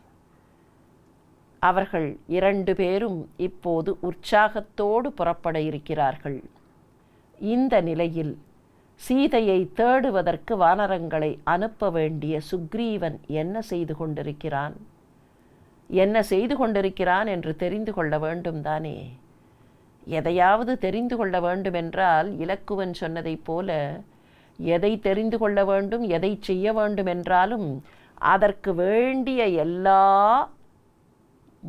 [SPEAKER 1] அவர்கள் 2 பேரும் இப்போது உற்சாகத்தோடு புறப்பட இருக்கிறார்கள். இந்த நிலையில் சீதையை தேடுவதற்கு வானரங்களை அனுப்ப வேண்டிய சுக்ரீவன் என்ன செய்து கொண்டிருக்கிறான்? என்ன செய்து கொண்டிருக்கிறான் என்று தெரிந்து கொள்ள வேண்டும் தானே. எதையாவது தெரிந்து கொள்ள வேண்டுமென்றால் இலக்குவன் சொன்னதைப் போல எதை தெரிந்து கொள்ள வேண்டும், எதை செய்ய வேண்டும் என்றாலும் அதற்கு வேண்டிய எல்லா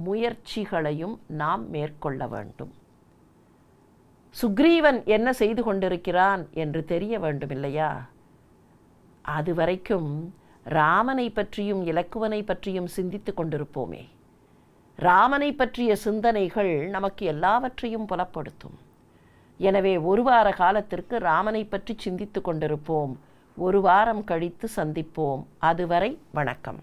[SPEAKER 1] முயற்சிகளையும் நாம் மேற்கொள்ள வேண்டும். சுக்ரீவன் என்ன செய்து கொண்டிருக்கிறான் என்று தெரிய வேண்டும் இல்லையா? அதுவரைக்கும் ராமனை பற்றியும் இலக்குவனை பற்றியும் சிந்தித்து கொண்டிருப்போமே. ராமனை பற்றிய சிந்தனைகள் நமக்கு எல்லாவற்றையும் புலப்படுத்தும். எனவே 1 வார காலத்திற்கு ராமனை பற்றி சிந்தித்து கொண்டிருப்போம். 1 வாரம் கழித்து சந்திப்போம். அதுவரை வணக்கம்.